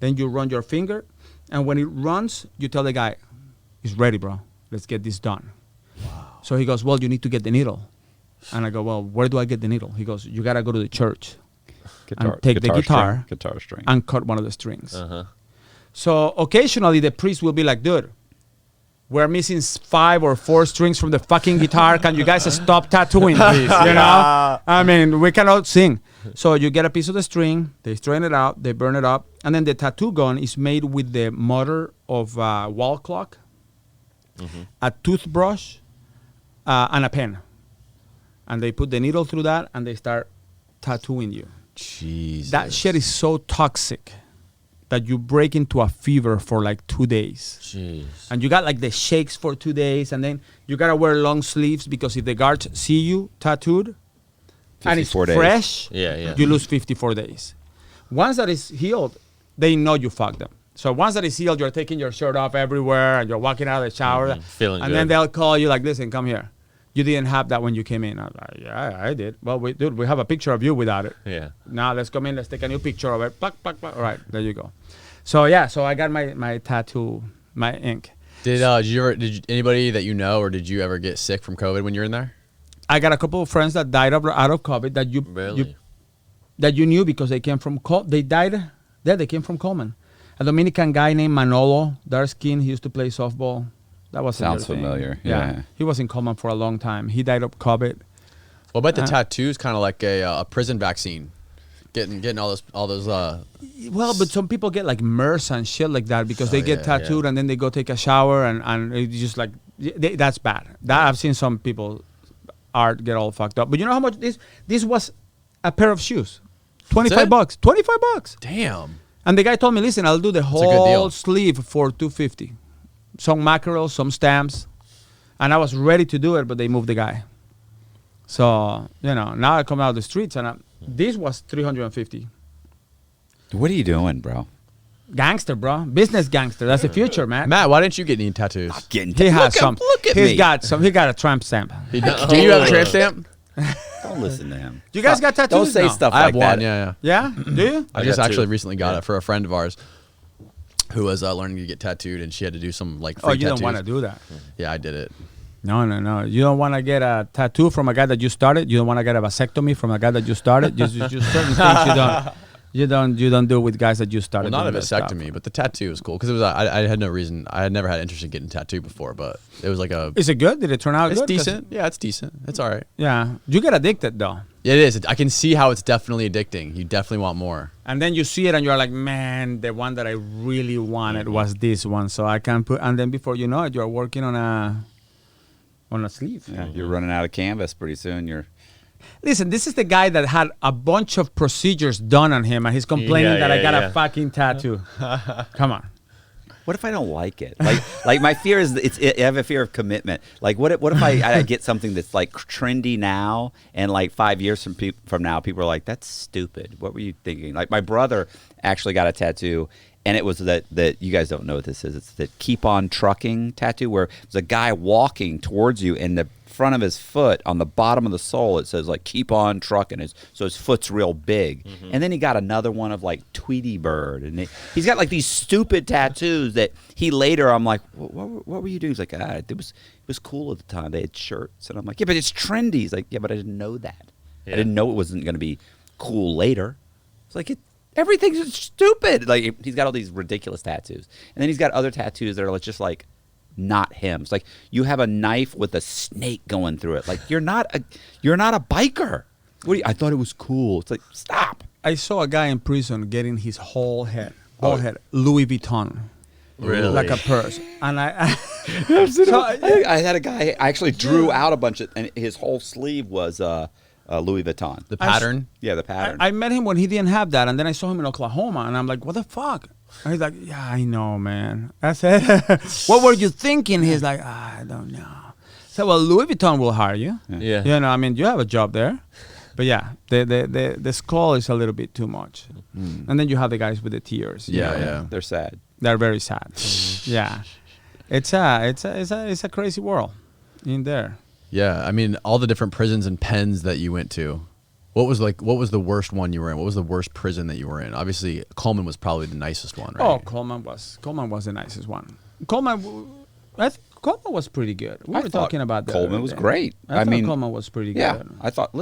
Speaker 2: Then you run your finger, and when it runs, you tell the guy, it's ready, bro. Let's get this done. Wow. So he goes, well, you need to get the needle. And I go, well, where do I get the needle? He goes, you got to go to the church and take the guitar
Speaker 3: string.
Speaker 2: and cut one of the strings. So occasionally the priest will be like, dude, we're missing 5 or 4 strings from the fucking guitar. Can you guys stop tattooing, please? You know? I mean, we cannot sing. So you get a piece of the string, they strain it out, they burn it up, and then the tattoo gun is made with the motor of a wall clock, a toothbrush, and a pen. And they put the needle through that, and they start tattooing you.
Speaker 1: Jesus.
Speaker 2: That shit is so toxic that you break into a fever for like 2 days.
Speaker 4: Jeez.
Speaker 2: And you got like the shakes for 2 days, and then you gotta wear long sleeves because if the guards see you tattooed and it's
Speaker 3: 54 days.
Speaker 2: fresh,
Speaker 4: Yeah.
Speaker 2: you lose 54 days. Once that is healed, they know you fucked them. So once that is healed, you're taking your shirt off everywhere and you're walking out of the shower.
Speaker 4: Feeling
Speaker 2: and
Speaker 4: good.
Speaker 2: then they'll call you like, listen, come here. You didn't have that when you came in. I was like, yeah, I did. Well, we have a picture of you without it.
Speaker 4: Yeah.
Speaker 2: Now let's come in, let's take a new picture of it. Pluck, pluck, pluck. All right, there you go. So yeah, so I got my tattoo, my ink.
Speaker 1: Did anybody that you know, or did you ever get sick from COVID when you were in there?
Speaker 2: I got a couple of friends that died out of COVID that you knew because they came from they died there. They came from Coleman. A Dominican guy named Manolo, dark skin. He used to play softball. That was
Speaker 3: Sounds familiar. Yeah.
Speaker 2: He was in Coleman for a long time. He died of COVID.
Speaker 1: Well, but the tattoo's kind of like a prison vaccine. Getting all those.
Speaker 2: Well, but some people get like MERS and shit like that because they get tattooed and then they go take a shower and it's just like that's bad. That I've seen some people art get all fucked up. But you know how much this was a pair of shoes, $25. $25.
Speaker 1: Damn.
Speaker 2: And the guy told me, listen, I'll do the
Speaker 1: a good
Speaker 2: whole
Speaker 1: deal.
Speaker 2: sleeve for $250. Some mackerel, some stamps, and I was ready to do it, but they moved the guy. So now I come out of the streets and this was $350.
Speaker 3: What are you doing, bro?
Speaker 2: Gangster, bro. Business gangster. That's the future, man.
Speaker 1: Matt, why didn't you get any tattoos?
Speaker 2: He has some.
Speaker 3: Look at
Speaker 2: He's
Speaker 3: me.
Speaker 2: got some. He got a tramp stamp.
Speaker 1: Do you have a tramp stamp?
Speaker 3: Don't listen to him.
Speaker 2: You guys got tattoos?
Speaker 3: Don't say
Speaker 2: No.
Speaker 3: stuff
Speaker 1: I have
Speaker 3: like
Speaker 1: one.
Speaker 3: that.
Speaker 1: Yeah.
Speaker 2: Yeah? Do you?
Speaker 1: I
Speaker 4: I
Speaker 1: just
Speaker 4: got
Speaker 1: actually
Speaker 4: two.
Speaker 1: recently got it for a friend of ours who was learning to get tattooed, and she had to do some like free
Speaker 2: Oh, you
Speaker 1: tattoos.
Speaker 2: don't want to do that.
Speaker 1: Yeah, I did it.
Speaker 2: No. You don't want to get a tattoo from a guy that you started. You don't want to get a vasectomy from a guy that you started. Just certain things you don't do with guys that you started.
Speaker 1: Well, not a
Speaker 2: doing that stuff.
Speaker 1: vasectomy, but the tattoo was cool because it was. I had no reason. I had never had interest in getting tattooed before, but it was like a.
Speaker 2: Is it good? Did it turn out
Speaker 1: It's
Speaker 2: good? 'Cause-
Speaker 1: decent. Yeah, it's decent. It's all right.
Speaker 2: Yeah. You get addicted though.
Speaker 1: It is. I can see how it's definitely addicting. You definitely want more.
Speaker 2: And then you see it and you're like, man, the one that I really wanted was this one. So I can put, and then before you know it, you're working on a sleeve.
Speaker 3: Yeah, you're running out of canvas pretty soon.
Speaker 2: Listen, this is the guy that had a bunch of procedures done on him and he's complaining that I got a fucking tattoo. Come on.
Speaker 3: What if I don't like it? Like my fear is I have a fear of commitment. Like what if I get something that's like trendy now and like 5 years from now people are like, that's stupid. What were you thinking? Like my brother actually got a tattoo and it was that you guys don't know what this is. It's the keep on trucking tattoo where there's a guy walking towards you and the front of his foot on the bottom of the sole it says like keep on trucking. So his foot's real big. And then he got another one of like Tweety Bird and he's got like these stupid tattoos that he later I'm like what were you doing? He's like it was cool at the time. They had shirts and I'm like yeah but it's trendy. He's like yeah but I didn't know that. I didn't know it wasn't going to be cool later. It's like everything's stupid. Like he's got all these ridiculous tattoos and then he's got other tattoos that are just like not him. It's like you have a knife with a snake going through it. Like you're not a biker. I thought it was cool. It's like stop.
Speaker 2: I saw a guy in prison getting his whole head Louis Vuitton,
Speaker 4: Really?
Speaker 2: like a purse, and I
Speaker 3: had a guy. I actually drew out a bunch of, and his whole sleeve was Louis Vuitton.
Speaker 1: The pattern?
Speaker 3: The pattern.
Speaker 2: I met him when he didn't have that, and then I saw him in Oklahoma, and I'm like, what the fuck? And he's like, yeah, I know, man. I said, what were you thinking? He's like, I don't know. So, well, Louis Vuitton will hire you.
Speaker 4: Yeah.
Speaker 2: You know, I mean, you have a job there. But yeah, the skull is a little bit too much. And then you have the guys with the tears.
Speaker 1: Yeah.
Speaker 3: They're sad.
Speaker 2: They're very sad. Yeah. It's a crazy world in there.
Speaker 1: Yeah. I mean, all the different prisons and pens that you went to. What was the worst one you were in? What was the worst prison that you were in? Obviously, Coleman was probably the nicest one, right?
Speaker 2: Oh, Coleman was the nicest one. I think Coleman was pretty good. We were talking about that.
Speaker 3: Coleman was great.
Speaker 2: I thought Coleman was pretty good.
Speaker 3: Yeah, I thought it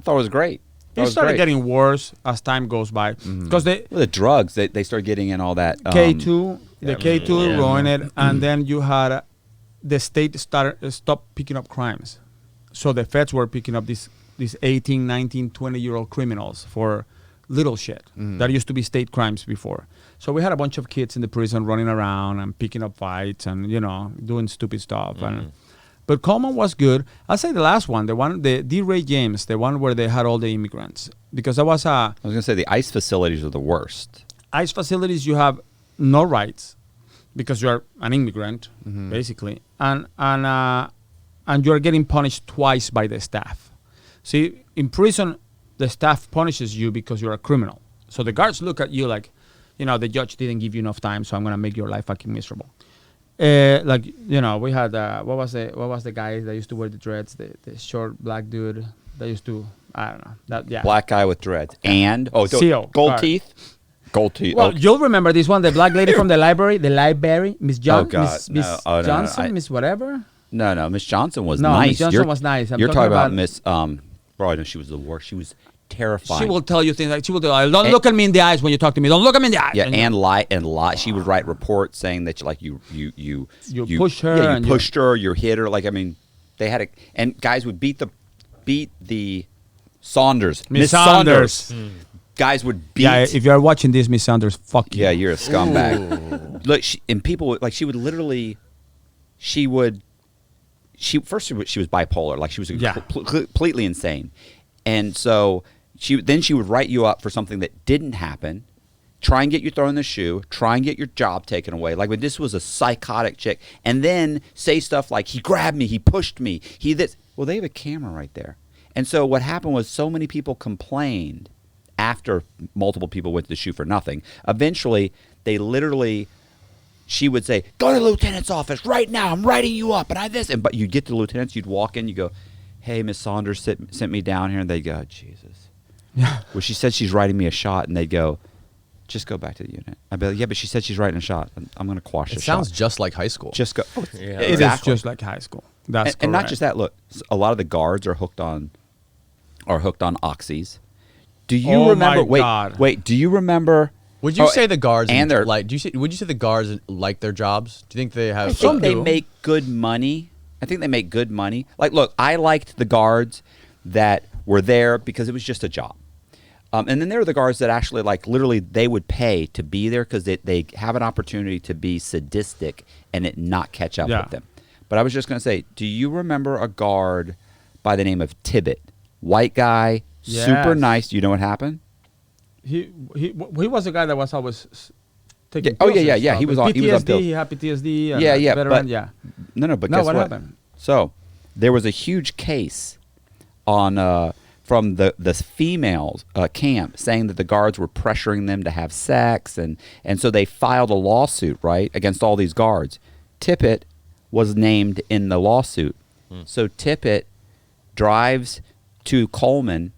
Speaker 3: was great.
Speaker 2: It started getting worse as time goes by because
Speaker 3: the drugs they started getting in all that
Speaker 2: K2, the K2 ruined it, and then you had the state stopped picking up crimes, so the feds were picking up these 18, 19, 20-year-old criminals for little shit that used to be state crimes before. So we had a bunch of kids in the prison running around and picking up fights and doing stupid stuff. But Coleman was good. I'll say the last one, the D. Ray James, the one where they had all the immigrants. Because I was going
Speaker 3: to say the ICE facilities are the worst.
Speaker 2: ICE facilities, you have no rights because you're an immigrant, basically. And you're getting punished twice by the staff. See, in prison, the staff punishes you because you're a criminal. So the guards look at you like, the judge didn't give you enough time, so I'm going to make your life fucking miserable. We had what was the guy that used to wear the dreads, the short black dude that used to
Speaker 3: black guy with dreads and
Speaker 2: Seal,
Speaker 3: gold teeth.
Speaker 2: Well, you'll remember this one, the black lady from the library, Miss Johnson, Miss whatever.
Speaker 3: No, Miss Johnson was nice.
Speaker 2: Miss Johnson was nice.
Speaker 3: You're talking about Miss. Bro, I know she was the worst. She was terrifying.
Speaker 2: She will tell you things like don't look at me in the eyes when you talk to me. Don't look at me in the eyes.
Speaker 3: Yeah, and lie. She would write reports saying that you
Speaker 2: pushed her.
Speaker 3: Yeah, you pushed her. You hit her. Like I mean, they had and guys would beat the Saunders.
Speaker 2: Miss Saunders.
Speaker 3: Guys would beat.
Speaker 2: Yeah, if you're watching this, Miss Saunders, fuck you.
Speaker 3: Yeah, you're a scumbag. Look, people like she would literally, she was bipolar. Like she was completely insane. And so she would write you up for something that didn't happen, try and get you thrown in the shoe, try and get your job taken away. Like when this was a psychotic chick, and then say stuff like, he grabbed me, he pushed me, well, they have a camera right there. And so what happened was so many people complained after multiple people went to the shoe for nothing. Eventually, she would say, go to the lieutenant's office right now, I'm writing you up, but you'd get to the lieutenant's, you'd walk in, you go, hey, Miss Saunders sent me down here, and they'd go, Jesus. Yeah. Well, she said she's writing me a shot, and they'd go, just go back to the unit. I'd be like, yeah, but she said she's writing a shot. I'm going to quash the shot.
Speaker 1: It sounds just like high school.
Speaker 3: Just go. Oh,
Speaker 2: yeah, it is just like high school. That's correct.
Speaker 3: And not just that. Look, a lot of the guards are hooked on oxys. Do you remember? Wait. Do you remember?
Speaker 1: Would you say the guards would you say the guards like their jobs? Do you think they have?
Speaker 3: I think they make good money. Like, look, I liked the guards that were there because it was just a job. And then there are the guards that actually, like, literally they would pay to be there because they have an opportunity to be sadistic and it not catch up with them. But I was just going to say, do you remember a guard by the name of Tibbet? White guy, super nice. Do you know what happened?
Speaker 2: He was the guy that was always taking
Speaker 3: Oh,
Speaker 2: pills
Speaker 3: yeah.
Speaker 2: and stuff.
Speaker 3: He was on
Speaker 2: PTSD,
Speaker 3: pills.
Speaker 2: he had PTSD. And
Speaker 3: Yeah.
Speaker 2: veteran,
Speaker 3: But guess
Speaker 2: what
Speaker 3: what?
Speaker 2: happened?
Speaker 3: So there was a huge case on from the females camp saying that the guards were pressuring them to have sex, and so they filed a lawsuit, right, against all these guards. Tippett was named in the lawsuit. So Tippett drives to Coleman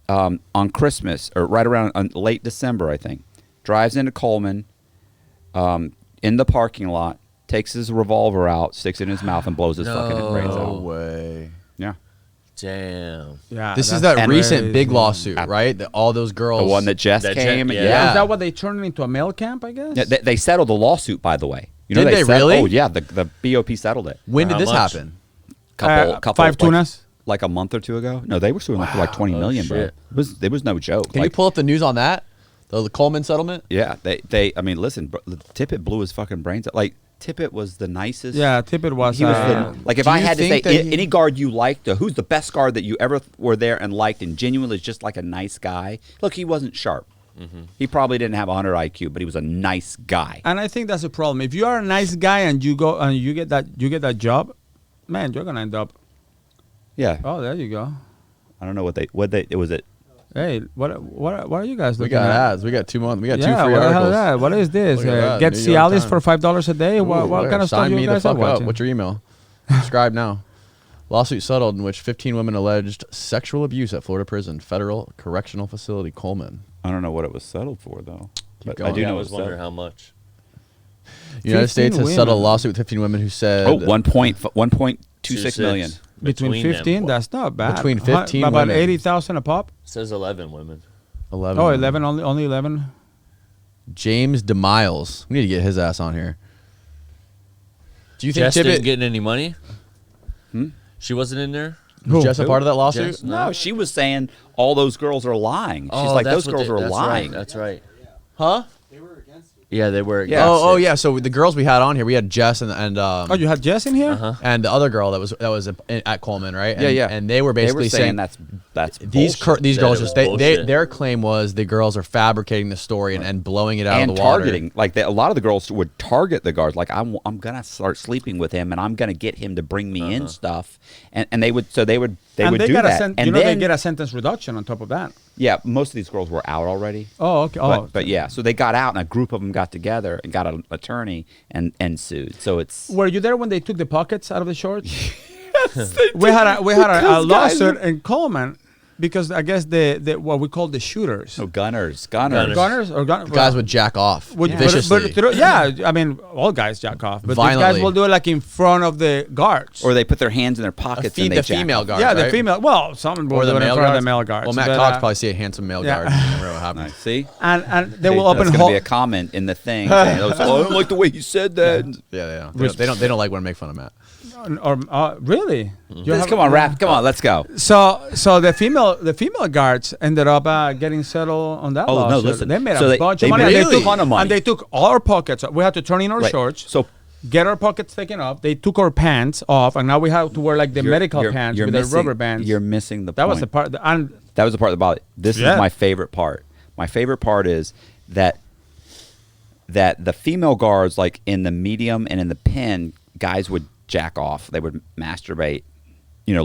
Speaker 3: on Christmas, or right around late December, I think. Drives into Coleman in the parking lot, takes his revolver out, sticks it in his mouth, and blows his fucking brains
Speaker 1: No
Speaker 3: out.
Speaker 1: way.
Speaker 3: Yeah.
Speaker 4: Damn.
Speaker 2: Yeah,
Speaker 1: This is
Speaker 2: that's
Speaker 1: that recent
Speaker 2: crazy.
Speaker 1: big lawsuit, right? That all those girls.
Speaker 3: The one that Jess
Speaker 4: That
Speaker 3: came.
Speaker 4: Jess-
Speaker 3: and-
Speaker 4: yeah.
Speaker 2: Is that what they turned it into a male camp, I guess?
Speaker 3: Yeah, they settled the lawsuit, by the way. You know,
Speaker 1: Did they
Speaker 3: settled-
Speaker 1: really?
Speaker 3: Oh, yeah. The BOP settled it.
Speaker 1: When
Speaker 4: How
Speaker 1: did this
Speaker 4: much?
Speaker 1: happen?
Speaker 3: Couple
Speaker 2: 5 tunas?
Speaker 3: like a month or two ago. No, they were suing like for like 20 million, bro.
Speaker 4: shit.
Speaker 3: It was no joke.
Speaker 1: Can you
Speaker 3: Like,
Speaker 1: pull up the news on that? The Coleman settlement?
Speaker 3: Yeah, I mean, listen, bro, Tippett blew his fucking brains out. Like, Tippett was the nicest.
Speaker 2: Yeah, Tippett was.
Speaker 3: He was like, if
Speaker 1: Do
Speaker 3: I
Speaker 1: you
Speaker 3: had to say
Speaker 1: think that he-
Speaker 3: any guard you liked, who's the best guard that you ever were there and liked and genuinely is just like a nice guy. Look, he wasn't sharp. He probably didn't have 100 IQ, but he was a nice guy.
Speaker 2: And I think that's a problem. If you are a nice guy and you go and you get that job, man, you're gonna end up.
Speaker 3: Yeah.
Speaker 2: Oh, there you go.
Speaker 3: I don't know what they it was it.
Speaker 2: Hey, what are you guys
Speaker 1: We
Speaker 2: looking
Speaker 1: got
Speaker 2: at?
Speaker 1: ads. We got 2 months. We got
Speaker 2: Yeah,
Speaker 1: 2 free
Speaker 2: what the hell
Speaker 1: articles.
Speaker 2: is that? What is this?
Speaker 1: Look at that,
Speaker 2: Get
Speaker 1: New York
Speaker 2: Cialis
Speaker 1: Times.
Speaker 2: for $5 a day? What
Speaker 1: Ooh,
Speaker 2: kind of stuff
Speaker 1: sign
Speaker 2: you
Speaker 1: me the
Speaker 2: guys are
Speaker 1: fuck up.
Speaker 2: watching?
Speaker 1: What's your email? Subscribe now. Lawsuit settled in which 15 women alleged sexual abuse at Florida prison, federal correctional facility, Coleman.
Speaker 3: I don't know what it was settled for though. But I
Speaker 1: going.
Speaker 3: do
Speaker 4: Yeah, I
Speaker 3: know
Speaker 4: was
Speaker 3: it's
Speaker 4: wondering
Speaker 3: settled.
Speaker 4: how much.
Speaker 1: United
Speaker 2: 15
Speaker 1: States has
Speaker 2: women.
Speaker 1: settled a lawsuit with 15 women who said
Speaker 3: Oh, 1.26 million.
Speaker 2: Between
Speaker 4: them.
Speaker 2: 15, that's not bad.
Speaker 1: Between 15
Speaker 2: about
Speaker 1: women.
Speaker 2: 80,000 a pop.
Speaker 4: It says 11 women.
Speaker 1: 11.
Speaker 2: Oh, 11, only 11.
Speaker 1: James DeMiles. We need to get his ass on here. Do you think
Speaker 4: Jess didn't
Speaker 1: Tippett
Speaker 4: get any money? She wasn't in there?
Speaker 1: was Jess a
Speaker 3: Who?
Speaker 1: part of that lawsuit?
Speaker 4: Jess?
Speaker 3: No, she was saying all those girls are lying. She's like, those girls are lying.
Speaker 4: That's right.
Speaker 1: Huh?
Speaker 4: Yeah, they were.
Speaker 3: Yeah.
Speaker 1: Oh, yeah. So the girls we had on here, we had Jess and
Speaker 2: Oh, you had Jess in here?
Speaker 4: Uh-huh.
Speaker 1: and the other girl that was at Coleman, right? And,
Speaker 3: Yeah.
Speaker 1: And they were basically
Speaker 3: saying
Speaker 1: saying
Speaker 3: that's
Speaker 1: these
Speaker 3: bullshit.
Speaker 1: these
Speaker 4: That
Speaker 1: girls
Speaker 4: it was
Speaker 1: just
Speaker 4: bullshit.
Speaker 1: their claim was the girls are fabricating the story and blowing it out
Speaker 3: and
Speaker 1: of the water.
Speaker 3: targeting. Like a lot of the girls would target the guards. Like I'm gonna start sleeping with him, and I'm gonna get him to bring me in stuff. And they would
Speaker 2: and
Speaker 3: do
Speaker 2: they got
Speaker 3: that.
Speaker 2: a
Speaker 3: And
Speaker 2: they
Speaker 3: then
Speaker 2: get a sentence reduction on top of that.
Speaker 3: yeah, most of these girls were out already.
Speaker 2: Oh, okay.
Speaker 3: But yeah, so they got out, and a group of them got together and got an attorney and sued. So it's
Speaker 2: Were you there when they took the pockets out of the shorts? We had a lawsuit in Coleman because I guess the what we call the shooters.
Speaker 3: gunners.
Speaker 2: Gunners or
Speaker 1: Guys would jack off
Speaker 2: would,
Speaker 1: viciously.
Speaker 2: yeah, I mean, all guys jack off, but these guys
Speaker 1: Violently.
Speaker 2: will do it like in front of the guards.
Speaker 3: Or they put their hands in their pockets and they
Speaker 1: the
Speaker 3: jack
Speaker 1: female
Speaker 3: off.
Speaker 1: guards,
Speaker 2: yeah, the
Speaker 1: right?
Speaker 2: female. Well, some will
Speaker 1: Or
Speaker 2: do
Speaker 1: the
Speaker 2: it in
Speaker 1: male
Speaker 2: front
Speaker 1: guards.
Speaker 2: of the male guards.
Speaker 1: Well, Matt
Speaker 2: but,
Speaker 1: Cox probably see a handsome male
Speaker 2: yeah.
Speaker 1: guard. Never know what happened.
Speaker 3: Nice. See,
Speaker 2: and they will open
Speaker 3: That's
Speaker 2: hole.
Speaker 3: gonna be a comment in the thing. saying, oh, I don't like the way you said that.
Speaker 1: Yeah. They don't like when I make fun of Matt.
Speaker 2: Or really? You have-
Speaker 3: Come on, rap. Come on, let's go.
Speaker 2: So the female guards ended up getting settled on that
Speaker 3: Oh, no,
Speaker 2: lawsuit.
Speaker 3: listen.
Speaker 2: They made
Speaker 3: So
Speaker 2: a
Speaker 3: they-
Speaker 2: bunch
Speaker 3: they
Speaker 2: of money.
Speaker 3: made
Speaker 2: And
Speaker 3: a
Speaker 2: they took
Speaker 3: ton of money.
Speaker 2: And they took all our pockets. We had to turn in our
Speaker 3: Right.
Speaker 2: shorts.
Speaker 3: So
Speaker 2: Get our pockets taken off. They took our pants off, and now we have to wear like the medical pants with the rubber bands.
Speaker 3: You're missing the
Speaker 2: that
Speaker 3: point.
Speaker 2: was the part. And
Speaker 3: That was the part that bothered. This
Speaker 2: Yeah.
Speaker 3: is my favorite part. My favorite part is that the female guards, like in the medium and in the pen, guys would jack off. They would masturbate,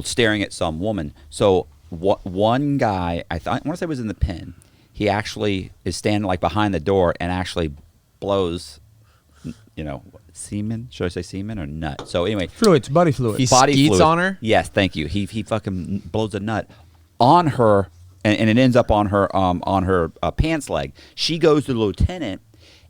Speaker 3: staring at some woman. So one guy, I want to say it was in the pen. He actually is standing like behind the door and actually blows, semen. Should I say semen or nut? So anyway,
Speaker 2: fluids, body fluids.
Speaker 1: He
Speaker 3: body
Speaker 1: skeets
Speaker 3: fluid.
Speaker 1: on her?
Speaker 3: Yes, thank you. He fucking blows a nut on her, and it ends up on her pants leg. She goes to the lieutenant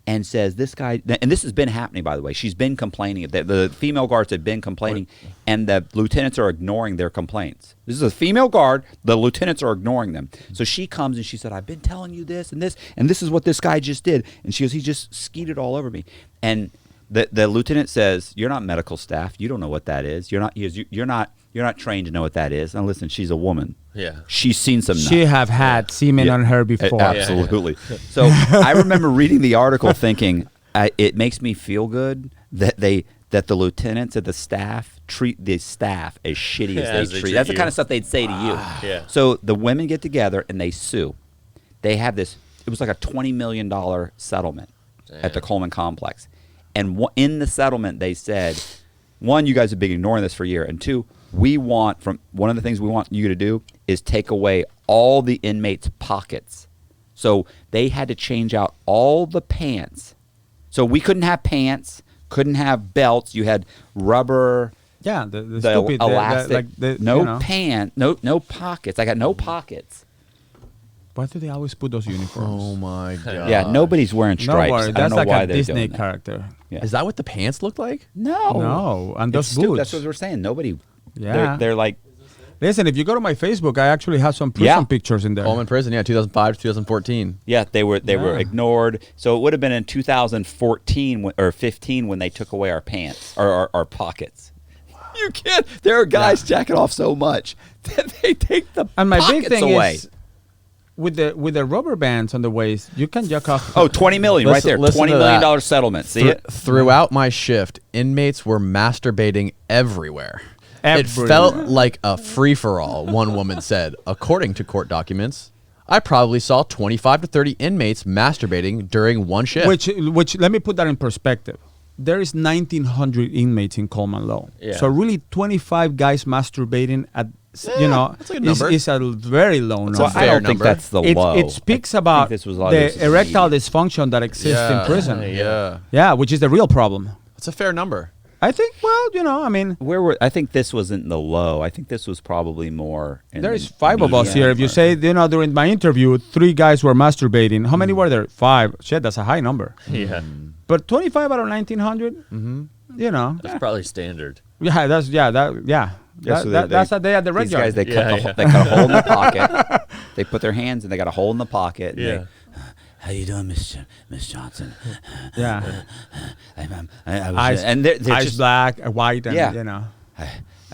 Speaker 3: and says, "This guy," and this has been happening, by the way. She's been complaining. The female guards had been complaining, and the lieutenants are ignoring their complaints. This is a female guard. The lieutenants are ignoring them. So she comes and she said, "I've been telling you this and this, and this is what this guy just did." And she goes, "He just skeeted all over me." And the lieutenant says, "You're not medical staff. You don't know what that is. You're not. You're not You're not trained to know what that is. Now listen, she's a woman.
Speaker 4: Yeah.
Speaker 3: She's seen some.
Speaker 2: She have had semen on her before.
Speaker 3: Absolutely. So I remember reading the article, thinking it makes me feel good that the lieutenants and the staff treat the staff as shitty as they treat. That's the kind of stuff they'd say to you.
Speaker 4: Yeah.
Speaker 3: So the women get together and they sue. They have this. It was like a $20 million settlement at the Coleman complex, and in the settlement they said, one, you guys have been ignoring this for a year, and two, one of the things we want you to do is take away all the inmates' pockets. So they had to change out all the pants. So we couldn't have pants, couldn't have belts. You had rubber.
Speaker 2: Yeah, the stupid
Speaker 3: elastic.
Speaker 2: no
Speaker 3: pants, no pockets. I got no pockets.
Speaker 2: Why do they always put those uniforms?
Speaker 1: Oh my god.
Speaker 3: Yeah, nobody's wearing stripes.
Speaker 2: No worry,
Speaker 3: I don't
Speaker 2: that's
Speaker 3: know
Speaker 2: like
Speaker 3: why
Speaker 2: a
Speaker 3: they're
Speaker 2: Disney
Speaker 3: doing that.
Speaker 2: character.
Speaker 3: Yeah.
Speaker 1: Is that what the pants look like?
Speaker 2: No, and those
Speaker 3: It's stupid.
Speaker 2: boots.
Speaker 3: That's what we're saying. Nobody.
Speaker 2: Yeah.
Speaker 3: They're like.
Speaker 2: Listen, if you go to my Facebook, I actually have some prison pictures in there.
Speaker 1: Coleman prison, 2005 to 2014.
Speaker 3: Yeah, they were ignored. So it would have been in 2014 or 15 when they took away our pants or our pockets. You can't. There are guys jacking off so much that they take the
Speaker 2: And my
Speaker 3: pockets
Speaker 2: big thing
Speaker 3: away.
Speaker 2: is with the rubber bands on the waist, you can jack off.
Speaker 3: Oh, $20 million right there.
Speaker 1: Listen
Speaker 3: $20
Speaker 1: to
Speaker 3: million
Speaker 1: that.
Speaker 3: settlement. See it?
Speaker 1: Throughout my shift, inmates were masturbating everywhere. It
Speaker 2: Everywhere.
Speaker 1: felt like a free-for-all, one woman said. According to court documents, I probably saw 25 to 30 inmates masturbating during one shift.
Speaker 2: Which let me put that in perspective. There is 1,900 inmates in Coleman Low.
Speaker 4: Yeah.
Speaker 2: So really 25 guys masturbating at,
Speaker 1: that's a good number.
Speaker 2: is a very low number.
Speaker 3: So I
Speaker 1: fair
Speaker 3: don't think
Speaker 1: number.
Speaker 3: that's the low.
Speaker 2: It speaks
Speaker 3: I
Speaker 2: about
Speaker 3: think this was a lot of this
Speaker 2: the
Speaker 3: is
Speaker 2: erectile
Speaker 3: media.
Speaker 2: dysfunction that exists in prison.
Speaker 1: Yeah.
Speaker 2: Yeah, which is the real problem.
Speaker 1: That's a fair number.
Speaker 2: I think, well, I mean,
Speaker 3: I think this wasn't the low. I think this was probably more. In
Speaker 2: there
Speaker 3: the
Speaker 2: is 5 of us
Speaker 3: media
Speaker 2: here. If you
Speaker 3: environment.
Speaker 2: say, during my interview, 3 guys were masturbating. How many were there? 5. Shit, that's a high number.
Speaker 4: Yeah.
Speaker 2: But 25 out of 1,900,
Speaker 4: That's probably standard.
Speaker 2: that's
Speaker 3: so
Speaker 2: that's a day at the red
Speaker 3: These
Speaker 2: yard.
Speaker 3: guys, they
Speaker 4: Yeah,
Speaker 3: cut a hole in the pocket. They put their hands and they got a hole in the pocket. And
Speaker 4: Yeah.
Speaker 3: how you doing, Miss Johnson?
Speaker 2: Yeah.
Speaker 3: I was,
Speaker 2: Eyes,
Speaker 3: and they're
Speaker 2: eyes
Speaker 3: just,
Speaker 2: black, white, and
Speaker 3: Yeah.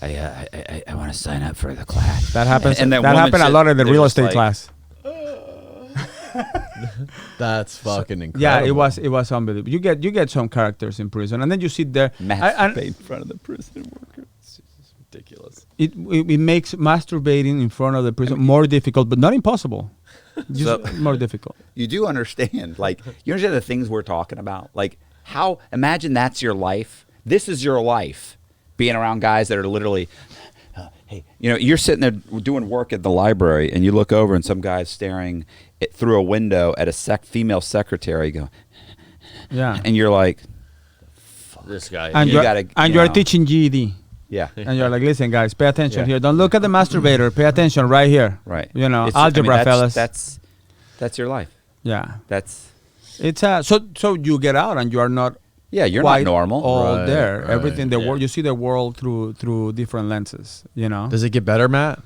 Speaker 3: I want to sign up for the class.
Speaker 2: That happens.
Speaker 3: And
Speaker 2: that
Speaker 3: woman
Speaker 2: happened a
Speaker 3: said-
Speaker 2: lot in the
Speaker 3: they're
Speaker 2: real
Speaker 3: just
Speaker 2: estate
Speaker 3: like,
Speaker 2: class.
Speaker 1: That's fucking incredible.
Speaker 2: Yeah, it was unbelievable. You get some characters in prison, and then you sit there.
Speaker 3: Masturbate in front of the prison workers.
Speaker 1: It's ridiculous.
Speaker 2: It makes masturbating in front of the prison more difficult, but not impossible. Just more difficult.
Speaker 3: You do understand, like, you understand the things we're talking about? Like, imagine that's your life. This is your life, being around guys that are literally, hey, you're sitting there doing work at the library, and you look over, and some guy's staring through a window at a female secretary, go,
Speaker 2: Yeah.
Speaker 3: and you're like,
Speaker 4: This guy.
Speaker 2: And
Speaker 3: you
Speaker 2: you're
Speaker 3: know.
Speaker 2: teaching GED.
Speaker 3: yeah.
Speaker 2: And you're like, listen, guys, pay attention
Speaker 3: Yeah.
Speaker 2: here. Don't look at the masturbator. Pay attention right here.
Speaker 3: Right.
Speaker 2: Algebra, fellas.
Speaker 3: That's your life.
Speaker 2: Yeah.
Speaker 3: That's
Speaker 2: It's so you get out and you are not.
Speaker 3: you're
Speaker 2: quite
Speaker 3: not normal.
Speaker 2: All
Speaker 1: Right,
Speaker 2: there.
Speaker 1: right.
Speaker 2: Everything the
Speaker 4: Yeah.
Speaker 2: world. You see the world through different lenses.
Speaker 1: Does it get better, Matt?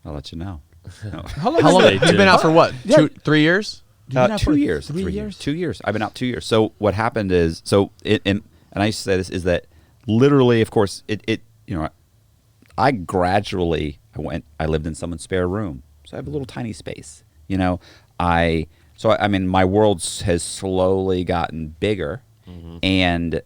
Speaker 3: I'll let you know. No.
Speaker 2: How long?
Speaker 1: How long?
Speaker 4: Stay
Speaker 1: You've been out for what?
Speaker 2: Yeah.
Speaker 1: 3 years?
Speaker 2: You've been out
Speaker 3: 2
Speaker 2: for
Speaker 3: years.
Speaker 2: 3
Speaker 3: 3
Speaker 2: years?
Speaker 3: 2 years. I've been out 2 years. So what happened is, and I used to say this, is that literally, of course, I gradually, I lived in someone's spare room. So I have a little tiny space, I mean, my world has slowly gotten bigger, and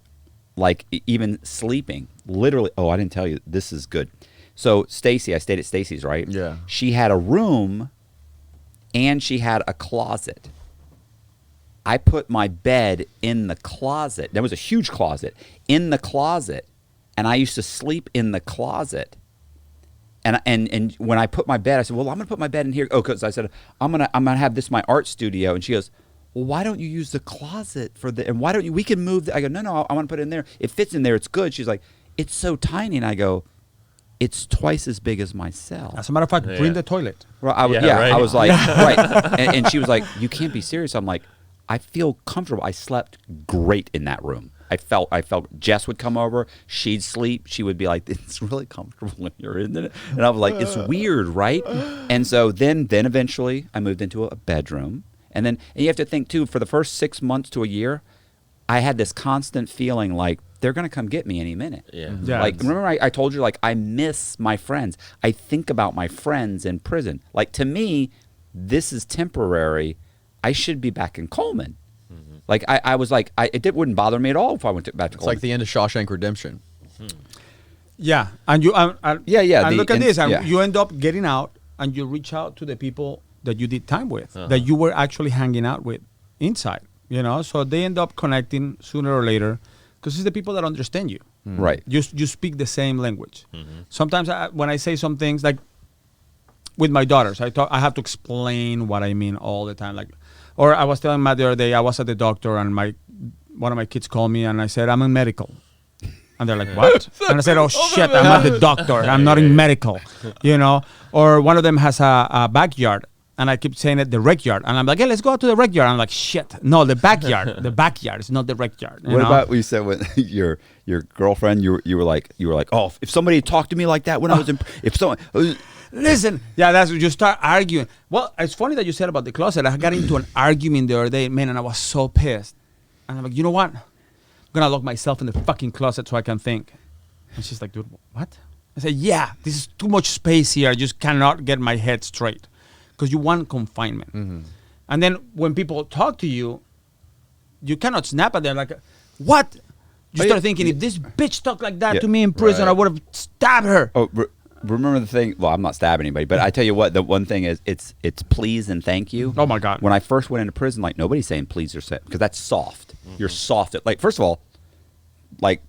Speaker 3: like even sleeping, literally, I didn't tell you, this is good. So Stacy, I stayed at Stacy's, right?
Speaker 1: Yeah.
Speaker 3: She had a room and she had a closet. I put my bed in the closet. There was a huge closet in the closet, and I used to sleep in the closet. And when I put my bed, I said, "Well, I'm going to put my bed in here." Oh, because I said, "I'm gonna have this my art studio." And she goes, "Well, why don't you use the closet for the? And why don't you? We can move." I go, "No, I want to put it in there. It fits in there. It's good." She's like, "It's so tiny," and I go, "It's twice as big as my cell."
Speaker 2: As a matter of fact,
Speaker 4: Yeah.
Speaker 2: bring the toilet.
Speaker 3: Right, I
Speaker 4: right.
Speaker 3: was like, right. And she was like, "You can't be serious." I'm like, I feel comfortable. I slept great in that room. I felt Jess would come over, she'd sleep, she would be like, "It's really comfortable when you're in it." And I was like, "It's weird, right?" And so then eventually I moved into a bedroom. And you have to think too, for the first 6 months to a year, I had this constant feeling like they're going to come get me any minute.
Speaker 4: Yeah.
Speaker 2: Yeah.
Speaker 3: Like, remember I told you, like, I miss my friends. I think about my friends in prison. Like, to me, this is temporary. I should be back in Coleman. Like, I was like, it wouldn't bother me at all if I went back to
Speaker 1: It's
Speaker 3: Coleman.
Speaker 1: like the end of Shawshank Redemption.
Speaker 2: Yeah, and you
Speaker 3: Yeah.
Speaker 2: And look at this, and
Speaker 3: yeah.
Speaker 2: you end up getting out, and you reach out to the people that you did time with, that you were actually hanging out with inside. You know, so they end up connecting sooner or later, because it's the people that understand you.
Speaker 3: Right.
Speaker 2: You speak the same language. Sometimes when I say some things, like with my daughters, I have to explain what I mean all the time. Like, or I was telling Matt the other day, I was at the doctor, and one of my kids called me, and I said, I'm in medical. And they're like, what? And I said, oh, shit, I'm at the doctor. I'm not in medical, you know? Or one of them has a backyard, and I keep saying it, the rec yard. And I'm like, hey, let's go out to the rec yard. I'm like, shit, no, the backyard. The backyard. It's not the rec yard.
Speaker 3: What about what you said when your girlfriend, you were like, oh, if somebody talked to me like that when I was in, if someone...
Speaker 2: Listen, yeah, that's when you start arguing. Well, it's funny that you said about the closet. I got into an argument the other day, man, and I was so pissed. And I'm like, you know what? I'm going to lock myself in the fucking closet so I can think. And she's like, dude, what? I said, yeah, this is too much space here. I just cannot get my head straight. Because you want confinement. And then when people talk to you, you cannot snap at them like, what? You start thinking, if this bitch talked like that to me in prison,
Speaker 3: right.
Speaker 2: I would have stabbed her.
Speaker 3: Oh, remember the thing? Well, I'm not stabbing anybody, but I tell you what, the one thing is, it's please and thank you.
Speaker 2: Oh my God.
Speaker 3: When I first went into prison, like, nobody's saying please or say, because that's soft. You're soft. Like, first of all, like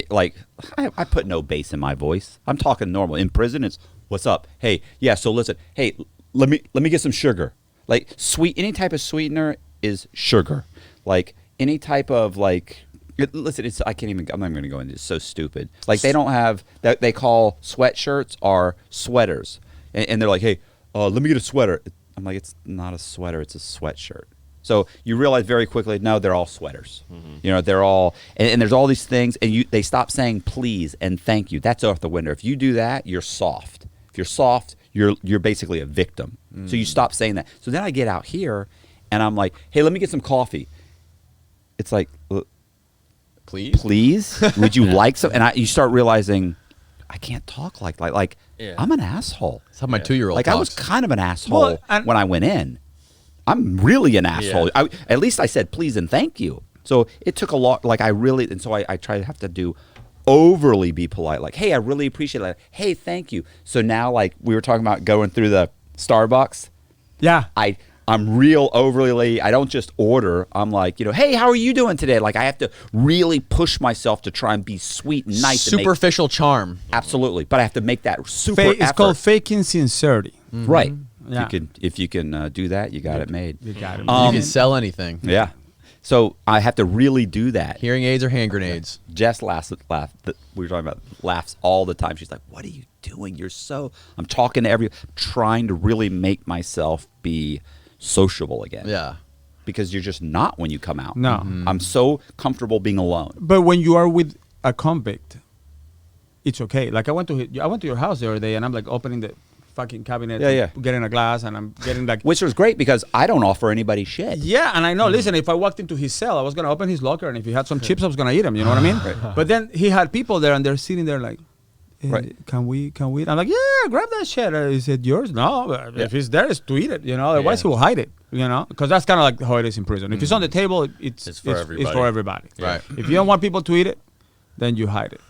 Speaker 3: I put no bass in my voice. I'm talking normal. In prison, it's what's up? Hey, yeah. So listen. Hey, let me get some sugar. Like any type of sweetener is sugar. Like any type of listen, I can't even. I'm not even going to go into. It's so stupid. Like they don't have that. They call sweatshirts are sweaters, and they're like, hey, let me get a sweater. I'm like, it's not a sweater. It's a sweatshirt. So you realize very quickly, no, they're all sweaters. You know, they're all, and there's all these things, and they stop saying please and thank you. That's off the window. If you do that, you're soft. If you're soft, you're basically a victim. So you stop saying that. So then I get out here, and I'm like, hey, let me get some coffee. It's like, please, would you like some? And you start realizing, I can't talk like I'm an asshole.
Speaker 1: That's how my 2-year-old
Speaker 3: Like
Speaker 1: talks.
Speaker 3: I was kind of an asshole when I went in. I'm really an asshole.
Speaker 4: Yeah.
Speaker 3: At least I said please and thank you. So it took a lot. Like and so I try to have to do overly be polite. Like, hey, I really appreciate it. Hey, thank you. So now, like we were talking about going through the Starbucks.
Speaker 2: Yeah.
Speaker 3: I'm real overly. I don't just order. I'm like, hey, how are you doing today? Like I have to really push myself to try and be sweet and nice.
Speaker 1: Superficial charm.
Speaker 3: Absolutely, but I have to make that super.
Speaker 2: It's called faking sincerity.
Speaker 3: Right.
Speaker 2: Yeah.
Speaker 3: If you can do that, you got it made.
Speaker 2: You got it.
Speaker 1: You can sell anything.
Speaker 3: Yeah. So I have to really do that.
Speaker 1: Hearing aids or hand grenades.
Speaker 3: Jess laughs. We were talking about laughs all the time. She's like, "What are you doing? I'm talking to trying to really make myself be sociable again."
Speaker 1: Yeah.
Speaker 3: Because you're just not when you come out.
Speaker 2: No.
Speaker 3: I'm so comfortable being alone.
Speaker 2: But when you are with a convict, it's okay. Like I went to your house the other day, and I'm like opening the fucking cabinet, getting a glass, and I'm getting like,
Speaker 3: which was great because I don't offer anybody shit.
Speaker 2: Yeah, and I know. Listen, if I walked into his cell, I was gonna open his locker, and if he had some chips, I was gonna eat them. You know what I mean? Right. But then he had people there, and they're sitting there like, can we? I'm like, yeah, grab that shit. Is it yours? No, if it's there, it's to eat it. Otherwise he will hide it. Because that's kind of like how it is in prison. If it's on the table, it's for everybody.
Speaker 1: Right.
Speaker 2: If you don't want people to eat it, then you hide it.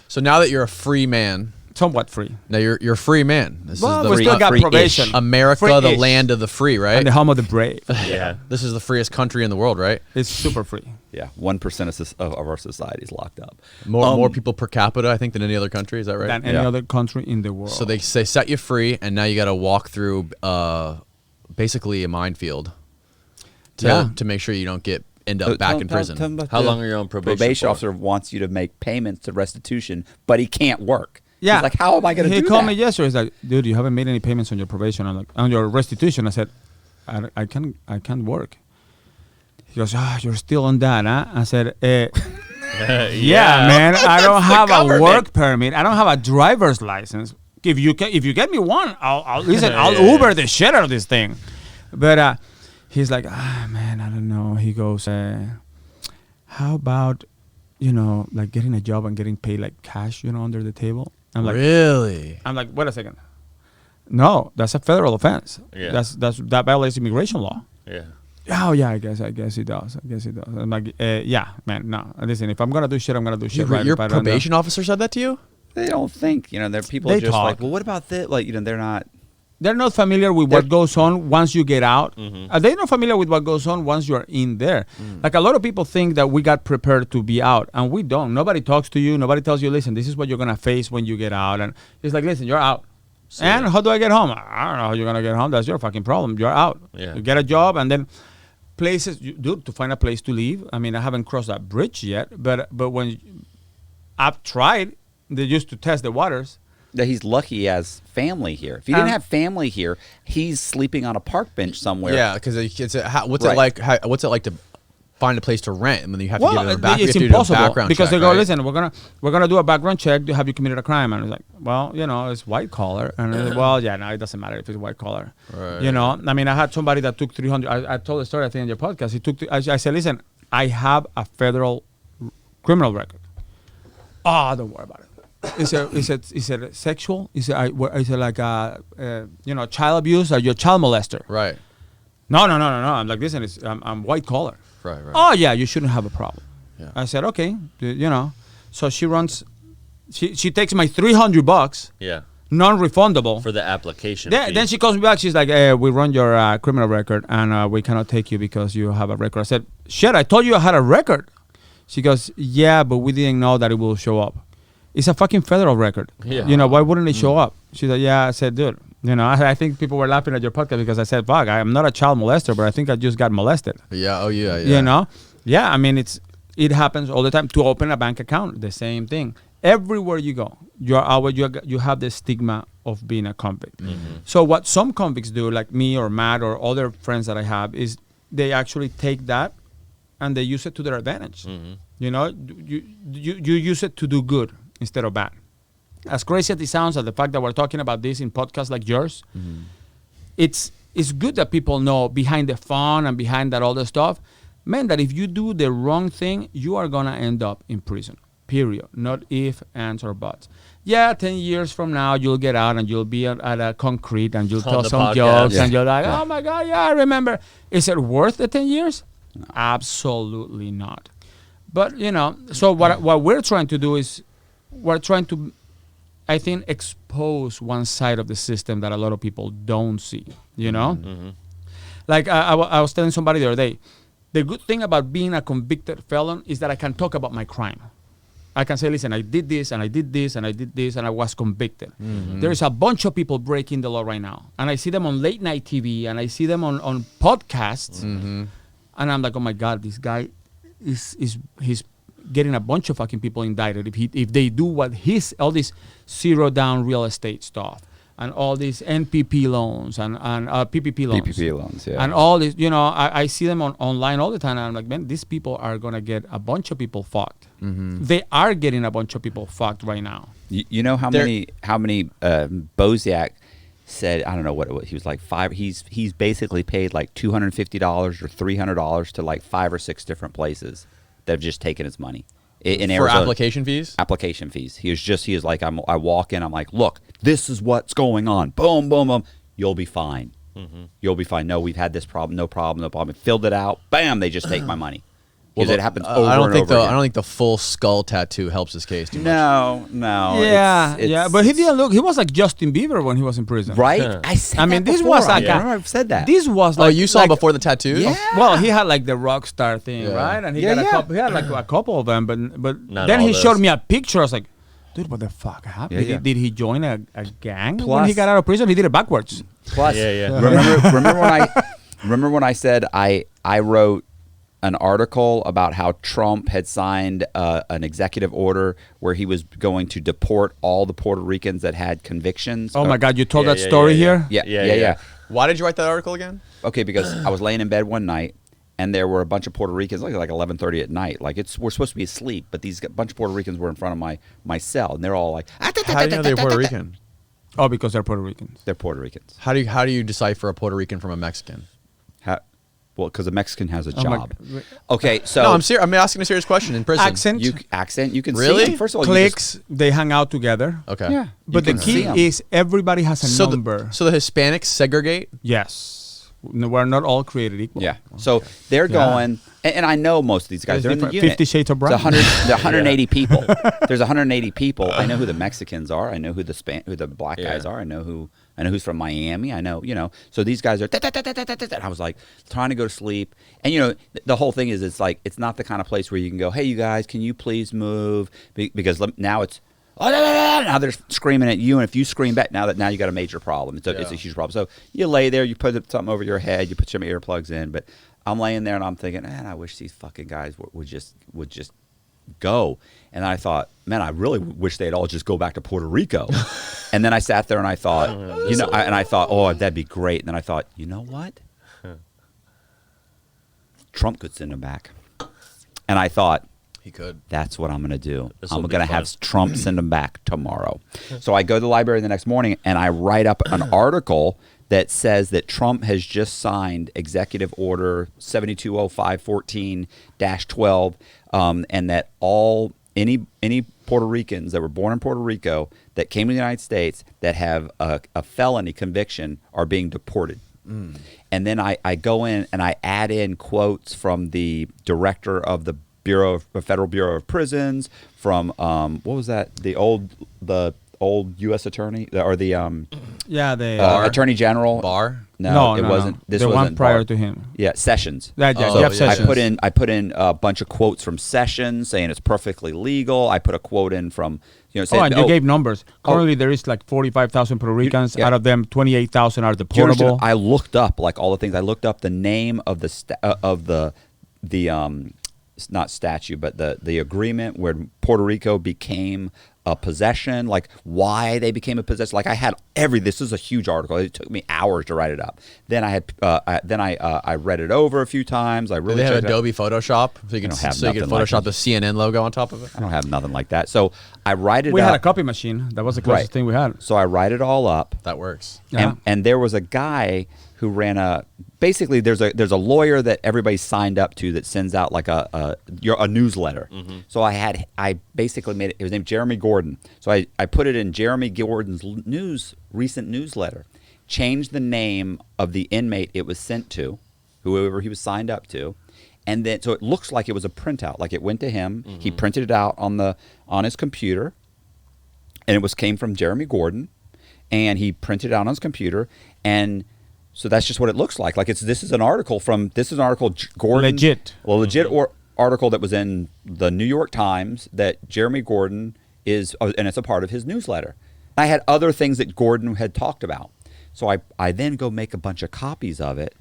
Speaker 1: So now that you're a free man,
Speaker 2: somewhat free.
Speaker 1: now you're a free man. This
Speaker 2: Well,
Speaker 1: is
Speaker 2: we
Speaker 1: the
Speaker 2: still got
Speaker 3: free-ish.
Speaker 2: probation.
Speaker 1: America,
Speaker 2: Free-ish.
Speaker 1: the land of the free, right?
Speaker 2: And the home of the brave.
Speaker 4: Yeah.
Speaker 1: This is the freest country in the world, right?
Speaker 2: It's super free.
Speaker 3: Yeah, 1% of our society is locked up.
Speaker 1: More people per capita, I think, than any other country. Is that right?
Speaker 2: Than any other country in the world.
Speaker 1: So they set you free, and now you got to walk through basically a minefield to make sure you don't end up back in prison.
Speaker 4: How long are you on probation?
Speaker 3: Probation
Speaker 4: for?
Speaker 3: officer wants you to make payments to restitution, but he can't work.
Speaker 2: Yeah.
Speaker 3: He's like, how am I going to do that?
Speaker 2: He called me yesterday. He's like, dude, you haven't made any payments on your probation. I'm like, on your restitution. I said, I can't work. He goes, you're still on that, huh? I said, yeah, man. I don't have a work permit. I don't have a driver's license. If you get me one, I'll Uber the shit out of this thing. But he's like, man, I don't know. He goes, how about like getting a job and getting paid like cash, under the table. I'm like,
Speaker 1: Really?
Speaker 2: I'm like, wait a second. No, that's a federal offense.
Speaker 4: Yeah.
Speaker 2: That violates immigration law.
Speaker 4: Yeah.
Speaker 2: Oh yeah, I guess it does. I'm like, yeah, man, no. Listen, if I'm gonna do shit, I'm gonna do shit. Right.
Speaker 1: Your
Speaker 2: If I don't,
Speaker 1: probation officer said that to you?
Speaker 3: They don't think, there are people
Speaker 2: They
Speaker 3: just
Speaker 2: talk.
Speaker 3: like, well, what about this? Like, they're not.
Speaker 2: they're not familiar with what goes on once you get out.
Speaker 4: Mm-hmm.
Speaker 2: They're not familiar with what goes on once you're in there. Like a lot of people think that we got prepared to be out, and we don't. Nobody talks to you. Nobody tells you, listen, this is what you're gonna face when you get out. And it's like, listen, you're out. And how do I get home? I don't know how you're gonna get home. That's your fucking problem. You're out.
Speaker 4: Yeah.
Speaker 2: You get a job, and then places, to find a place to live. I mean, I haven't crossed that bridge yet, but when I've tried, they used to test the waters.
Speaker 3: That he's lucky he has family here. If he didn't have family here, he's sleeping on a park bench somewhere.
Speaker 1: Yeah, because what's
Speaker 3: Right.
Speaker 1: it like? What's it like to find a place to rent? And then you have to give them a
Speaker 2: It's
Speaker 1: you have to do a
Speaker 2: impossible
Speaker 1: background
Speaker 2: because
Speaker 1: check,
Speaker 2: they go,
Speaker 1: right?
Speaker 2: listen, we're gonna do a background check. Have you committed a crime? And it's like, well, it's white collar, and it's, well, yeah, no, it doesn't matter if it's white collar.
Speaker 1: Right.
Speaker 2: I mean, I had somebody that took 300. I told the story I think in your podcast. He took. I said, listen, I have a federal criminal record. Oh, don't worry about it. Is it sexual? Is it like child abuse? Are you a child molester?
Speaker 1: Right.
Speaker 2: No. I'm like, listen, I'm white collar.
Speaker 1: Right.
Speaker 2: Oh yeah, you shouldn't have a problem.
Speaker 1: Yeah.
Speaker 2: I said, okay, So she runs. She takes my $300,
Speaker 4: Yeah.
Speaker 2: non-refundable.
Speaker 4: For the application.
Speaker 2: Then
Speaker 4: fee.
Speaker 2: she calls me back. She's like, we run your criminal record, and we cannot take you because you have a record. I said, shit, I told you I had a record. She goes, yeah, but we didn't know that it will show up. It's a fucking federal record.
Speaker 4: Yeah.
Speaker 2: Why wouldn't it show up? She's like, yeah. I said, dude, I think people were laughing at your podcast because I said, fuck, I'm not a child molester, but I think I just got molested.
Speaker 1: Yeah. Oh yeah.
Speaker 2: Yeah. I mean, it happens all the time. To open a bank account, the same thing. Everywhere you go, you have the stigma of being a convict.
Speaker 4: Mm-hmm.
Speaker 2: So what some convicts do, like me or Matt or other friends that I have, is they actually take that and they use it to their advantage.
Speaker 4: Mm-hmm.
Speaker 2: You use it to do good instead of bad. As crazy as it sounds, the fact that we're talking about this in podcasts like yours, it's good that people know behind the fun and behind that all the stuff, man, that if you do the wrong thing, you are going to end up in prison, period. Not if, ands, or buts. Yeah, 10 years from now, you'll get out and you'll be at a Koncrete and you'll
Speaker 4: On
Speaker 2: tell
Speaker 4: the
Speaker 2: some
Speaker 4: podcast.
Speaker 2: jokes
Speaker 3: Yeah.
Speaker 2: and you're like, oh my God, yeah, I remember. Is it worth the 10 years? No. Absolutely not. But, so what we're trying to do is we're trying to, I think, expose one side of the system that a lot of people don't see,
Speaker 4: Mm-hmm.
Speaker 2: Like I was telling somebody the other day, the good thing about being a convicted felon is that I can talk about my crime. I can say, listen, I did this, and I did this, and I did this, and I was convicted. Mm-hmm. There's a bunch of people breaking the law right now. And I see them on late night TV, and I see them on podcasts.
Speaker 1: Mm-hmm.
Speaker 2: And I'm like, oh my God, this guy he's getting a bunch of fucking people indicted if they do all this zero down real estate stuff and all these NPP loans and PPP loans.
Speaker 3: PPP loans, yeah.
Speaker 2: And all this, I see them online all the time, and I'm like, man, these people are gonna get a bunch of people fucked.
Speaker 1: Mm-hmm.
Speaker 2: They are getting a bunch of people fucked right now.
Speaker 3: You know how many Bozak said, I don't know what it was, he was like he's basically paid like $250 or $300 to like 5 or 6 different places that have just taken his money in
Speaker 1: For
Speaker 3: Arizona.
Speaker 1: application fees?
Speaker 3: Application fees. He was like, I walk in, I'm like, look, this is what's going on. Boom, boom, boom. You'll be fine. Mm-hmm. You'll be fine. No, we've had this problem. No problem. Filled it out. Bam, they just take my money. Because it happens over and over again.
Speaker 1: I don't think the full skull tattoo helps his case too much.
Speaker 3: No.
Speaker 2: Yeah. But he didn't look. He was like Justin Bieber when he was in prison.
Speaker 3: Right?
Speaker 4: Yeah.
Speaker 3: I said
Speaker 2: I mean,
Speaker 3: that
Speaker 2: this
Speaker 3: before.
Speaker 2: was like
Speaker 3: I remember I've said that.
Speaker 2: This was
Speaker 1: Oh,
Speaker 2: like.
Speaker 1: you saw
Speaker 2: like,
Speaker 1: before the tattoos?
Speaker 3: Yeah.
Speaker 2: Well, he had like the rock star thing,
Speaker 1: Yeah.
Speaker 2: right? And he
Speaker 3: Yeah,
Speaker 2: got
Speaker 3: yeah.
Speaker 2: a couple. He had like a couple of them, but
Speaker 4: Not
Speaker 2: then
Speaker 4: all
Speaker 2: he
Speaker 4: those.
Speaker 2: showed me a picture. I was like, dude, what the fuck happened?
Speaker 3: Yeah, yeah.
Speaker 2: Did he join a gang when
Speaker 3: Plus-
Speaker 2: he got out of prison? He did it backwards.
Speaker 3: Plus,
Speaker 4: Yeah.
Speaker 3: remember when I said I wrote an article about how Trump had signed an executive order where he was going to deport all the Puerto Ricans that had convictions.
Speaker 2: Oh my God, you told
Speaker 4: Yeah,
Speaker 2: that
Speaker 4: yeah,
Speaker 2: story
Speaker 4: yeah,
Speaker 2: here?
Speaker 3: Yeah.
Speaker 1: Why did you write that article again?
Speaker 3: Okay, because I was laying in bed one night and there were a bunch of Puerto Ricans, like 11:30 at night. Like we're supposed to be asleep, but these bunch of Puerto Ricans were in front of my cell, and they're all like,
Speaker 1: How do you know they're Puerto Rican?
Speaker 2: Oh, because they're Puerto Ricans.
Speaker 3: they're Puerto Ricans.
Speaker 1: How do you decipher a Puerto Rican from a Mexican?
Speaker 3: Well, because a Mexican has a
Speaker 2: Oh my
Speaker 3: job.
Speaker 2: God.
Speaker 3: Okay, so
Speaker 1: No, I'm asking a serious question. In prison,
Speaker 2: Accent,
Speaker 3: you can
Speaker 1: Really?
Speaker 3: see. First of all,
Speaker 2: clicks, they hang out together.
Speaker 1: Okay.
Speaker 3: Yeah,
Speaker 2: But the
Speaker 3: you can see
Speaker 2: key
Speaker 3: 'em.
Speaker 2: is everybody has a
Speaker 1: So
Speaker 2: number.
Speaker 1: so the Hispanics segregate.
Speaker 2: Yes. No, we're not all created equal.
Speaker 3: Yeah. So they're going, and I know most of these guys.
Speaker 2: There's
Speaker 3: They're in the
Speaker 2: different-
Speaker 3: unit.
Speaker 2: 50 Shades of Brown.
Speaker 3: It's 180 people. There's 180 people. I know who the Mexicans are. I know who the black guys are. I know who's from Miami. I know, So these guys are. I was like trying to go to sleep, and the whole thing is it's not the kind of place where you can go, hey, you guys, can you please move? Because now it's. Now they're screaming at you, and if you scream back, now you got a major problem. It's a huge problem. So you lay there, you put something over your head, you put some earplugs in. But I'm laying there and I'm thinking, man, I wish these fucking guys would just go. And I thought, man, I really wish they'd all just go back to Puerto Rico. And then I sat there and I thought, I thought, oh, that'd be great. And then I thought, you know what? Trump could send them back. And I thought,
Speaker 1: He could.
Speaker 3: that's what I'm going to do.
Speaker 4: This'll
Speaker 3: I'm
Speaker 4: be
Speaker 3: going to
Speaker 4: fun.
Speaker 3: have Trump send them back tomorrow. So I go to the library the next morning and I write up an article that says that Trump has just signed Executive Order 720514-12, and that any Puerto Ricans that were born in Puerto Rico that came to the United States that have a felony conviction are being deported. And then I go in and I add in quotes from the director of the Federal Bureau of Prisons, from what was that? The old U.S. attorney or the Attorney General.
Speaker 1: Barr?
Speaker 3: No, it wasn't. This
Speaker 2: the
Speaker 3: wasn't
Speaker 2: one prior
Speaker 3: Barr.
Speaker 2: to him.
Speaker 3: Yeah, Sessions.
Speaker 2: Jeff
Speaker 1: yeah.
Speaker 2: Sessions.
Speaker 3: I put in a bunch of quotes from Sessions saying it's perfectly legal. I put a quote in from saying,
Speaker 2: and you gave numbers. Currently, there is like 45,000 Puerto Ricans.
Speaker 3: Yeah.
Speaker 2: Out of them, 28,000 are
Speaker 3: Do you understand?
Speaker 2: deportable.
Speaker 3: I looked up like all the things. I looked up the name of not statute, but the agreement where Puerto Rico became a possession, like why they became a possession. Like I had this is a huge article. It took me hours to write it up. Then I read it over a few times. I
Speaker 1: Do
Speaker 3: really
Speaker 1: they have
Speaker 3: checked it out.
Speaker 1: Adobe Photoshop so you can
Speaker 3: don't have
Speaker 1: so you can
Speaker 3: nothing like
Speaker 1: Photoshop
Speaker 3: that.
Speaker 1: the CNN logo on top of it?
Speaker 3: I don't have nothing like that. So I write it
Speaker 2: We
Speaker 3: up.
Speaker 2: had a copy machine. That was the closest thing we had.
Speaker 3: So I write it all up.
Speaker 1: That works.
Speaker 2: Yeah.
Speaker 3: And there was a guy who ran basically there's a lawyer that everybody signed up to that sends out like a newsletter. So I basically made it was named Jeremy Gordon. So I put it in Jeremy Gordon's recent newsletter, changed the name of the inmate it was sent to, whoever he was signed up to, and then so it looks like it was a printout, like it went to him. He printed it out on his computer, and it came from Jeremy Gordon, and he printed it out on his computer, and so that's just what it looks like. Like this is an article Gordon,
Speaker 2: Legit.
Speaker 3: well, legit article that was in the New York Times that Jeremy Gordon is, and it's a part of his newsletter. I had other things that Gordon had talked about, so I then go make a bunch of copies of it,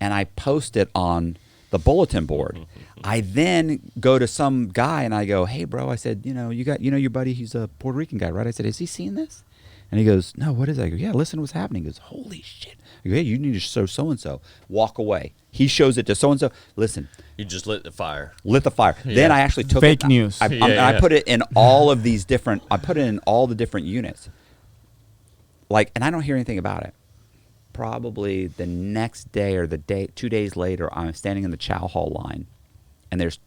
Speaker 3: and I post it on the bulletin board. I then go to some guy and I go, "Hey, bro," I said, you got your buddy, he's a Puerto Rican guy, right? I said, "Has he seen this?" And he goes, "No, what is that?" I go, "Yeah, listen to what's happening." He goes, "Holy shit." I go, "Hey, you need to show so-and-so." Walk away. He shows it to so-and-so. Listen.
Speaker 4: You just lit the fire.
Speaker 3: Lit the fire.
Speaker 4: Yeah.
Speaker 3: Then I actually took
Speaker 2: Fake
Speaker 3: it.
Speaker 2: news.
Speaker 3: I put it in all of these different, I put it in all the different units. And I don't hear anything about it. Probably the next day or 2 days later, I'm standing in the chow hall line. And there's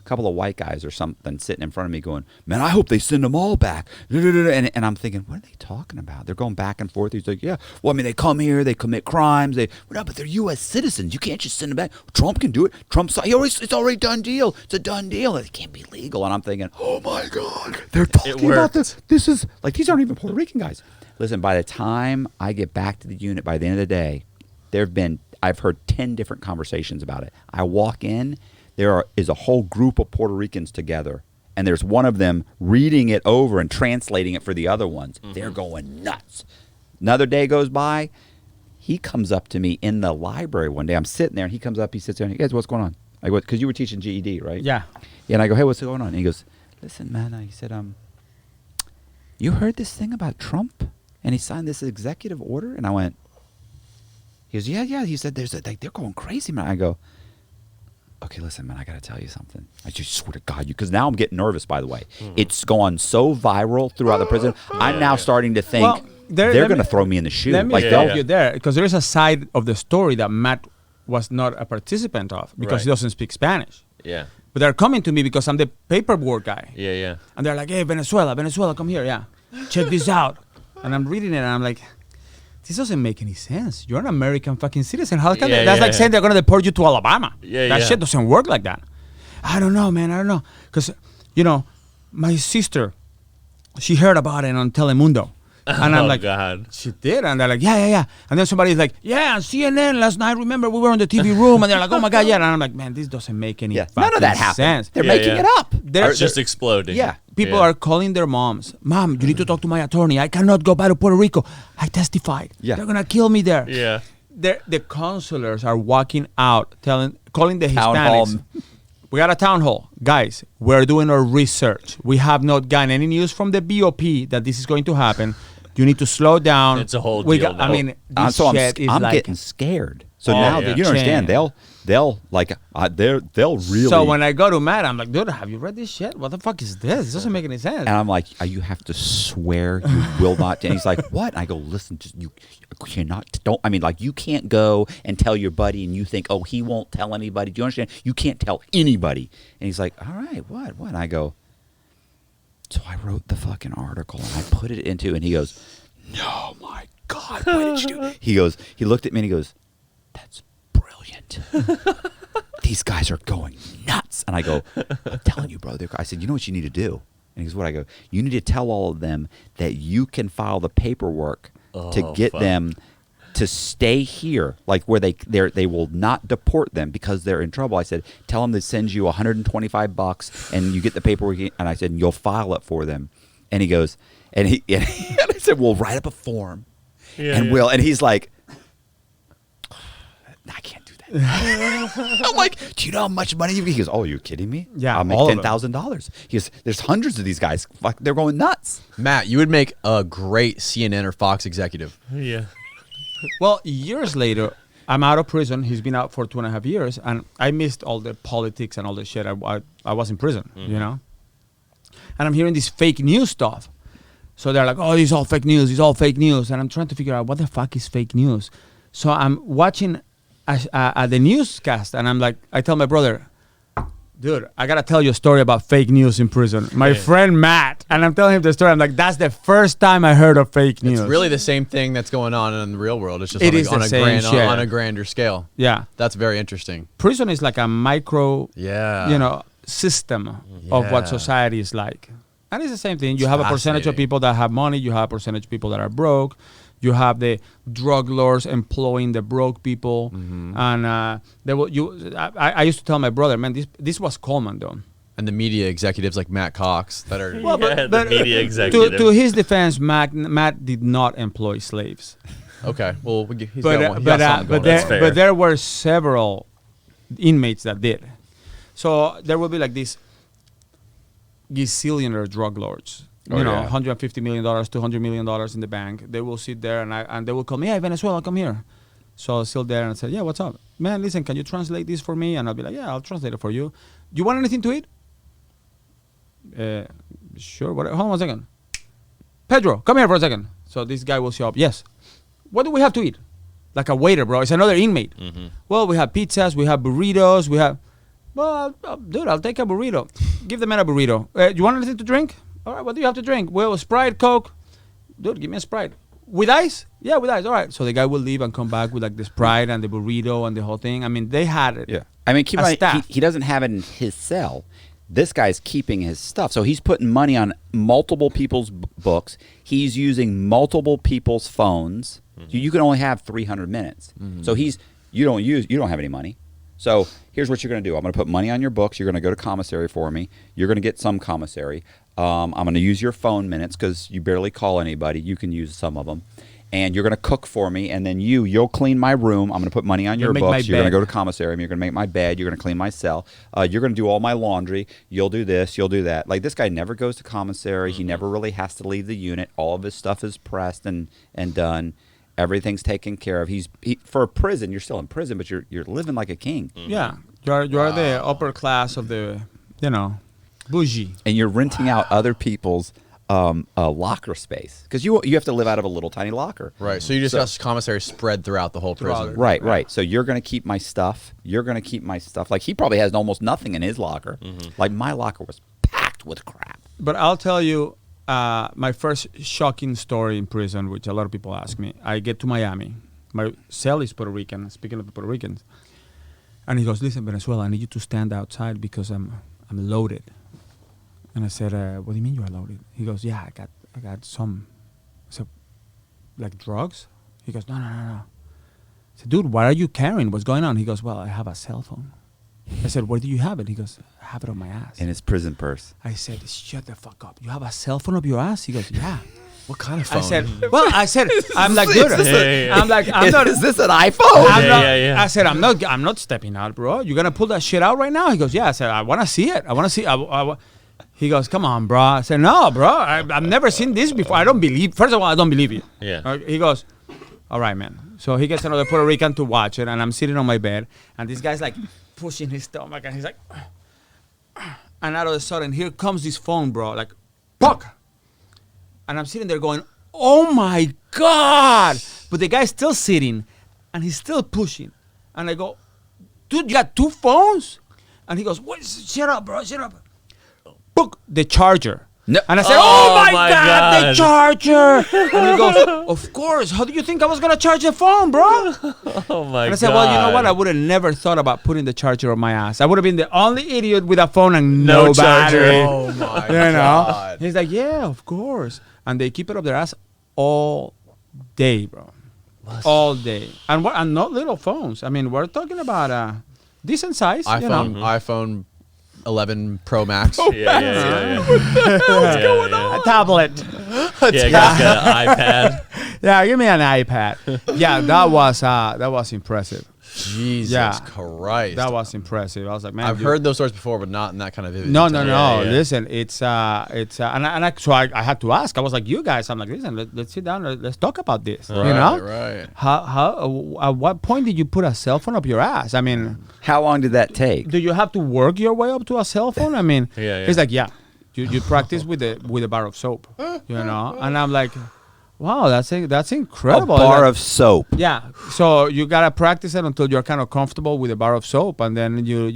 Speaker 3: couple of white guys or something sitting in front of me going, "Man, I hope they send them all back." And I'm thinking, what are they talking about? They're going back and forth. He's like, "Yeah, well, I mean, they come here, they commit crimes. No, but they're U.S. citizens. You can't just send them back. Trump can do it. It's already done deal. It's a done deal. It can't be legal." And I'm thinking, oh my God, they're talking about this. This is like, these aren't even Puerto Rican guys. Listen, by the time I get back to the unit, by the end of the day, I've heard 10 different conversations about it. I walk in. There is a whole group of Puerto Ricans together, and there's one of them reading it over and translating it for the other ones. They're going nuts. Another day goes by. He comes up to me in the library one day. I'm sitting there, and he comes up. He sits there, and he goes, "What's going on?" I go, "Because you were teaching GED, right?"
Speaker 2: Yeah.
Speaker 3: And I go, "Hey, what's going on?" And he goes, "Listen, man," he said, "you heard this thing about Trump? And he signed this executive order?" And I went, he goes, yeah. He said, they're going crazy, man. I go, "Okay, listen, man, I got to tell you something. I just swear to God, because now I'm getting nervous, by the way. It's gone so viral throughout the prison. I'm now starting to think they're going to throw me in the shoe.
Speaker 2: Let me
Speaker 3: like
Speaker 2: stop you there, because there is a side of the story that Matt was not a participant of because
Speaker 4: Right.
Speaker 2: he doesn't speak Spanish.
Speaker 4: Yeah.
Speaker 2: But they're coming to me because I'm the paperwork guy.
Speaker 4: Yeah. Yeah.
Speaker 2: And they're like, hey, Venezuela, come here, yeah. Check this out. And I'm reading it, and I'm like, this doesn't make any sense. You're an American fucking citizen. How can
Speaker 4: Yeah,
Speaker 2: that's
Speaker 4: yeah,
Speaker 2: like saying they're going to deport you to Alabama.
Speaker 4: Yeah,
Speaker 2: that
Speaker 4: yeah.
Speaker 2: shit doesn't work like that. I don't know, man. I don't know. Because, you know, my sister, she heard about it on Telemundo. And I'm like,
Speaker 4: God.
Speaker 2: she did? And they're like, yeah. And then somebody's like, yeah, on CNN last night, remember, we were on the TV room. And they're like, oh, my God, yeah. And I'm like, man, this doesn't make any
Speaker 3: Yeah,
Speaker 2: fucking
Speaker 3: none of that happened.
Speaker 2: sense.
Speaker 3: They're
Speaker 4: Yeah,
Speaker 3: making
Speaker 4: yeah.
Speaker 3: it up.
Speaker 2: They're
Speaker 4: It's just exploding.
Speaker 3: Yeah.
Speaker 2: People
Speaker 4: Yeah.
Speaker 2: are calling their moms. Mom, you need to talk to my attorney. I cannot go back to Puerto Rico. I testified.
Speaker 3: Yeah.
Speaker 2: They're going to kill me there.
Speaker 4: Yeah.
Speaker 2: The consulars are walking out, calling the
Speaker 3: Town
Speaker 2: Hispanics.
Speaker 3: hall.
Speaker 2: We got a town hall. Guys, we're doing our research. We have not gotten any news from the BOP that this is going to happen. You need to slow down.
Speaker 4: It's a whole
Speaker 2: We
Speaker 4: deal
Speaker 2: got, I
Speaker 4: now.
Speaker 2: mean, this
Speaker 3: So
Speaker 2: shit is
Speaker 3: I'm
Speaker 2: like...
Speaker 3: getting scared. So
Speaker 4: Oh,
Speaker 3: now
Speaker 4: yeah.
Speaker 3: you don't understand.
Speaker 2: Chain.
Speaker 3: They'll like they'll really.
Speaker 2: So when I go to Matt, I'm like, dude, have you read this shit? What the fuck is this? This doesn't make any sense.
Speaker 3: and I'm like, you have to swear you will not. And he's like, what? And I go, listen, just you cannot. Don't. I mean, like you can't go and tell your buddy, and you think, oh, he won't tell anybody. Do you understand? You can't tell anybody. And he's like, all right, what? And I go. So I wrote the fucking article and I put it into, and he goes, no, my God, what did you do? He looked at me and he goes, that's brilliant. These guys are going nuts. And I go, I'm telling you, bro. I said, you know what you need to do? And he goes, what? I go, you need to tell all of them that you can file the paperwork to
Speaker 4: Oh,
Speaker 3: get
Speaker 4: fuck.
Speaker 3: them to stay here, like where they will not deport them because they're in trouble. I said, tell them to send you $125 and you get the paperwork. And I said, you'll file it for them. And he goes, and I said, we'll write up a form.
Speaker 4: Yeah,
Speaker 3: and
Speaker 4: yeah.
Speaker 3: and he's like, I can't do that. I'm like, do you know how much money you? He goes, oh, you're kidding me?
Speaker 2: Yeah,
Speaker 3: I'll make
Speaker 2: all of them.
Speaker 3: $10,000. He goes, there's hundreds of these guys. Fuck, they're going nuts.
Speaker 1: Matt, you would make a great CNN or Fox executive.
Speaker 4: Yeah.
Speaker 2: Well, years later, I'm out of prison. He's been out for 2.5 years, and I missed all the politics and all the shit. I was in prison, you know? And I'm hearing this fake news stuff. So they're like, oh, this is all fake news. It's all fake news. And I'm trying to figure out what the fuck is fake news. So I'm watching the newscast, and I'm like, I tell my brother, dude, I got to tell you a story about fake news in prison. My friend Matt, and I'm telling him the story. I'm like, that's the first time I heard of fake news.
Speaker 1: It's really the same thing that's going on in the real world. It's just
Speaker 2: It
Speaker 1: on,
Speaker 2: is
Speaker 1: on,
Speaker 2: the
Speaker 1: a
Speaker 2: same
Speaker 1: grand,
Speaker 2: shit.
Speaker 1: on a grander scale.
Speaker 2: Yeah.
Speaker 1: That's very interesting.
Speaker 2: Prison is like a micro,
Speaker 1: Yeah.
Speaker 2: system of what
Speaker 1: Yeah.
Speaker 2: society is like. And it's the same thing. You have a percentage of
Speaker 1: fascinating.
Speaker 2: people that have money. You have a percentage of people that are broke. You have the drug lords employing the broke people. And they will. I used to tell my brother, man, this was Coleman, though.
Speaker 1: And the media executives like Matt Cox that are.
Speaker 2: Well,
Speaker 4: Yeah, the media executive.
Speaker 2: To his defense, Matt did not employ slaves.
Speaker 1: Okay. Well, he's
Speaker 2: But
Speaker 1: got, one, he's got something going on.
Speaker 4: That's fair.
Speaker 2: but there were several inmates that did. So there will be like these gazillionaire drug lords.
Speaker 1: Oh,
Speaker 2: You know,
Speaker 1: yeah.
Speaker 2: $150 million, $200 million in the bank. They will sit there and they will call me, hey, Venezuela, come here. So I'll sit there and say, yeah, what's up? Man, listen, can you translate this for me? And I'll be like, yeah, I'll translate it for you. Do you want anything to eat? Sure. Hold on 1 second. Pedro, come here for a second. So this guy will show up. Yes. What do we have to eat? Like a waiter, bro. It's another inmate. Well, we have pizzas. We have burritos. We have... Well, dude, I'll take a burrito. Give the man a burrito. You want anything to drink? All right, what do you have to drink? Well, Sprite, Coke. Dude, give me a Sprite. With ice? Yeah, with ice. All right. So the guy will leave and come back with like the Sprite and the burrito and the whole thing. I mean, they had it.
Speaker 3: Yeah. I mean, keep in
Speaker 2: A
Speaker 3: mind,
Speaker 2: staff.
Speaker 3: he doesn't have it in his cell. This guy's keeping his stuff. So he's putting money on multiple people's books. He's using multiple people's phones. So you can only have 300 minutes. So you don't have any money. So here's what you're going to do. I'm going to put money on your books. You're going to go to commissary for me. You're going to get some commissary. I'm going to use your phone minutes because you barely call anybody. You can use some of them. And you're going to cook for me, and then you'll clean my room. I'm going to put money on
Speaker 2: You'll
Speaker 3: your
Speaker 2: make my
Speaker 3: books. You're going to
Speaker 2: bed.
Speaker 3: go to commissary. You're going to make my bed. You're going to clean my cell. You're going to do all my laundry. You'll do this. You'll do that. Like, this guy never goes to commissary. He never really has to leave the unit. All of his stuff is pressed and done. Everything's taken care of. For a prison, you're still in prison, but you're living like a king.
Speaker 2: Yeah. You are the upper class of the, bougie.
Speaker 3: And you're renting out other people's a locker space because you have to live out of a little tiny locker.
Speaker 1: Right. So you just got commissary spread throughout the whole prison.
Speaker 3: Right. So you're going to keep my stuff. You're going to keep my stuff. Like he probably has almost nothing in his locker. Like my locker was packed with crap.
Speaker 2: But I'll tell you my first shocking story in prison, which a lot of people ask me. I get to Miami. My cell is Puerto Rican. Speaking of Puerto Ricans. And he goes, listen, Venezuela, I need you to stand outside because I'm loaded. And I said, what do you mean you are loaded? He goes, yeah, I got some. I said, like drugs? He goes, no. I said, dude, what are you carrying? What's going on? He goes, well, I have a cell phone. I said, where do you have it? He goes, I have it on my ass.
Speaker 3: In his prison purse.
Speaker 2: I said, shut the fuck up. You have a cell phone up your ass? He goes, yeah.
Speaker 1: What kind of phone?
Speaker 2: I said, I'm like, dude. I'm like, I'm not.
Speaker 3: Is this an iPhone?
Speaker 2: I said, I'm not stepping out, bro. You're gonna pull that shit out right now? He goes, yeah. I said, I want to see it. He goes, come on, bro. I said, no, bro. I've never seen this before. I don't believe. First of all, I don't believe you.
Speaker 4: Yeah.
Speaker 2: He goes, all right, man. So he gets another Puerto Rican to watch it, and I'm sitting on my bed, and this guy's like pushing his stomach, and he's like, and out of a sudden, here comes this phone, bro, like, fuck. And I'm sitting there going, oh my God. But the guy's still sitting and he's still pushing. And I go, dude, you got two phones? And he goes, what? Shut up, bro, shut up. Book the charger.
Speaker 3: No.
Speaker 2: And I said, oh my God, the charger. And he goes, of course. How do you think I was going to charge the phone, bro?
Speaker 4: Oh my God.
Speaker 2: And I said, well, you know what? I would have never thought about putting the charger on my ass. I would have been the only idiot with a phone and no battery.
Speaker 1: Oh my God.
Speaker 2: He's like, yeah, of course. And they keep it up their ass all day, bro. All day. And not little phones. I mean, we're talking about decent size.
Speaker 1: iPhone 11 Pro Max.
Speaker 4: Yeah.
Speaker 2: What's going on? A tablet.
Speaker 4: Yeah, got an iPad.
Speaker 2: Yeah, give me an iPad. Yeah, that was impressive.
Speaker 1: Jesus Christ.
Speaker 2: That was impressive. I was like, man.
Speaker 1: I've heard those stories before, but not in that kind of vivid
Speaker 2: No.
Speaker 1: detail.
Speaker 2: Yeah. Listen, so I had to ask. I was like, you guys. I'm like, listen, let's sit down. Let's talk about this.
Speaker 1: Right,
Speaker 2: you know?
Speaker 1: Right.
Speaker 2: How? At what point did you put a cell phone up your ass? I mean,
Speaker 3: how long did that take?
Speaker 2: Do you have to work your way up to a cell phone? I mean,
Speaker 4: Yeah.
Speaker 2: He's like, yeah. You practice with a bar of soap, you know? And I'm like, wow, that's incredible.
Speaker 3: A bar of soap.
Speaker 2: Yeah. So you gotta practice it until you're kind of comfortable with a bar of soap, and then you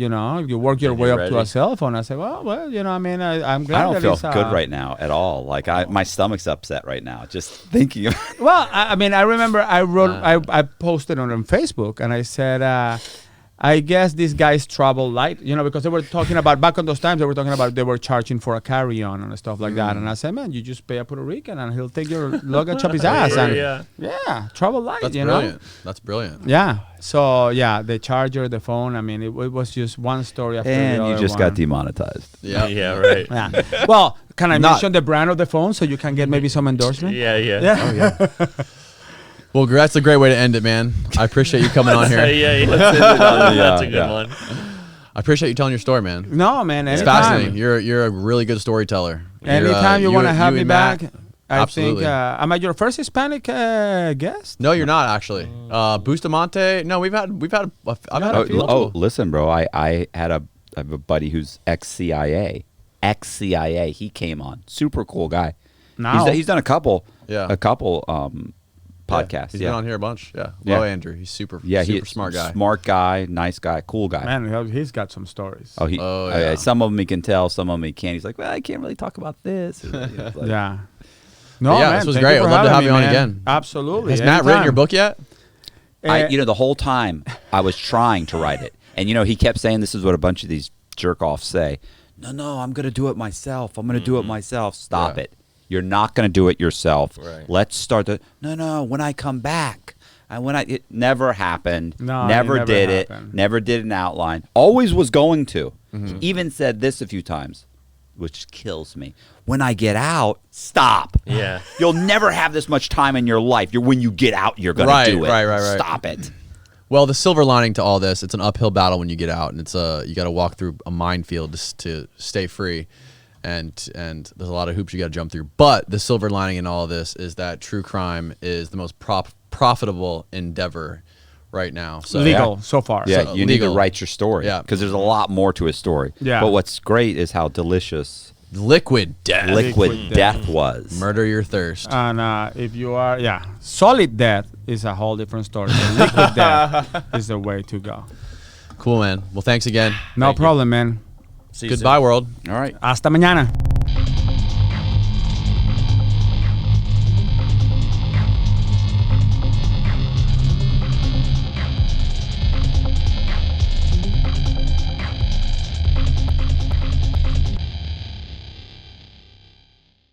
Speaker 2: work your way up to a cell phone. I say, well, you know, I mean, I'm glad.
Speaker 3: I don't feel good right now at all. Like my stomach's upset right now just thinking of it.
Speaker 2: Well, I mean, I remember I posted on Facebook, and I said, I guess these guys travel light, you know, because they were talking about, back on those times, they were charging for a carry-on and stuff like that. And I said, man, you just pay a Puerto Rican and he'll take your luggage up his ass. And yeah, travel light,
Speaker 1: That's
Speaker 2: you
Speaker 1: brilliant.
Speaker 2: know?
Speaker 1: That's brilliant.
Speaker 2: Yeah. So, yeah, the charger, the phone, I mean, it was just one story after the other.
Speaker 3: And you just got demonetized.
Speaker 4: Yeah, right.
Speaker 2: Yeah. Well, can I mention the brand of the phone so you can get maybe some endorsement?
Speaker 4: Yeah.
Speaker 1: Oh, yeah. Well, that's a great way to end it, man. I appreciate you coming on here.
Speaker 4: Yeah. That's a good one.
Speaker 1: I appreciate you telling your story, man.
Speaker 2: No, man.
Speaker 1: It's
Speaker 2: anytime.
Speaker 1: fascinating. You're a really good storyteller.
Speaker 2: Anytime you want to have me back.
Speaker 1: Matt,
Speaker 2: I
Speaker 1: absolutely.
Speaker 2: think, am I your first Hispanic guest?
Speaker 1: No, you're not actually. Bustamante. No, I've had a few.
Speaker 3: Oh, listen, bro. I have a buddy who's ex-CIA. He came on. Super cool guy.
Speaker 2: No.
Speaker 3: He's done a couple.
Speaker 1: Yeah.
Speaker 3: Podcasts.
Speaker 1: He's been on here a bunch. Yeah. Hello, Andrew. He's super smart guy.
Speaker 3: Smart guy, nice guy, cool guy.
Speaker 2: Man, he's got some stories.
Speaker 1: Yeah.
Speaker 3: Some of them he can tell, some of them he can't. He's like, well, I can't really talk about this. Like,
Speaker 2: Yeah. No,
Speaker 1: yeah,
Speaker 2: man,
Speaker 1: this was
Speaker 2: thank
Speaker 1: great.
Speaker 2: you for
Speaker 1: I'd love to
Speaker 2: having
Speaker 1: have you
Speaker 2: me,
Speaker 1: on
Speaker 2: man.
Speaker 1: again.
Speaker 2: Absolutely.
Speaker 1: Has Matt written your book yet?
Speaker 3: the whole time I was trying to write it. And, he kept saying this is what a bunch of these jerk-offs say. No, I'm going to do it myself. I'm going to do it myself. Stop it. You're not going to do it yourself.
Speaker 4: Right.
Speaker 3: Let's start No, when I come back. It never happened.
Speaker 2: No,
Speaker 3: never did it. Never did an outline. Always was going to. Mm-hmm. Even said this a few times, which kills me. When I get out, stop.
Speaker 4: Yeah.
Speaker 3: You'll never have this much time in your life. When you get out, you're going to do it.
Speaker 1: Right.
Speaker 3: Stop it.
Speaker 1: Well, the silver lining to all this, it's an uphill battle when you get out, and it's you got to walk through a minefield to stay free, and there's a lot of hoops you got to jump through. But the silver lining in all of this is that true crime is the most profitable endeavor right now. So
Speaker 2: legal so far.
Speaker 3: Yeah,
Speaker 1: So
Speaker 3: you need to write your story.
Speaker 1: Yeah.
Speaker 3: Because there's a lot more to a story.
Speaker 2: Yeah.
Speaker 3: But what's great is how delicious
Speaker 1: Liquid death.
Speaker 3: Liquid death was.
Speaker 1: Murder your thirst.
Speaker 2: And if you are, solid death is a whole different story. But liquid death is the way to go.
Speaker 1: Cool, man. Well, thanks again.
Speaker 2: No problem, man.
Speaker 4: See you soon.
Speaker 1: Goodbye, world.
Speaker 3: All right.
Speaker 2: Hasta mañana.